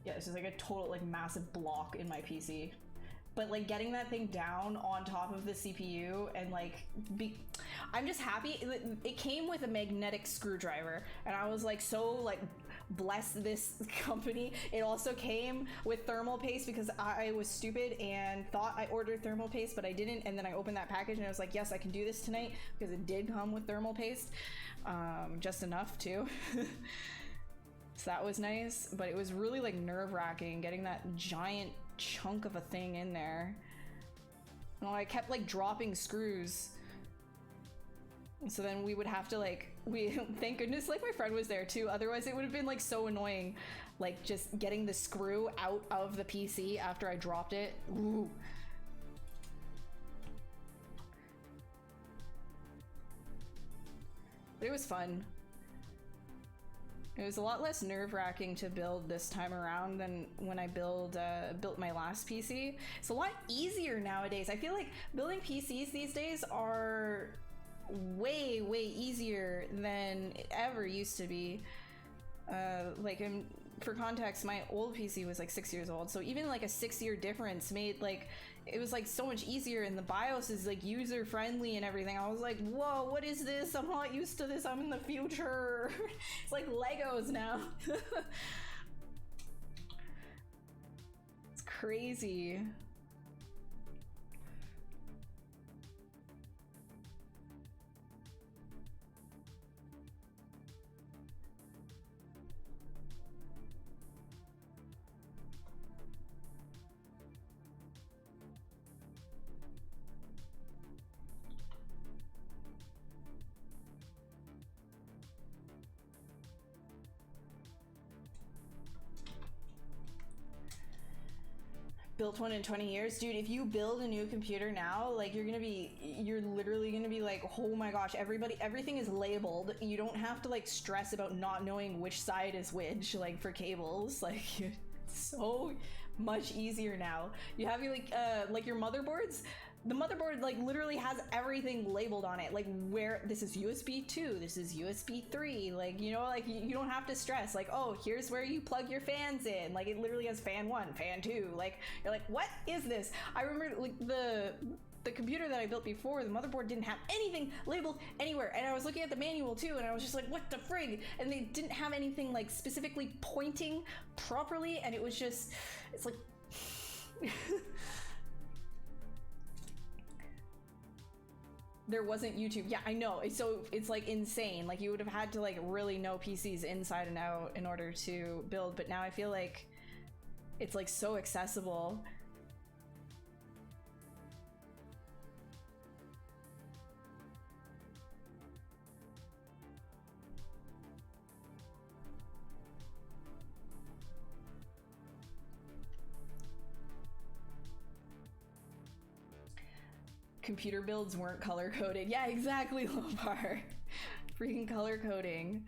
Yeah, this is like a total like massive block in my PC. But like getting that thing down on top of the CPU and like I'm just happy. It came with a magnetic screwdriver, and I was like so like bless this company. It also came with thermal paste because I was stupid and thought I ordered thermal paste, but I didn't. And then I opened that package and I was like, yes, I can do this tonight, because it did come with thermal paste, just enough too. So that was nice, but it was really like nerve-wracking getting that giant chunk of a thing in there. Well, I kept like dropping screws, so then we would have to like thank goodness like my friend was there too, otherwise it would have been like so annoying, like just getting the screw out of the PC after I dropped it. Ooh. But it was fun. It was a lot less nerve-wracking to build this time around than when I built my last PC. It's a lot easier nowadays. I feel like building PCs these days are way easier than it ever used to be. For context, my old PC was like 6 years old, so even like a 6-year difference made like it was like so much easier, and the BIOS is like user friendly and everything. I was like, whoa, what is this? I'm not used to this. I'm in the future. It's like Legos now. It's crazy. Built one in 20 years. Dude, if you build a new computer now, like you're literally gonna be like, oh my gosh, everything is labeled. You don't have to like stress about not knowing which side is which, like for cables. Like it's so much easier now. You have your like your motherboards. The motherboard like literally has everything labeled on it, like where this is USB 2, this is USB 3, like, you know, like you don't have to stress like, oh, here's where you plug your fans in. Like it literally has fan 1, fan 2, like you're like, what is this? I remember like the computer that I built before, the motherboard didn't have anything labeled anywhere, and I was looking at the manual too, and I was just like, what the frig? And they didn't have anything like specifically pointing properly, and it was just, it's like there wasn't YouTube. Yeah, I know. So it's like insane. Like you would have had to like really know PCs inside and out in order to build. But now I feel like it's like so accessible. Computer builds weren't color coded. Yeah, exactly, Lopar. Freaking color coding.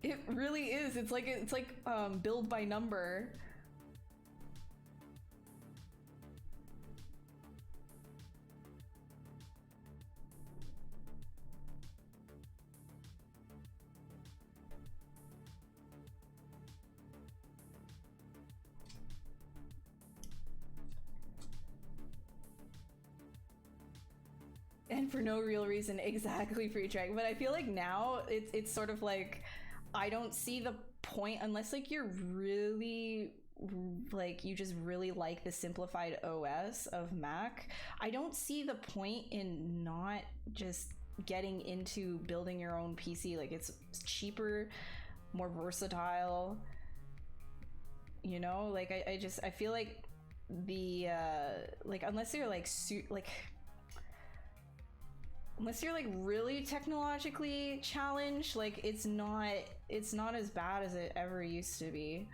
It really is. It's like build by number. And for no real reason, exactly, free track. But I feel like now it's sort of like, I don't see the point unless like you're really like you just really like the simplified OS of Mac. I don't see the point in not just getting into building your own PC. Like it's cheaper, more versatile. You know, like I feel like the like unless you're like unless you're like really technologically challenged, like it's not as bad as it ever used to be.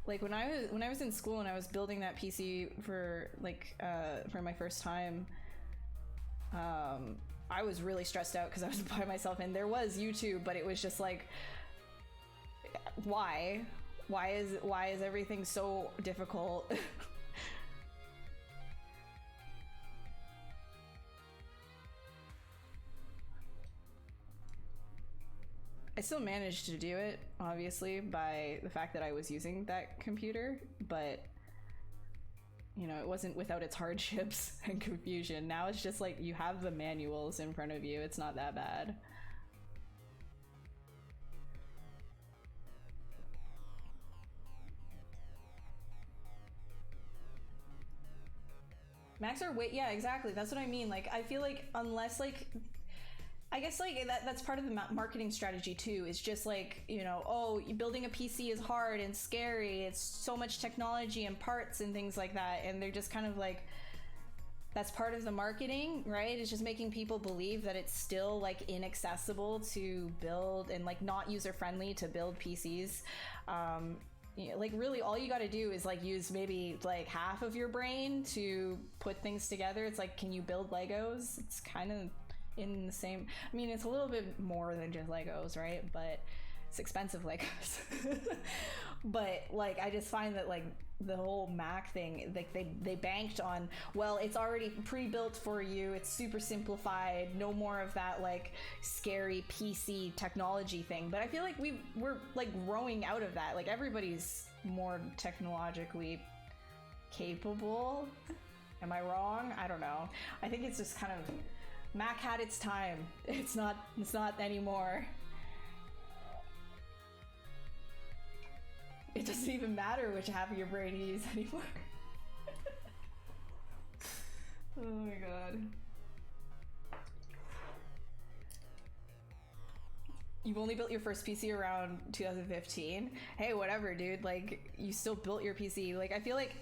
Like when I was in school and I was building that PC for like for my first time, I was really stressed out because I was by myself and there was YouTube, but it was just like, why is everything so difficult? I still managed to do it, obviously, by the fact that I was using that computer, but you know, it wasn't without its hardships and confusion. Now it's just like you have the manuals in front of you. It's not that bad. Macs are yeah, exactly. That's what I mean. Like, I feel like unless like, I guess like that's part of the marketing strategy too, is just like, you know, oh, building a PC is hard and scary. It's so much technology and parts and things like that. And they're just kind of like, that's part of the marketing, right? It's just making people believe that it's still like inaccessible to build and like not user friendly to build PCs. You know, like really all you got to do is like use maybe like half of your brain to put things together. It's like, can you build Legos? It's kind of in the same, I mean, it's a little bit more than just Legos, right? But it's expensive Legos. But like, I just find that like the whole Mac thing, like they banked on, well, it's already pre-built for you, it's super simplified, no more of that like scary PC technology thing. But I feel like we're like growing out of that. Like everybody's more technologically capable. Am I wrong? I don't know. I think it's just kind of, Mac had its time. It's not anymore. It doesn't even matter which half of your brain you use anymore. Oh my god. You've only built your first PC around 2015? Hey, whatever, dude. Like, you still built your PC. Like, I feel like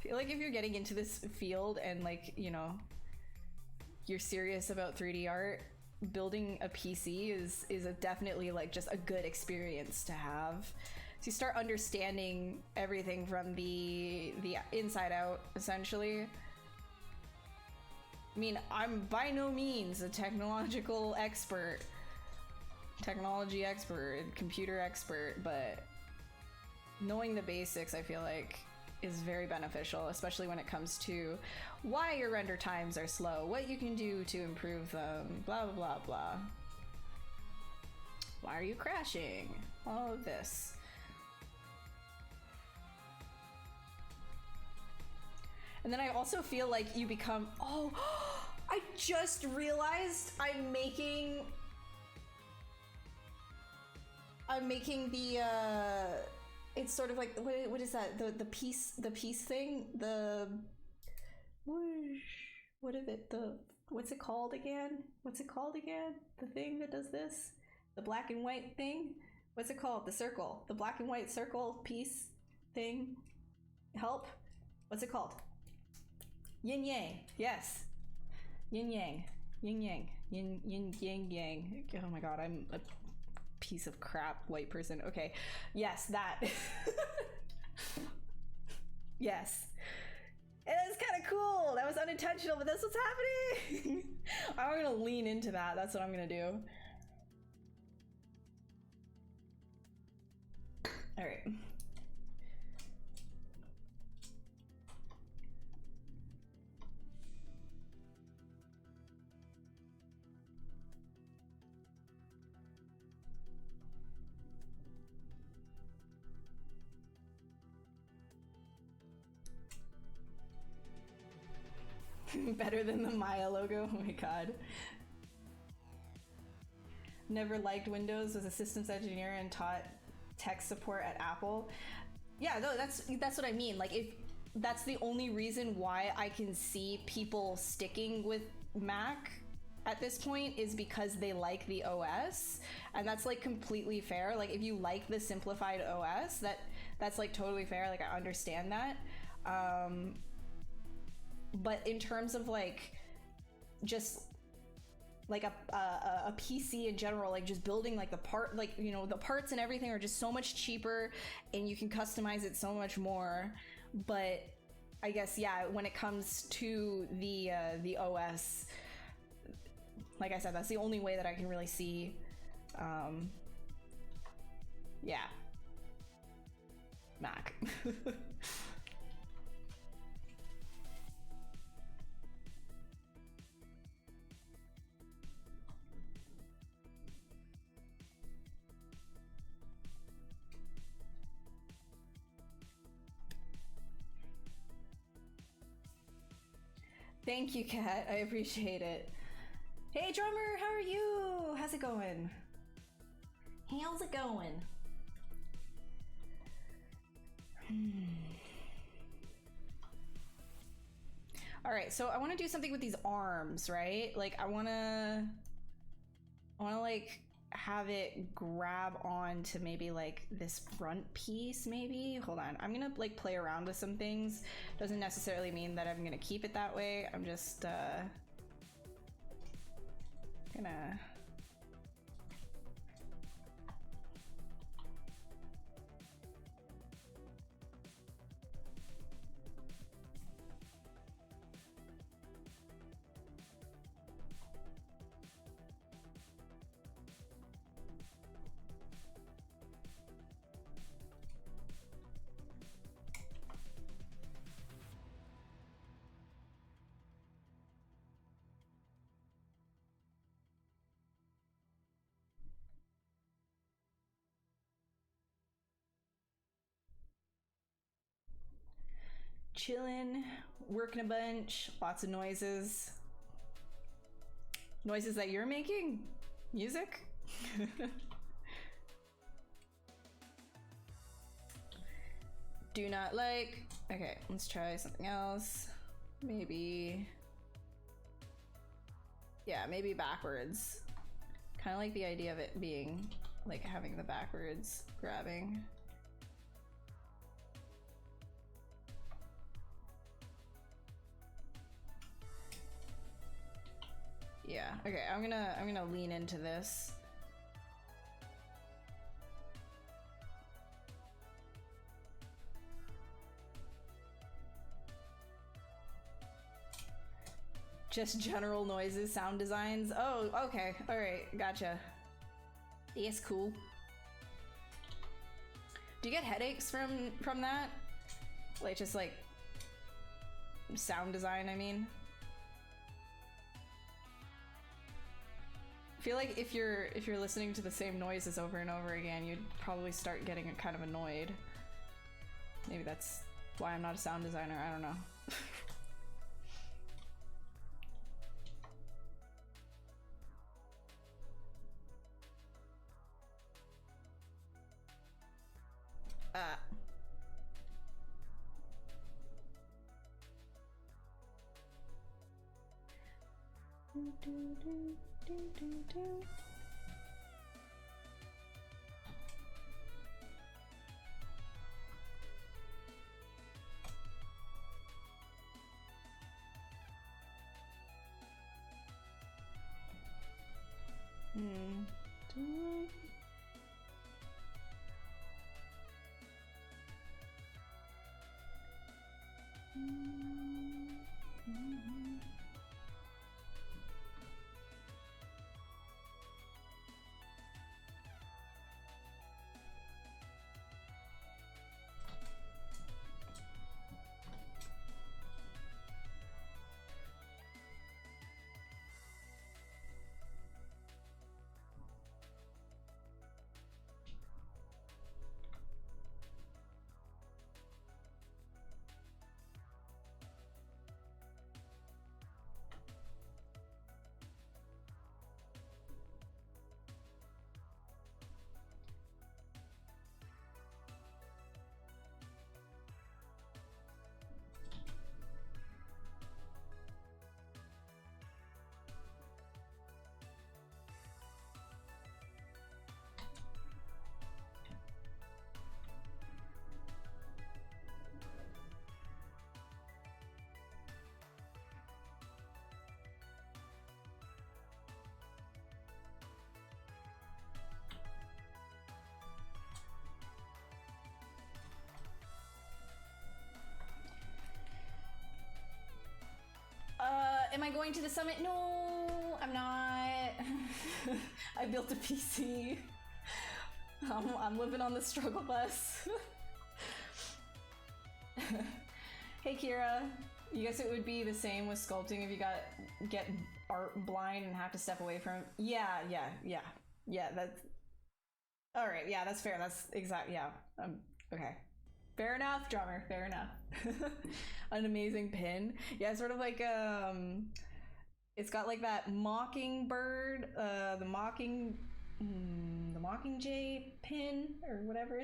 if you're getting into this field and like, you know, you're serious about 3D art, building a PC is definitely like just a good experience to have. So you start understanding everything from the inside out, essentially. I mean, I'm by no means a technology expert, computer expert, but knowing the basics, I feel like, is very beneficial, especially when it comes to why your render times are slow, what you can do to improve them, blah, blah, blah, blah. Why are you crashing? All of this. And then I also feel like you become, oh, I just realized I'm making the, it's sort of like, what is that? The piece thing? The, whoosh, what is it? What's it called again? The thing that does this? The black and white thing? What's it called? The circle. The black and white circle piece thing? Help? What's it called? Yin yang, yes. Yin yang, yin yang, yin yang yang. Oh my god, I'm a piece of crap white person. Okay, yes, that. Yes. It was kind of cool. That was unintentional, but that's what's happening. I'm gonna lean into that. That's what I'm gonna do. All right. Better than the Maya logo. Oh my god. Never liked Windows, was a systems engineer and taught tech support at Apple. Yeah, no, that's what I mean. Like, if that's the only reason why I can see people sticking with Mac at this point is because they like the OS, and that's like completely fair. Like, if you like the simplified OS, that's like totally fair. Like, I understand that. But in terms of like just like a PC in general, like just building like the part, like, you know, the parts and everything are just so much cheaper and you can customize it so much more. But I guess, yeah, when it comes to the OS, like I said, that's the only way that I can really see, yeah, Mac. Thank you, Kat. I appreciate it. Hey, drummer, how are you? How's it going? How's it going? All right, so I want to do something with these arms, right? Like, I want to like have it grab on to maybe like this front piece, maybe. Hold on, I'm gonna like play around with some things. Doesn't necessarily mean that I'm gonna keep it that way. I'm just gonna chilling, working a bunch, lots of noises. Noises that you're making? Music? Do not like. Okay, let's try something else. Maybe. Yeah, maybe backwards. Kind of like the idea of it being like having the backwards grabbing. Yeah, okay, I'm gonna lean into this. Just general noises, sound designs. Oh, okay, alright, gotcha. It's cool. Do you get headaches from that? Like, just like sound design, I mean? I feel like if you're listening to the same noises over and over again, you'd probably start getting kind of annoyed. Maybe that's why I'm not a sound designer, I don't know. Am I going to the summit? No, I'm not. I built a PC. I'm living on the struggle bus. Hey Kira, you guess it would be the same with sculpting if you get art blind and have to step away from it? Yeah, that's all right. Yeah, that's fair. That's exact. Yeah. Okay. Fair enough, drummer. Fair enough. An amazing pin. Yeah, sort of like it's got like that mockingbird, the mockingjay pin or whatever.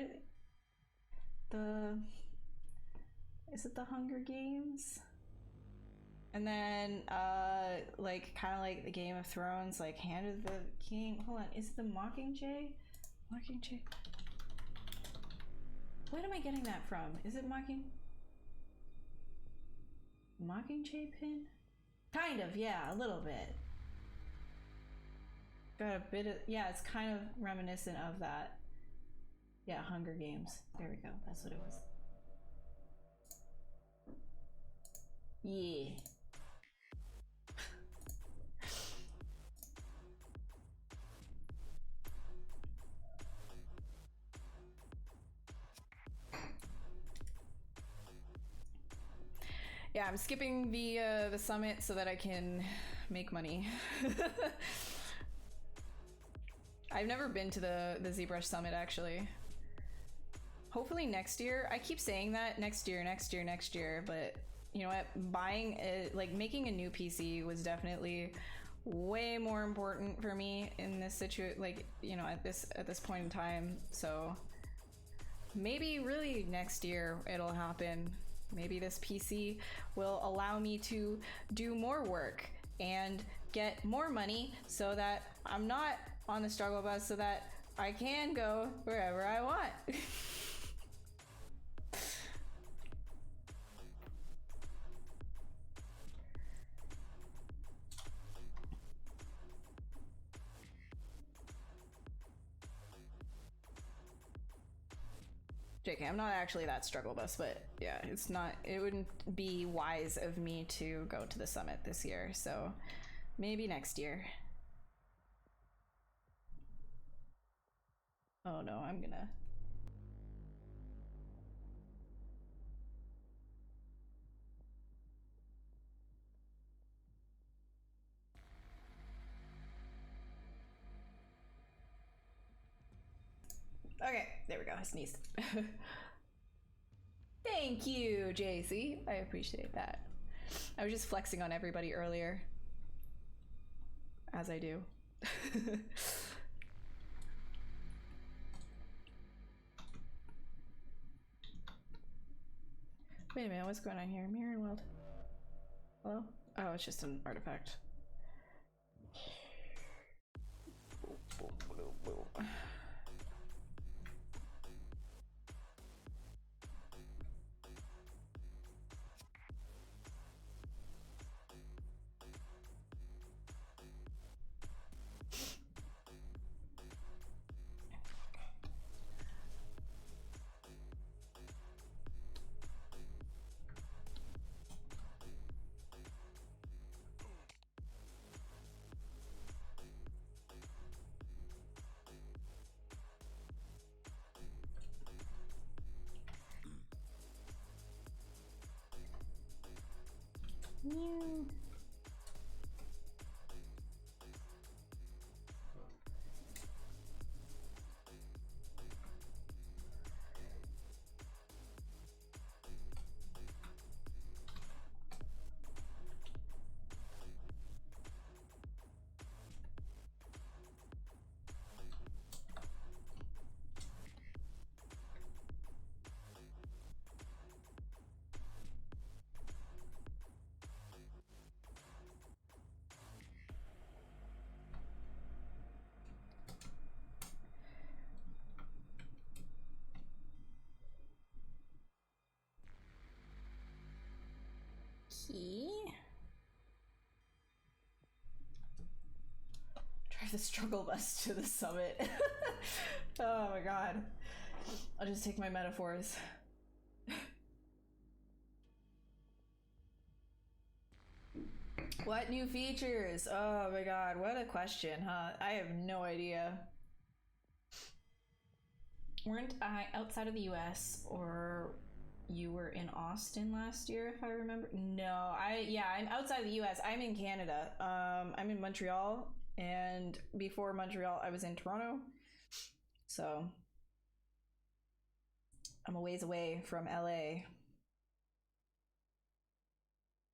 Is it the Hunger Games? And then like kind of like the Game of Thrones, like Hand of the King. Hold on, is it the Mockingjay? Mockingjay. What am I getting that from? Is it Mockingjay pin? Kind of, yeah, a little bit. Got a bit of, yeah, it's kind of reminiscent of that. Yeah, Hunger Games. There we go, that's what it was. Yeah. Yeah, I'm skipping the summit so that I can make money. I've never been to the ZBrush summit actually. Hopefully next year. I keep saying that next year, but you know what? Making a new PC was definitely way more important for me in this situation. Like, you know, at this point in time. So maybe really next year it'll happen. Maybe this PC will allow me to do more work and get more money so that I'm not on the struggle bus, so that I can go wherever I want. JK, I'm not actually that struggle bus, but yeah, it wouldn't be wise of me to go to the summit this year, so maybe next year. Oh no, I'm gonna... Okay, there we go, I sneezed. Thank you, JC. I appreciate that. I was just flexing on everybody earlier. As I do. Wait a minute, what's going on here? Mirror world. Hello? Oh, it's just an artifact. Mew. Key. Drive the struggle bus to the summit. Oh my god. I'll just take my metaphors. What new features? Oh my god, what a question, huh? I have no idea. Weren't I outside of the US, or you were in Austin last year if I remember? No, I'm outside of the US. I'm in Canada. I'm in Montreal, and before Montreal I was in Toronto. So I'm a ways away from LA.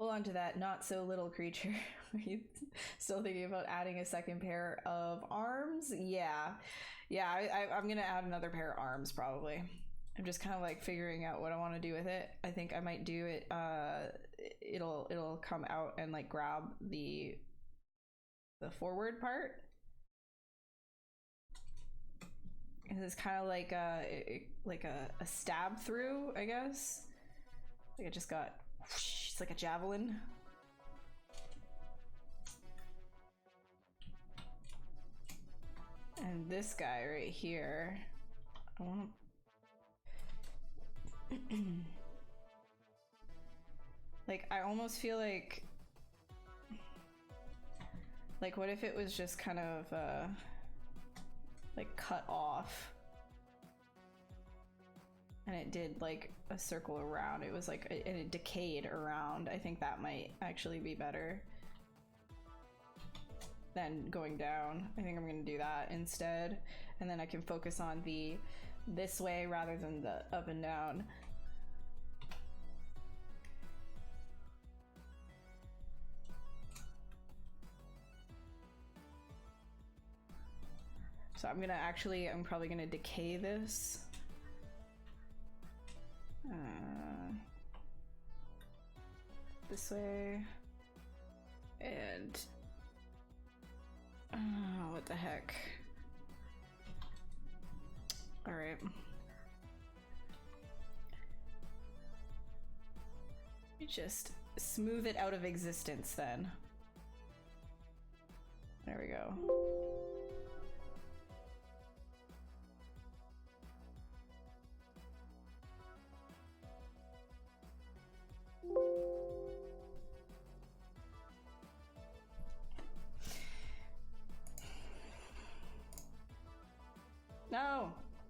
Hold on to that not so little creature. Are you still thinking about adding a second pair of arms? Yeah, I'm gonna add another pair of arms probably. I'm just kind of like figuring out what I want to do with it. I think I might do it. It'll come out and like grab the forward part. And it's kind of like a stab through, I guess. Like it just got. Whoosh, it's like a javelin. And this guy right here, I want to like, I almost feel like what if it was just kind of like cut off and it did like a circle around. It was like and it decayed around. I think that might actually be better than going down. I think I'm gonna do that instead, and then I can focus on the this way rather than the up and down. So I'm probably gonna decay this. This way, and what the heck? All right. You just smooth it out of existence then. There we go.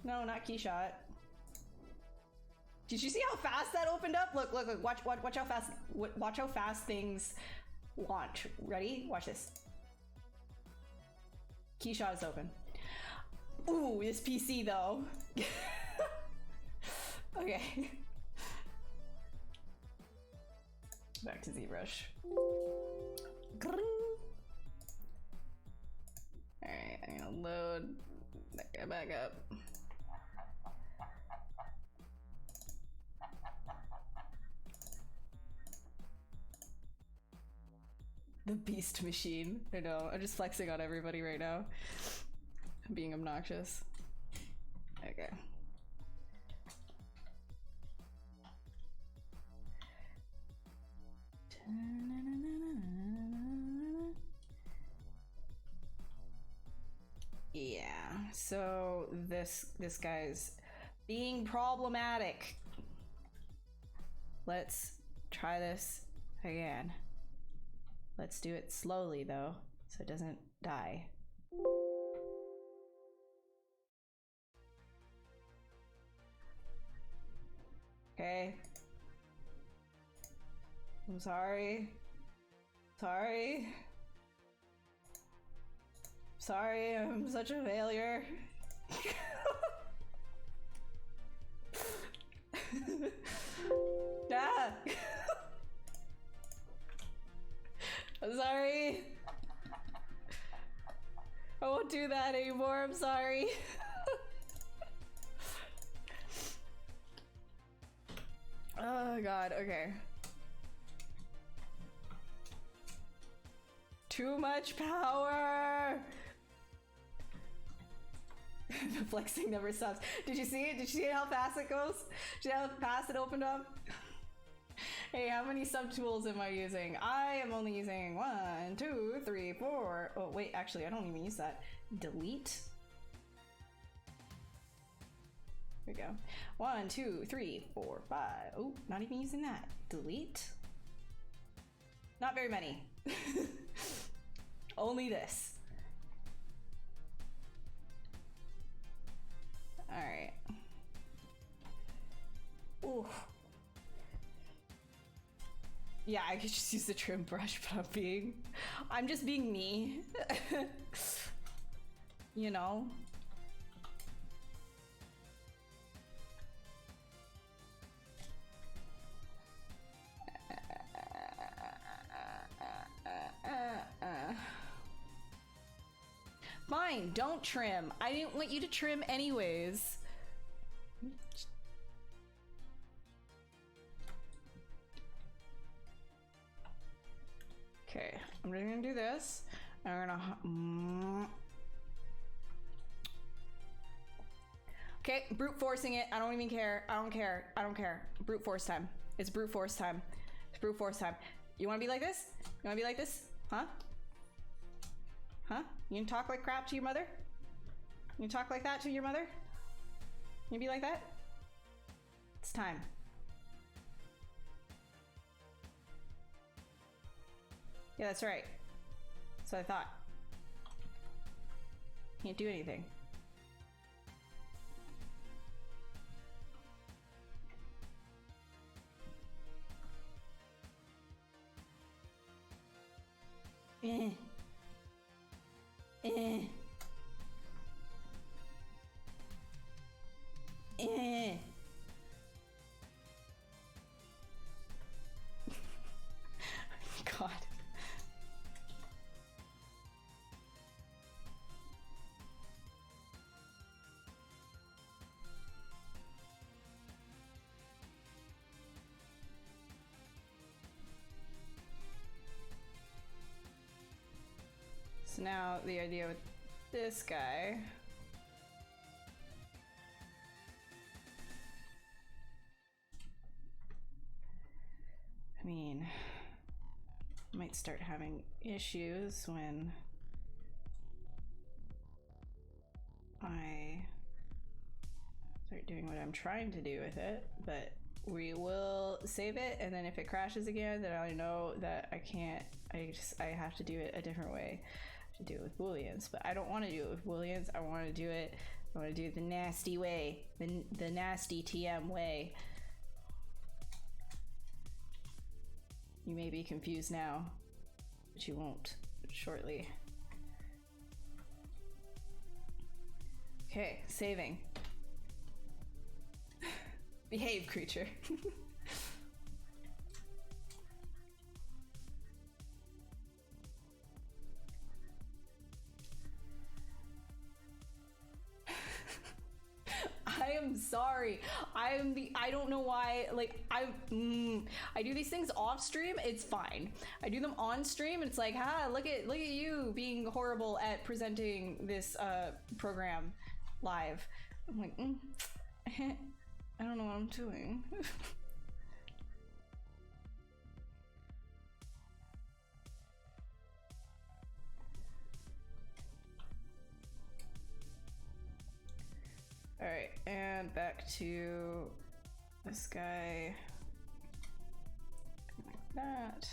No, not KeyShot. Did you see how fast that opened up? Look, watch how fast things launch. Ready? Watch this. KeyShot is open. Ooh, this PC though. Okay. Back to ZBrush. Alright, I'm gonna load that guy back up. The beast machine. I know, I'm just flexing on everybody right now. I'm being obnoxious. Okay. Yeah, so this guy's being problematic. Let's try this again. Let's do it slowly though, so it doesn't die. Okay. I'm sorry. Sorry. Sorry, I'm such a failure. Ah. I'm sorry. I won't do that anymore, I'm sorry. Oh god, okay. Too much power! The flexing never stops. Did you see it? Did you see how fast it goes? Did you see how fast it opened up? Hey, how many subtools am I using? I am only using 1, 2, 3, 4. Oh, wait, actually, I don't even use that. Delete. Here we go. 1, 2, 3, 4, 5. Oh, not even using that. Delete. Not very many. Only this. All right. Ooh. Yeah, I could just use the trim brush, but I'm just being me. You know? Fine, don't trim. I didn't want you to trim anyways. Okay, I'm just gonna do this. I'm gonna. Okay, brute forcing it. I don't even care. I don't care. I don't care. Brute force time. It's brute force time. It's brute force time. You wanna be like this? You wanna be like this? Huh? Huh? You can talk like crap to your mother? You talk like that to your mother? You be like that? It's time. Yeah, that's right. That's what I thought. Can't do anything. Eh. Eh. Eh. God. So now the idea with this guy. I mean, I might start having issues when I start doing what I'm trying to do with it, but we will save it, and then if it crashes again, then I know that I can't, I have to do it a different way. To do it with Booleans, but I don't want to do it with Booleans. I want to do it the nasty way, the nasty TM way. You may be confused now, but you won't shortly. Okay, saving. Behave, creature. I am sorry. I don't know why, like, I do these things off stream, it's fine. I do them on stream, and it's like, look at you being horrible at presenting this program live. I'm like, I don't know what I'm doing. All right, and back to this guy, like that.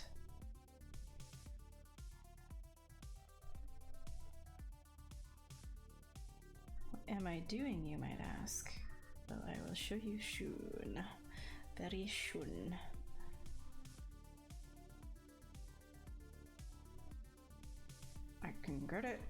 What am I doing, you might ask? Well, I will show you soon. Very soon. I can get it.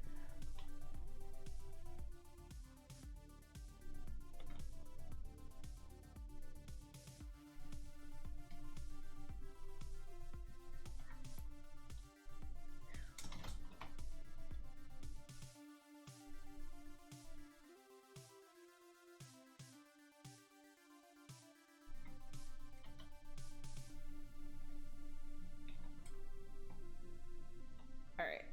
All right.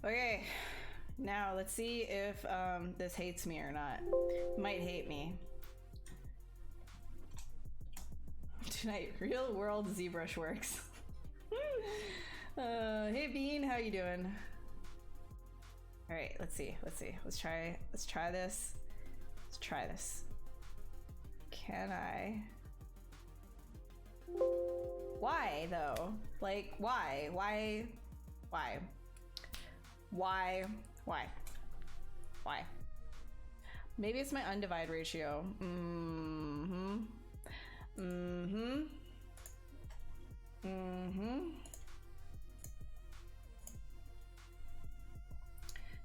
Okay, Now let's see if this hates me or not. Might hate me. Tonight, real world ZBrush works. Hey Bean, how you doing? All right, let's see. Let's try this. Let's try this. Can I? Why though? Like why? Maybe it's my undivide ratio.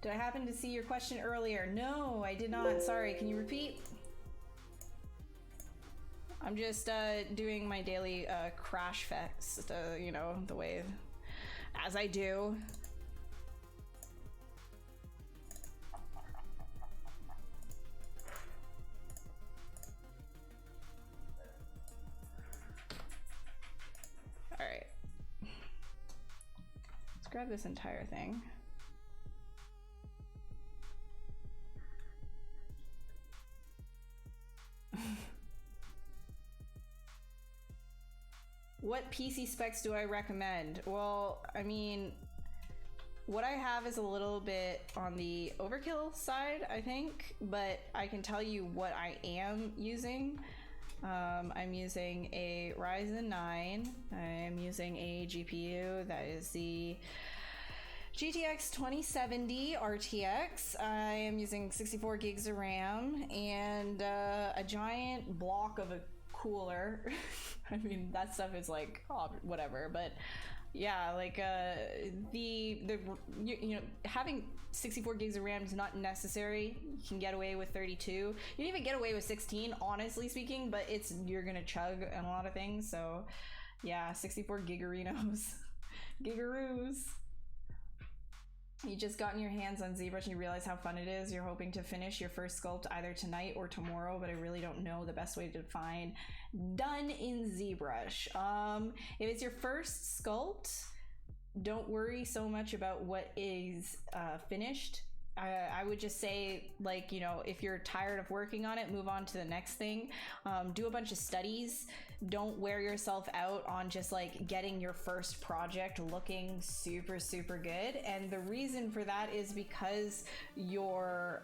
Did I happen to see your question earlier? No, I did not. Sorry, can you repeat? I'm just doing my daily crash fest, you know, the way as I do. All right. Let's grab this entire thing. What PC specs do I recommend? Well, I mean, what I have is a little bit on the overkill side, I think, but I can tell you what I am using. I'm using a Ryzen 9. I'm using a GPU that is the GTX 2070 RTX. I am using 64 gigs of RAM and a giant block of a cooler. I mean, that stuff is like, oh, whatever, but yeah, like you know, having 64 gigs of RAM is not necessary. You can get away with 32. You can even get away with 16, honestly speaking, but you're gonna chug on a lot of things. So yeah, 64 gigarinos. Gigaroos. You just gotten your hands on ZBrush and you realize how fun it is. You're hoping to finish your first sculpt either tonight or tomorrow, but I really don't know the best way to define done in ZBrush. If it's your first sculpt, don't worry so much about what is finished. I would just say, like, you know, if you're tired of working on it, move on to the next thing. Do a bunch of studies. Don't wear yourself out on just like getting your first project looking super, super good. And the reason for that is because your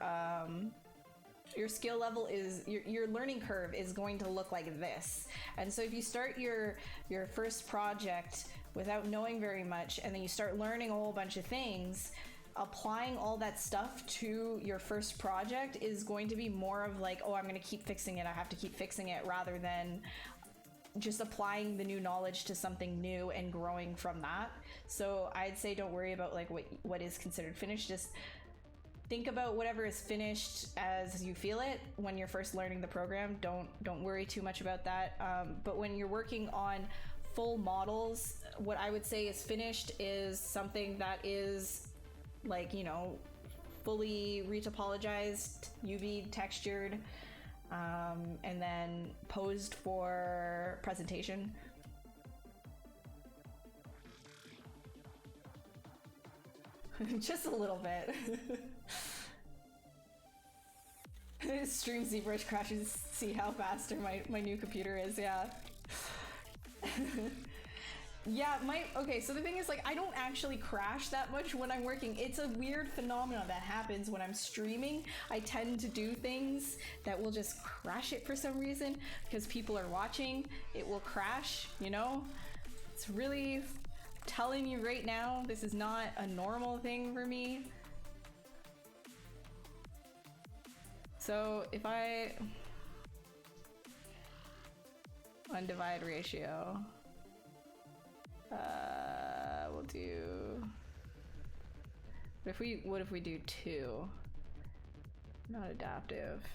skill level is, your learning curve is going to look like this. And so if you start your first project without knowing very much, and then you start learning a whole bunch of things, applying all that stuff to your first project is going to be more of like, oh, I'm going to keep fixing it. I have to keep fixing it, rather than just applying the new knowledge to something new and growing from that. So I'd say don't worry about like what is considered finished. Just think about whatever is finished as you feel it when you're first learning the program. Don't worry too much about that. But when you're working on full models, what I would say is finished is something that is like, you know, fully retopologized, UV textured, and then posed for presentation. Just a little bit. Stream ZBrush crashes, see how faster my new computer is, yeah. Yeah, okay, so the thing is, like, I don't actually crash that much when I'm working. It's a weird phenomenon that happens when I'm streaming. I tend to do things that will just crash it for some reason, because people are watching. It will crash, you know? It's really, I'm telling you right now, this is not a normal thing for me. So if I undivide ratio, we'll do, what if we do 2? Not adaptive.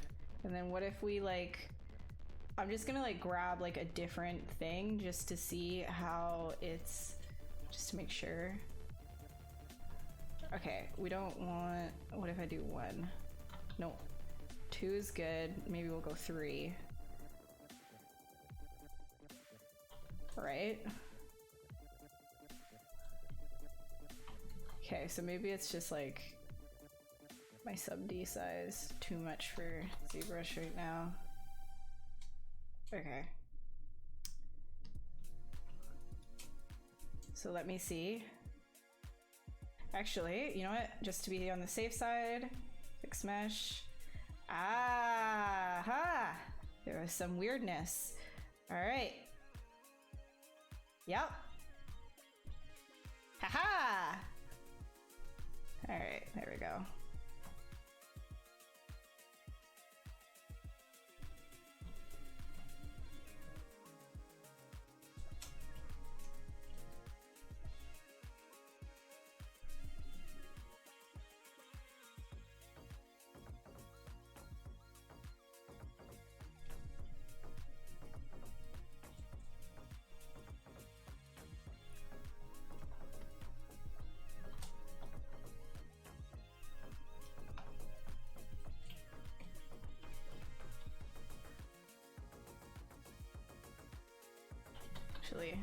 And then what if we like, I'm just gonna like grab like a different thing just to see how it's, just to make sure. Okay, we don't want, what if I do 1? No, 2 is good. Maybe we'll go 3. Right? Okay, so maybe it's just like my sub D size too much for ZBrush right now. Okay. So let me see. Actually, you know what? Just to be on the safe side, fix mesh. Ah, ha! There was some weirdness. All right. Yep. Haha! All right, there we go. Actually,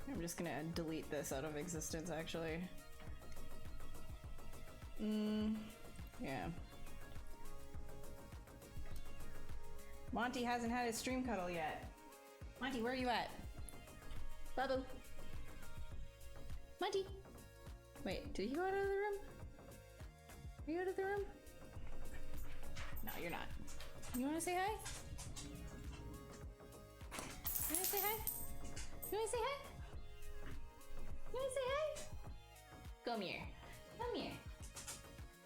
I'm just gonna delete this out of existence, actually. Yeah. Monty hasn't had his stream cuddle yet. Monty, where are you at? Babu. Monty! Wait, did he go out of the room? Are you out of the room? No, you're not. You wanna say hi? You wanna say hi? You wanna say hi? You wanna say hi? Come here. Come here.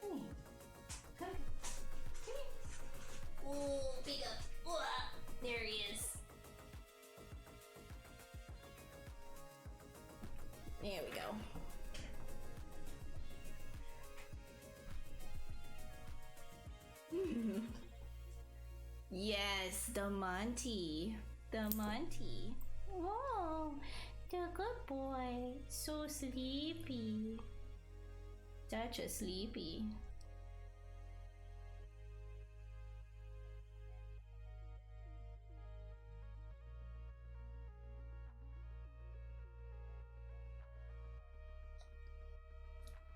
Come here. Come. Come here. Ooh, big up. Ooh, there he is. There we go. Yes, the Monty. The Monty. Oh, the good boy. So sleepy. Such a sleepy.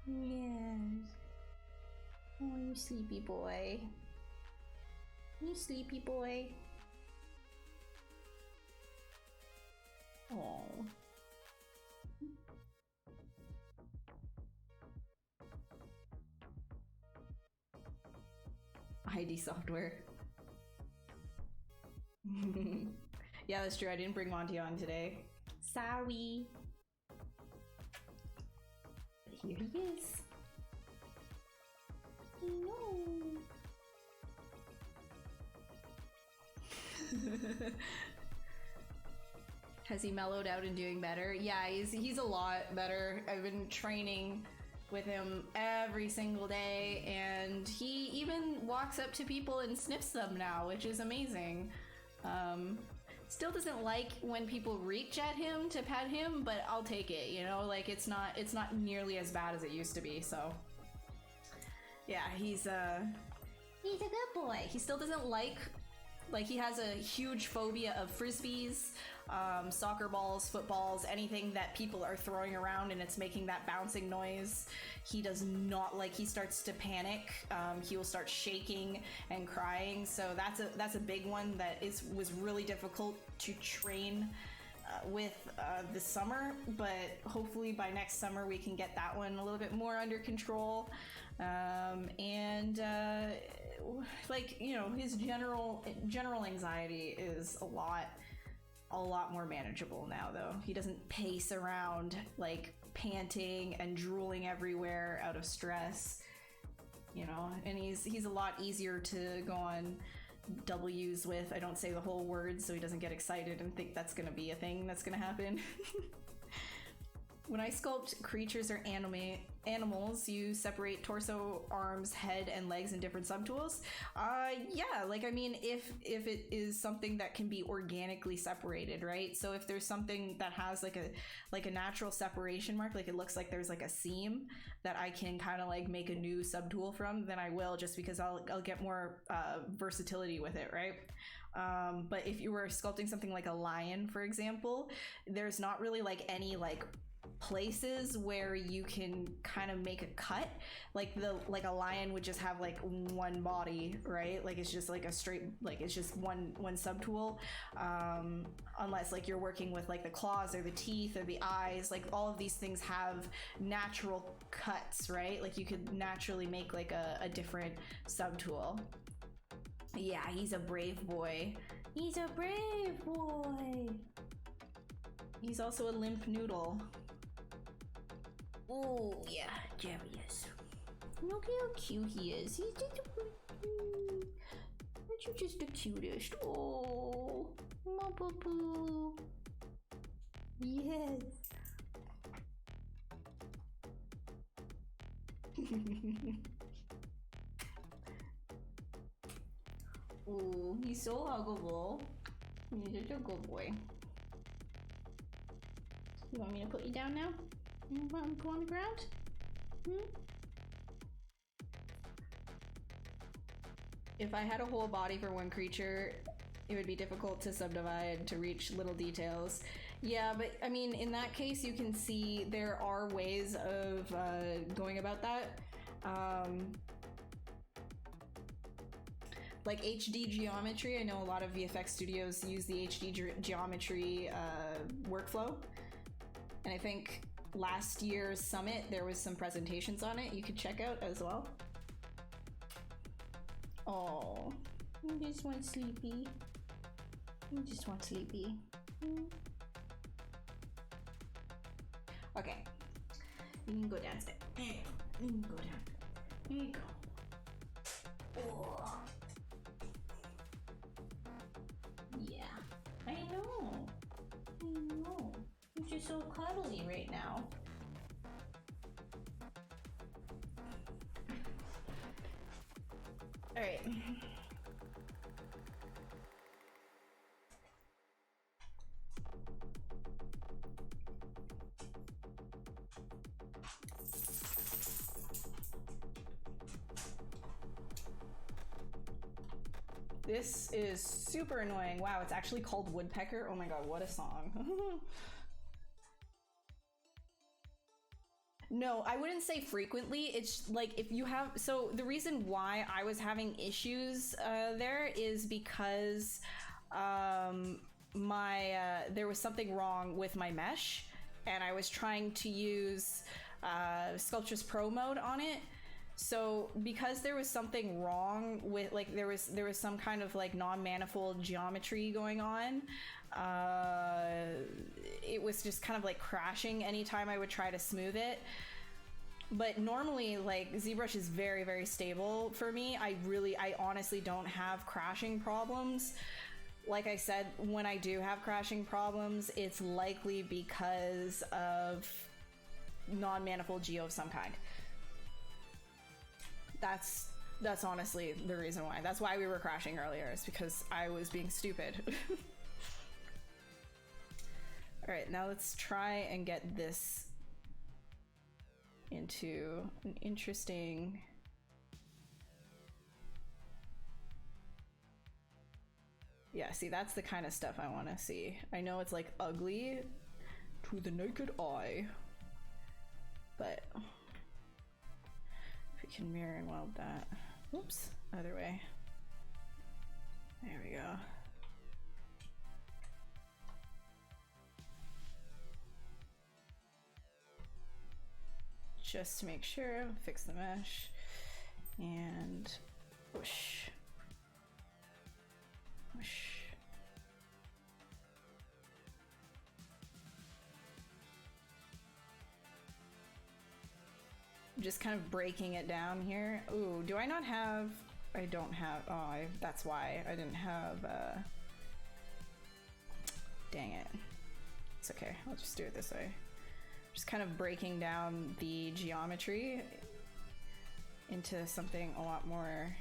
Yes. Oh, you sleepy boy. You sleepy boy. Oh. ID software. Yeah, that's true. I didn't bring Monty on today. Sorry. But here he is. No. Has he mellowed out and doing better? Yeah, he's a lot better. I've been training with him every single day, and he even walks up to people and sniffs them now, which is amazing. Still doesn't like when people reach at him to pet him, but I'll take it, you know, like it's not nearly as bad as it used to be. So yeah, he's a good boy. He still doesn't like he has a huge phobia of frisbees, soccer balls, footballs, anything that people are throwing around and it's making that bouncing noise. He does not like, he starts to panic. He will start shaking and crying. So that's a big one that was really difficult to train with this summer, but hopefully by next summer we can get that one a little bit more under control. Like, you know, his general anxiety is a lot more manageable now, though. He doesn't pace around like panting and drooling everywhere out of stress, you know, and he's a lot easier to go on W's with. I don't say the whole word so he doesn't get excited and think that's gonna be a thing that's gonna happen. When I sculpt creatures or animals, you separate torso, arms, head, and legs in different subtools. Yeah, like I mean, if it is something that can be organically separated, right? So if there's something that has like a natural separation mark, like it looks like there's like a seam that I can kind of like make a new subtool from, then I will, just because I'll get more versatility with it, right? But if you were sculpting something like a lion, for example, there's not really like any like places where you can kind of make a cut. Like a lion would just have like one body, right? Like it's just like a straight, like it's just one subtool, unless like you're working with like the claws or the teeth or the eyes. Like all of these things have natural cuts, right? Like you could naturally make like a different subtool. Yeah, he's a brave boy. He's a brave boy. He's also a limp noodle. Oh yeah, there he is. Look how cute he is. He's just aren't you just the cutest? Oh, my boo. Yes. Oh, he's so huggable. He's such a good boy. You want me to put you down now? You want me to go on the ground? If I had a whole body for one creature, it would be difficult to subdivide to reach little details. Yeah, but I mean, in that case, you can see there are ways of going about that. Like HD geometry, I know a lot of VFX studios use the HD geometry workflow. And I think last year's summit, there was some presentations on it you could check out as well. Oh, I just want Sleepy. I just want Sleepy. Okay, you can go downstairs. You can go down. Here you go. Oh. Yeah, I know. You're just so cuddly right now. All right. This is super annoying. Wow, it's actually called Woodpecker. Oh my god, what a song. No, I wouldn't say frequently. It's like if you have, so the reason why I was having issues there is because there was something wrong with my mesh, and I was trying to use Sculptress Pro mode on it. So because there was something wrong with, like, there was some kind of like non-manifold geometry going on, it was just kind of like crashing anytime I would try to smooth it. But normally, like, ZBrush is very, very stable for me. I honestly don't have crashing problems. Like I said, when I do have crashing problems, it's likely because of non-manifold geo of some kind. That's honestly the reason why. That's why we were crashing earlier, is because I was being stupid. All right, now let's try and get this into an interesting... Yeah, see, that's the kind of stuff I want to see. I know it's like ugly to the naked eye, but if we can mirror and weld that. Oops, other way. There we go. Just to make sure, fix the mesh, and whoosh. Whoosh. I'm just kind of breaking it down here. Ooh, do I not have... I don't have... Oh, that's why I didn't have... Dang it. It's okay, I'll just do it this way. Just kind of breaking down the geometry into something a lot more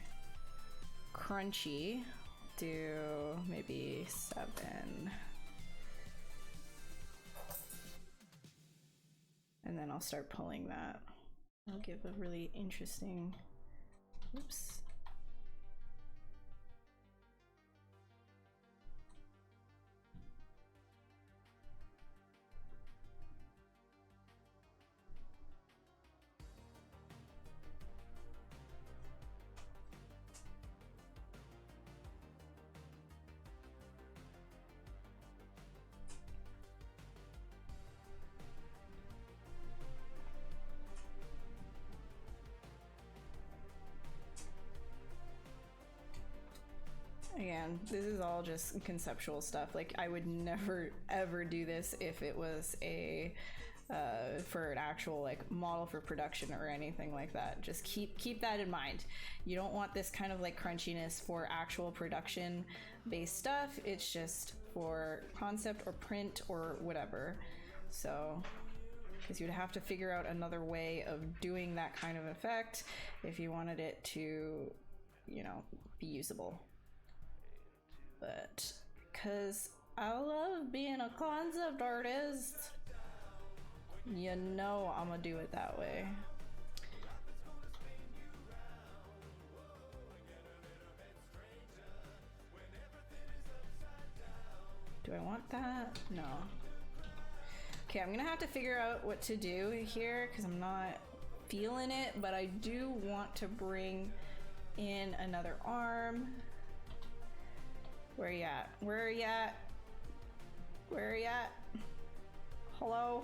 crunchy. Do maybe 7. And then I'll start pulling that. I'll give a really interesting, oops. Again, this is all just conceptual stuff. Like, I would never ever do this if it was a for an actual like model for production or anything like that. Just keep that in mind. You don't want this kind of like crunchiness for actual production based stuff. It's just for concept or print or whatever. So, because you'd have to figure out another way of doing that kind of effect if you wanted it to, you know, be usable. But because I love being a concept artist, you know I'm gonna do it that way. Do I want that? No. Okay, I'm gonna have to figure out what to do here because I'm not feeling it, but I do want to bring in another arm. Where are you at? Where are you at? Where are you at? Hello?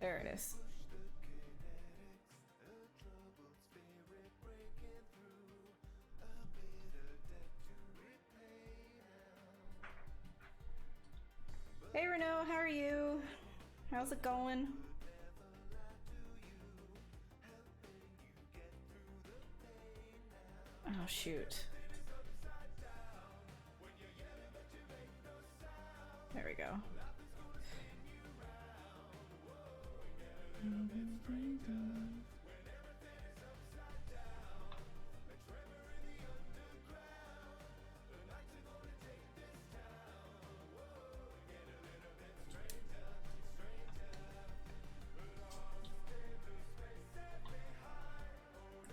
There it is. Hey Renault, how are you? How's it going? Oh shoot. There we go.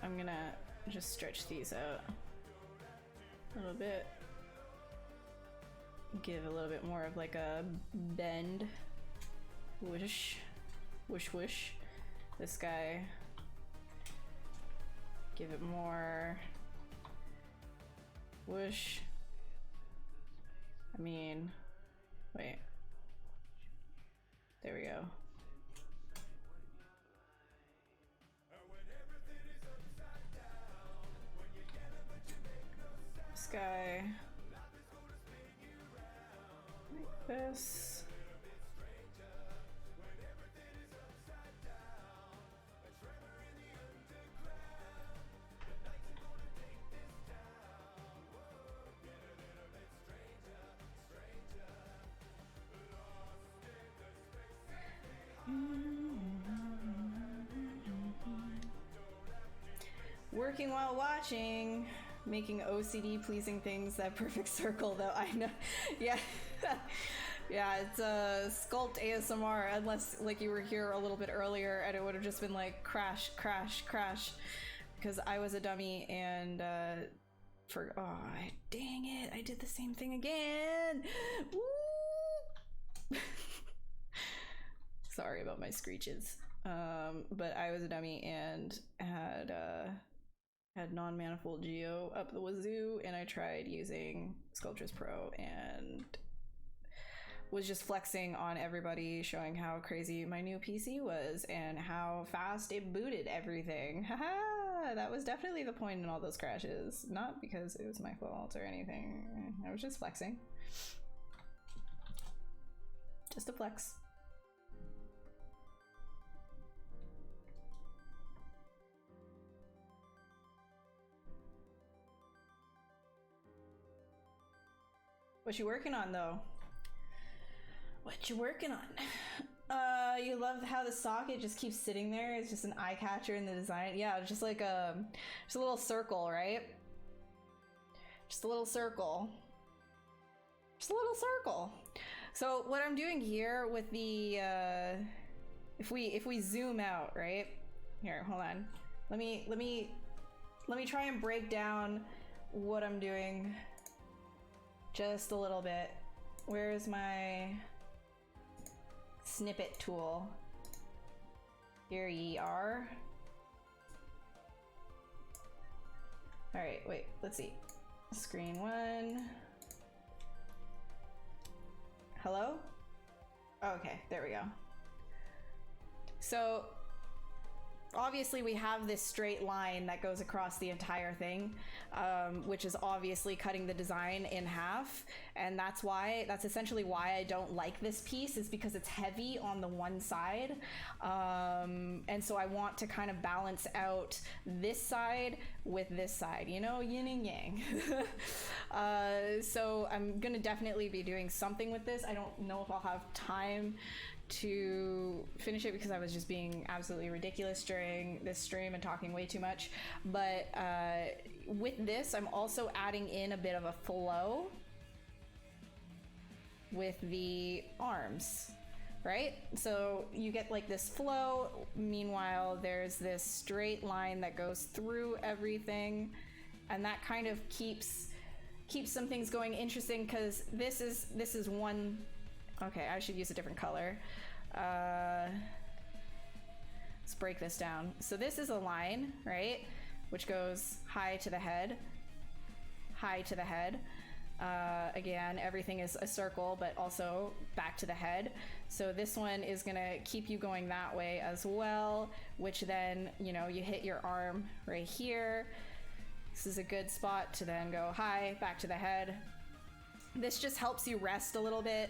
I'm gonna just stretch these out a little bit. Give a little bit more of like a bend. Whoosh. Whoosh whoosh. This guy. Give it more. Whoosh. I mean, wait. There we go. This guy. Like this. Working while watching, making OCD pleasing things that perfect circle though. I know. Yeah. Yeah, it's a sculpt ASMR unless like you were here a little bit earlier and it would have just been like crash, crash, crash. Because I was a dummy and dang it, I did the same thing again. Woo! Sorry about my screeches. But I was a dummy and had non-manifold geo up the wazoo, and I tried using Sculptris Pro and was just flexing on everybody, showing how crazy my new PC was and how fast it booted everything. Haha! That was definitely the point in all those crashes. Not because it was my fault or anything. I was just flexing. Just a flex. What you working on though? What you working on? You love how the socket just keeps sitting there. It's just an eye catcher in the design. Yeah, it's just like just a little circle, right? Just a little circle. Just a little circle. So what I'm doing here with the, if we zoom out, right? Here, hold on. Let me try and break down what I'm doing just a little bit. Where's my snippet tool? Here ye are. All right, wait, let's see. Screen one. Hello? Okay, there we go. So obviously we have this straight line that goes across the entire thing, which is obviously cutting the design in half. And that's essentially why I don't like this piece, is because it's heavy on the one side. And so I want to kind of balance out this side with this side, you know, yin and yang. So I'm gonna definitely be doing something with this. I don't know if I'll have time to finish it because I was just being absolutely ridiculous during this stream and talking way too much. But with this, I'm also adding in a bit of a flow with the arms, right? So you get like this flow. Meanwhile, there's this straight line that goes through everything, and that kind of keeps some things going interesting, because this is one. Okay, I should use a different color. Let's break this down. So this is a line, right? Which goes high to the head, high to the head. Again, everything is a circle, but also back to the head. So this one is gonna keep you going that way as well, which then, you know, you hit your arm right here. This is a good spot to then go high, back to the head. This just helps you rest a little bit.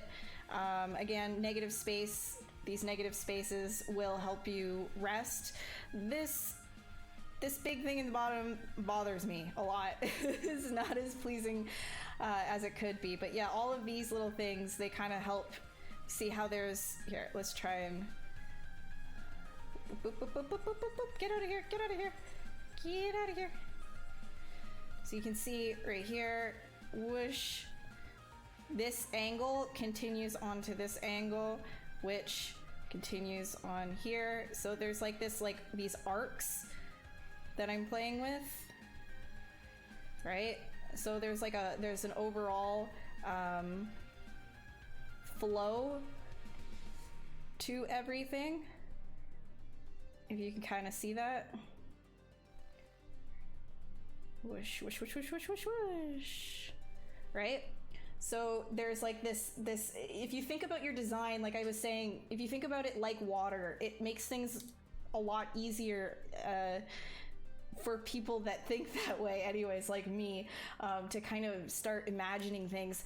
Again, negative space, these negative spaces will help you rest. This big thing in the bottom bothers me a lot. It's not as pleasing as it could be. But yeah, all of these little things, they kind of help. See how there's, here, let's try and, boop, boop, boop, boop, boop, boop, boop. Get out of here, get out of here, get out of here. So you can see right here, whoosh. This angle continues onto this angle, which continues on here. So there's like this, like these arcs that I'm playing with, right? So there's like there's an overall flow to everything. If you can kind of see that. Whoosh, whoosh, whoosh, whoosh, whoosh, whoosh, whoosh. Right? So there's like this, if you think about your design, like I was saying, if you think about it like water, it makes things a lot easier for people that think that way anyways, like me, to kind of start imagining things.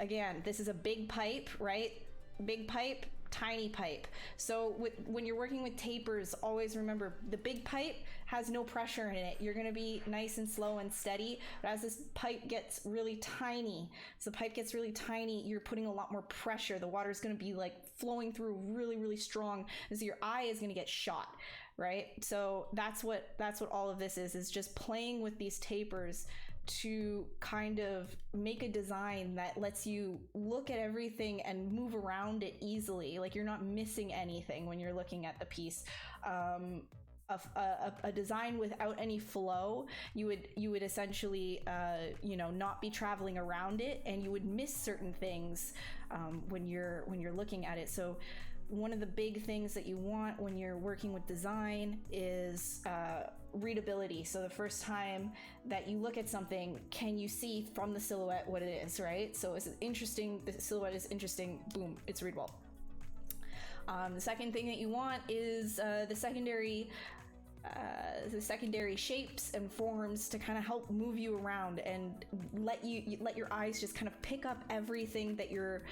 Again, this is a big pipe, right? Big pipe, tiny pipe. So when you're working with tapers, always remember the big pipe has no pressure in it. You're gonna be nice and slow and steady. But as this pipe gets really tiny, you're putting a lot more pressure. The water is gonna be like flowing through really, really strong, and so your eye is gonna get shot, right? So that's what all of this is just playing with these tapers to kind of make a design that lets you look at everything and move around it easily. Like you're not missing anything when you're looking at the piece. A design without any flow, you would essentially not be traveling around it, and you would miss certain things when you're looking at it. So one of the big things that you want when you're working with design is readability. So the first time that you look at something, can you see from the silhouette what it is, right? So is it interesting? The silhouette is interesting. Boom, it's readable. The second thing that you want is the secondary shapes and forms to kind of help move you around and let your eyes just kind of pick up everything that you're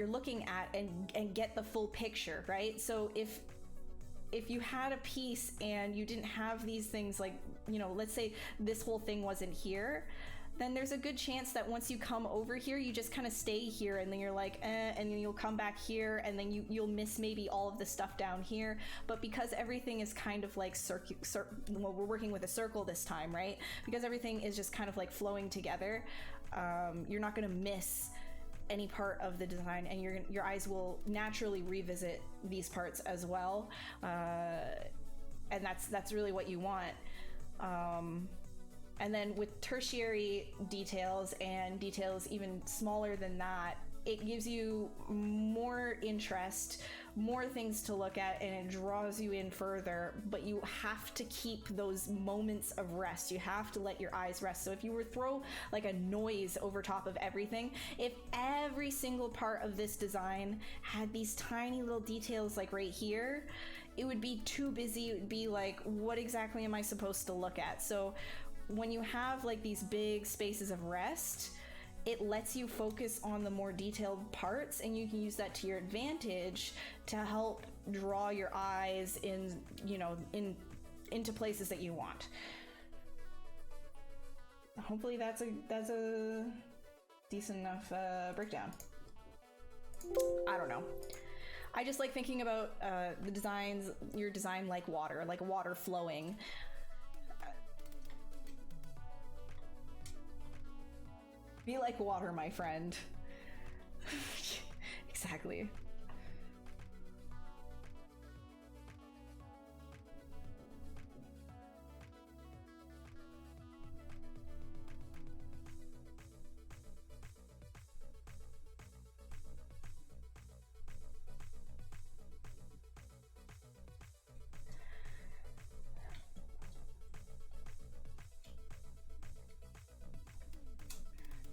looking at and get the full picture, right? So if you had a piece and you didn't have these things, like, you know, let's say this whole thing wasn't here, then there's a good chance that once you come over here, you just kind of stay here, and then you're like, and then you'll come back here, and then you'll miss maybe all of the stuff down here. But because everything is kind of like well, we're working with a circle this time, right? Because everything is just kind of like flowing together, you're not going to miss any part of the design, and your eyes will naturally revisit these parts as well, and that's really what you want. And then with tertiary details and details even smaller than that, it gives you more interest, more things to look at, and it draws you in further, but you have to keep those moments of rest. You have to let your eyes rest. So if you were to throw like a noise over top of everything, if every single part of this design had these tiny little details like right here, it would be too busy. It would be like, what exactly am I supposed to look at? So when you have like these big spaces of rest, it lets you focus on the more detailed parts, and you can use that to your advantage to help draw your eyes in, you know, into places that you want. Hopefully that's a decent enough breakdown. I don't know. I just like thinking about the designs, your design like water flowing. Be like water, my friend. Exactly.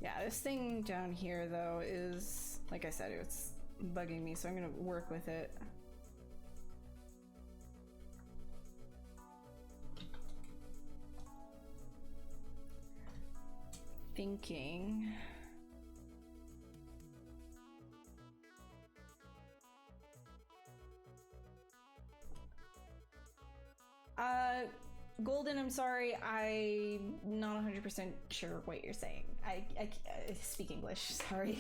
Yeah, this thing down here though is, like I said, it's bugging me, so I'm gonna work with it. Thinking. Golden, I'm sorry, I'm not 100% sure what you're saying. I speak English, sorry.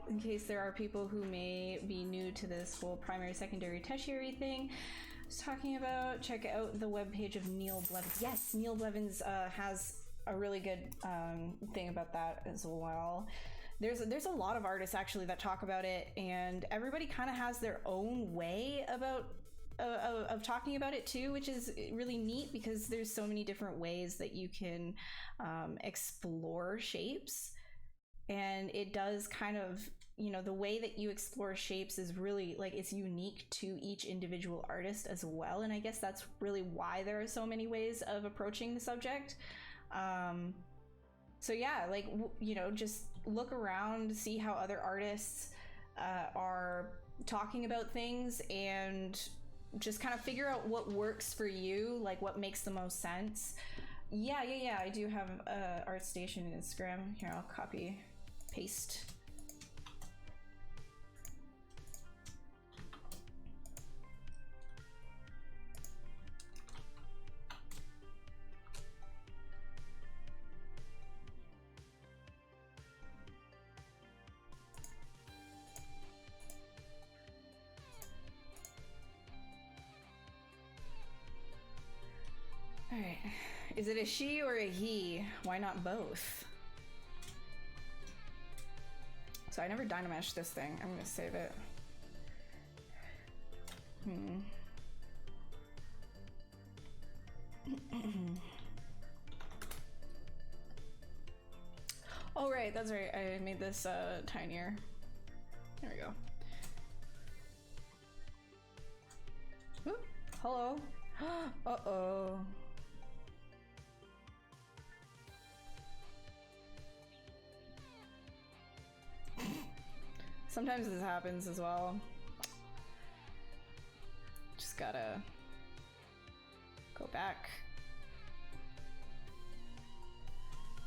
In case there are people who may be new to this whole primary, secondary, tertiary thing I was talking about, check out the webpage of Neil Blevins. Yes, Neil Blevins has a really good thing about that as well. There's a lot of artists actually that talk about it, and everybody kind of has their own way about of talking about it too, which is really neat because there's so many different ways that you can explore shapes. And it does kind of, you know, the way that you explore shapes is really like, it's unique to each individual artist as well. And I guess that's really why there are so many ways of approaching the subject. So yeah, like, you know, just look around, see how other artists are talking about things, and just kind of figure out what works for you, like what makes the most sense. Yeah, I do have ArtStation and Instagram. Here, I'll copy, paste. All right, is it a she or a he? Why not both? So I never dynamesh this thing. I'm gonna save it. Oh right, that's right. I made this tinier. There we go. Ooh, hello. Uh-oh. Sometimes this happens as well. Just gotta go back.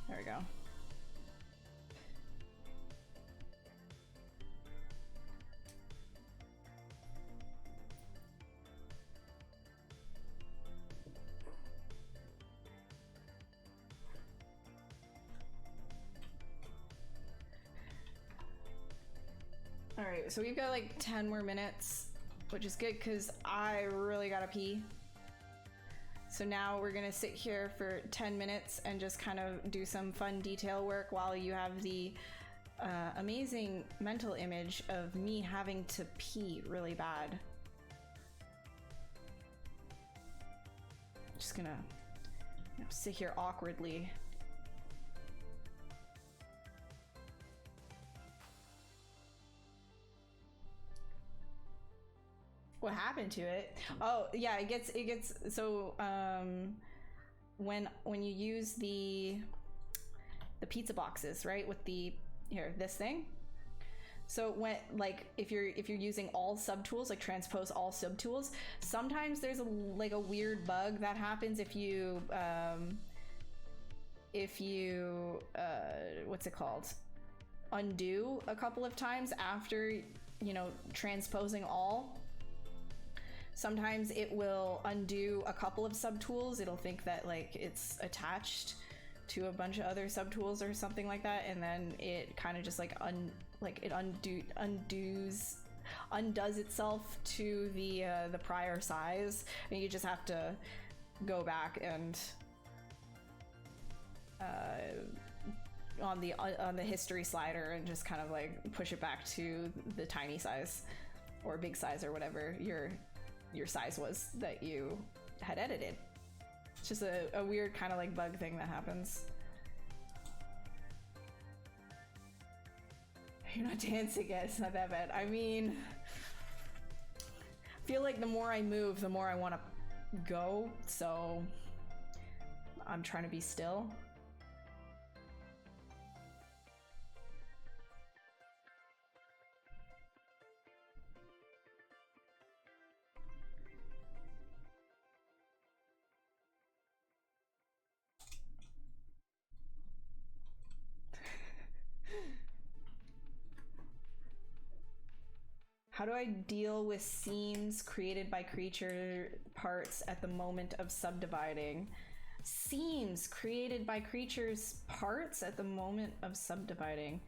There we go. All right, so we've got like 10 more minutes, which is good because I really gotta pee. So now we're gonna sit here for 10 minutes and just kind of do some fun detail work while you have the amazing mental image of me having to pee really bad. Just gonna, you know, sit here awkwardly. What happened to it? Oh yeah, it gets so when you use the pizza boxes, right, with the this thing. So when, like, if you're using all subtools, like transpose all subtools, sometimes there's a weird bug that happens if you what's it called? Undo a couple of times after, you know, transposing all. Sometimes it will undo a couple of subtools. It'll think that like it's attached to a bunch of other subtools or something like that, and then it kind of just like undoes itself to the prior size, and you just have to go back and on the history slider and just kind of like push it back to the tiny size or big size or whatever your size was that you had edited. It's just a weird kind of like bug thing that happens. You're not dancing yet, it's not that bad. I mean, I feel like the more I move, the more I want to go, so I'm trying to be still. How do I deal with seams created by creature parts at the moment of subdividing? Seams created by creatures' parts at the moment of subdividing.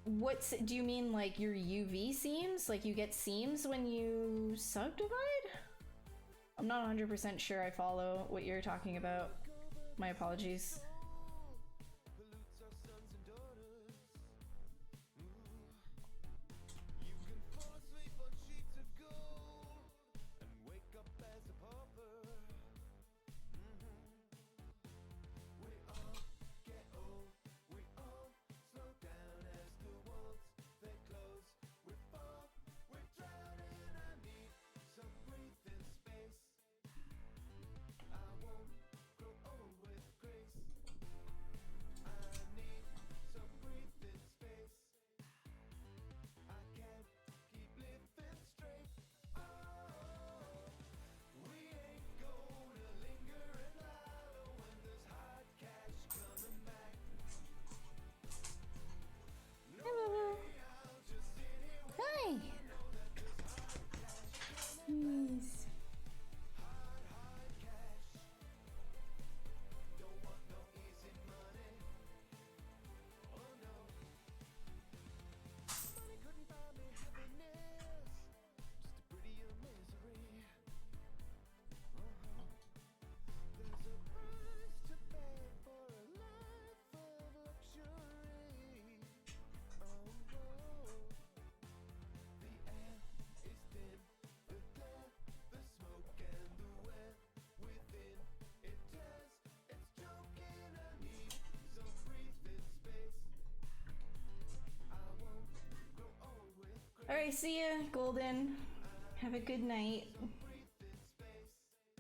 Do you mean like your UV seams? Like you get seams when you subdivide? I'm not 100% sure I follow what you're talking about. My apologies. Alright, see ya, Golden. Have a good night.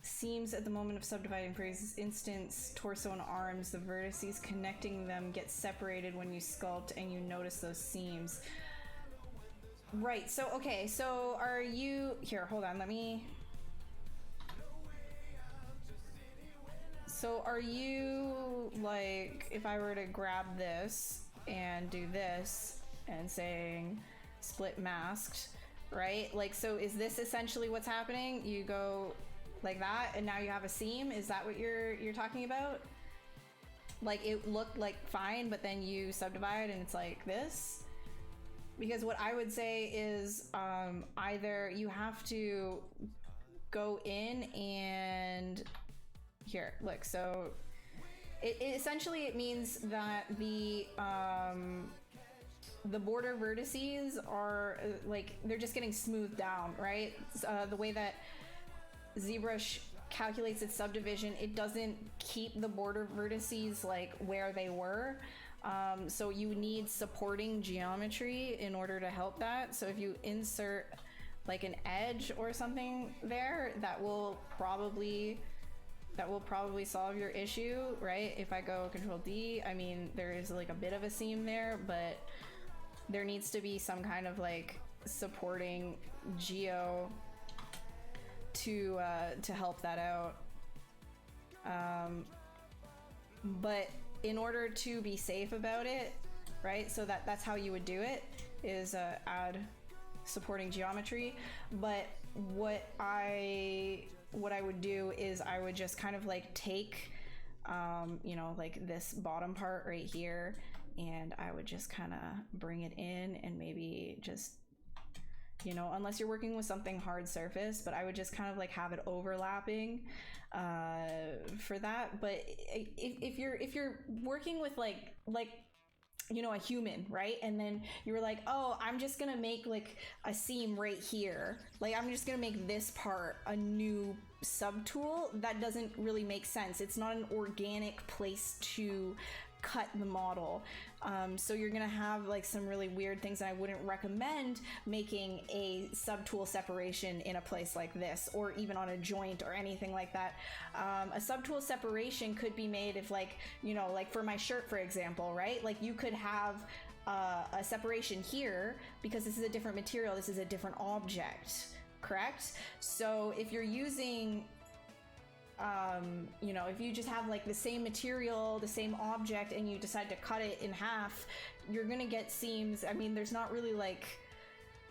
Seams at the moment of subdividing. For instance, torso and arms, the vertices connecting them get separated when you sculpt and you notice those seams. Right, so okay, so are you here, hold on, let me. So are you like, if I were to grab this and do this and saying split masked, right? Like, so is this essentially what's happening? You go like that and now you have a seam? Is that what you're talking about? Like it looked like fine, but then you subdivide and it's like this? Because what I would say is either you have to go in and here, look, so it essentially it means that the border vertices are like they're just getting smoothed down, right? The way that ZBrush calculates its subdivision, it doesn't keep the border vertices like where they were. So you need supporting geometry in order to help that. So if you insert like an edge or something there, that will probably solve your issue, right? If I go Control D, I mean, there is like a bit of a seam there, but there needs to be some kind of like supporting geo to help that out. But in order to be safe about it, right? So that's how you would do it, is add supporting geometry. But what I would do is I would just kind of like take, you know, like this bottom part right here, and I would just kind of bring it in and maybe just, you know, unless you're working with something hard surface, but I would just kind of like have it overlapping for that. But if you're working with like you know, a human, right? And then you were like, oh, I'm just gonna make like a seam right here, like I'm just gonna make this part a new subtool, that doesn't really make sense. It's not an organic place to cut the model. So you're gonna have like some really weird things, and I wouldn't recommend making a subtool separation in a place like this, or even on a joint or anything like that. A subtool separation could be made if, like, you know, like for my shirt, for example, right? Like you could have a separation here because this is a different material, this is a different object, correct? So if you're using you know, if you just have like the same material, the same object, and you decide to cut it in half, you're gonna get seams. I mean, there's not really like,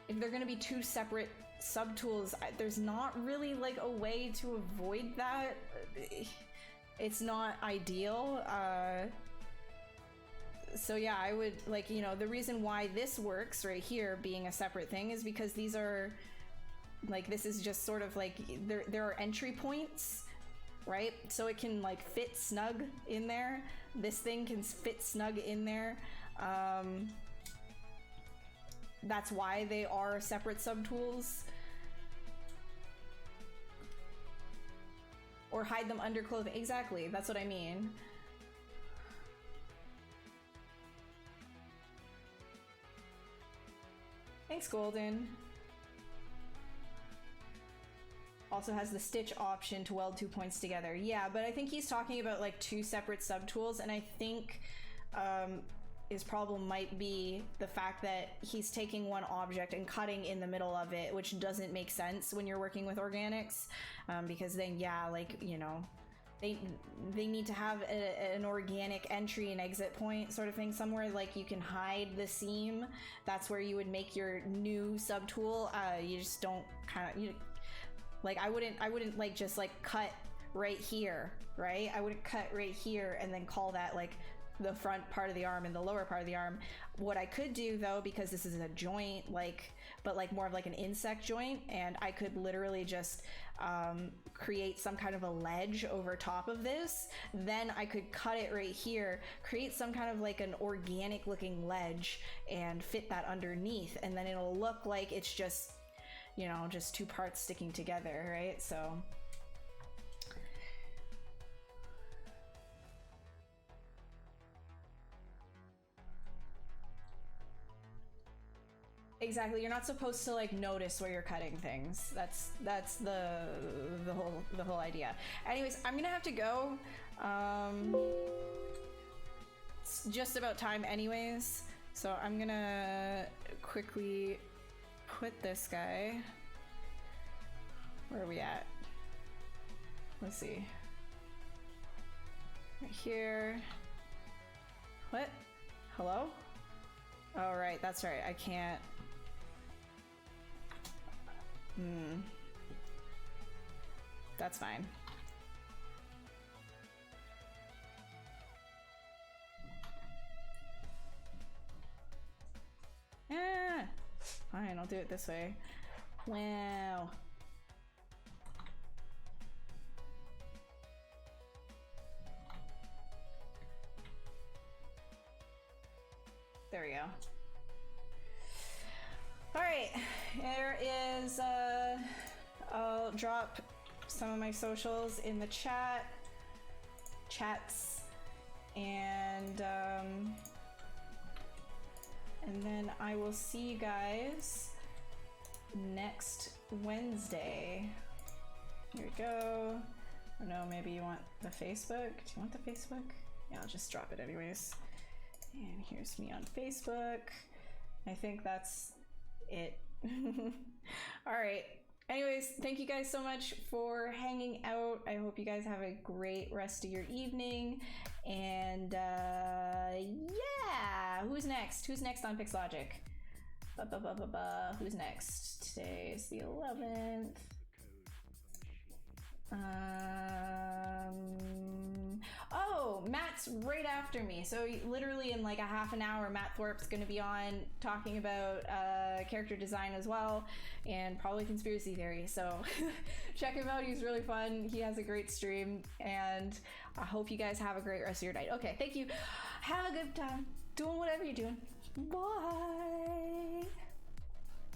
if they're gonna be two separate subtools, there's not really like a way to avoid that. It's not ideal. So yeah, I would like, you know, the reason why this works right here being a separate thing is because these are like, this is just sort of like, there are entry points, right? So it can like fit snug in there. This thing can fit snug in there. That's why they are separate subtools. Or hide them under clothing. Exactly, that's what I mean. Thanks, Golden. Also has the stitch option to weld 2 points together. Yeah, but I think he's talking about like two separate subtools, and I think his problem might be the fact that he's taking one object and cutting in the middle of it, which doesn't make sense when you're working with organics, because then, yeah, like, you know, they need to have an organic entry and exit point sort of thing somewhere. Like you can hide the seam. That's where you would make your new subtool. You just don't kind of, like I wouldn't like just like cut right here, right? I wouldn't cut right here and then call that like the front part of the arm and the lower part of the arm. What I could do though, because this is a joint, like, but like more of like an insect joint, and I could literally just create some kind of a ledge over top of this, then I could cut it right here, create some kind of like an organic looking ledge and fit that underneath, and then it'll look like it's just, you know, just two parts sticking together, right? So exactly, you're not supposed to like notice where you're cutting things. That's the whole idea. Anyways, I'm gonna have to go. It's just about time anyways, so I'm gonna quickly quit this guy. Where are we at? Let's see. Right here. What? Hello? Oh, right, that's right. I can't. That's fine. Ah! Fine, I'll do it this way. Wow. There we go. All right, there is, I'll drop some of my socials in the chats, and then I will see you guys next Wednesday. Here we go. Oh no, maybe you want the Facebook? Do you want the Facebook? Yeah, I'll just drop it anyways. And here's me on Facebook. I think that's it. All right. Anyways, thank you guys so much for hanging out. I hope you guys have a great rest of your evening. And yeah, who's next? Who's next on Pixlogic? Who's next? Today is the 11th. Oh, Matt's right after me. So literally in like a half an hour, Matt Thorpe's going to be on talking about character design as well, and probably conspiracy theory. So check him out. He's really fun. He has a great stream, and I hope you guys have a great rest of your night. Okay, thank you. Have a good time doing whatever you're doing. Bye.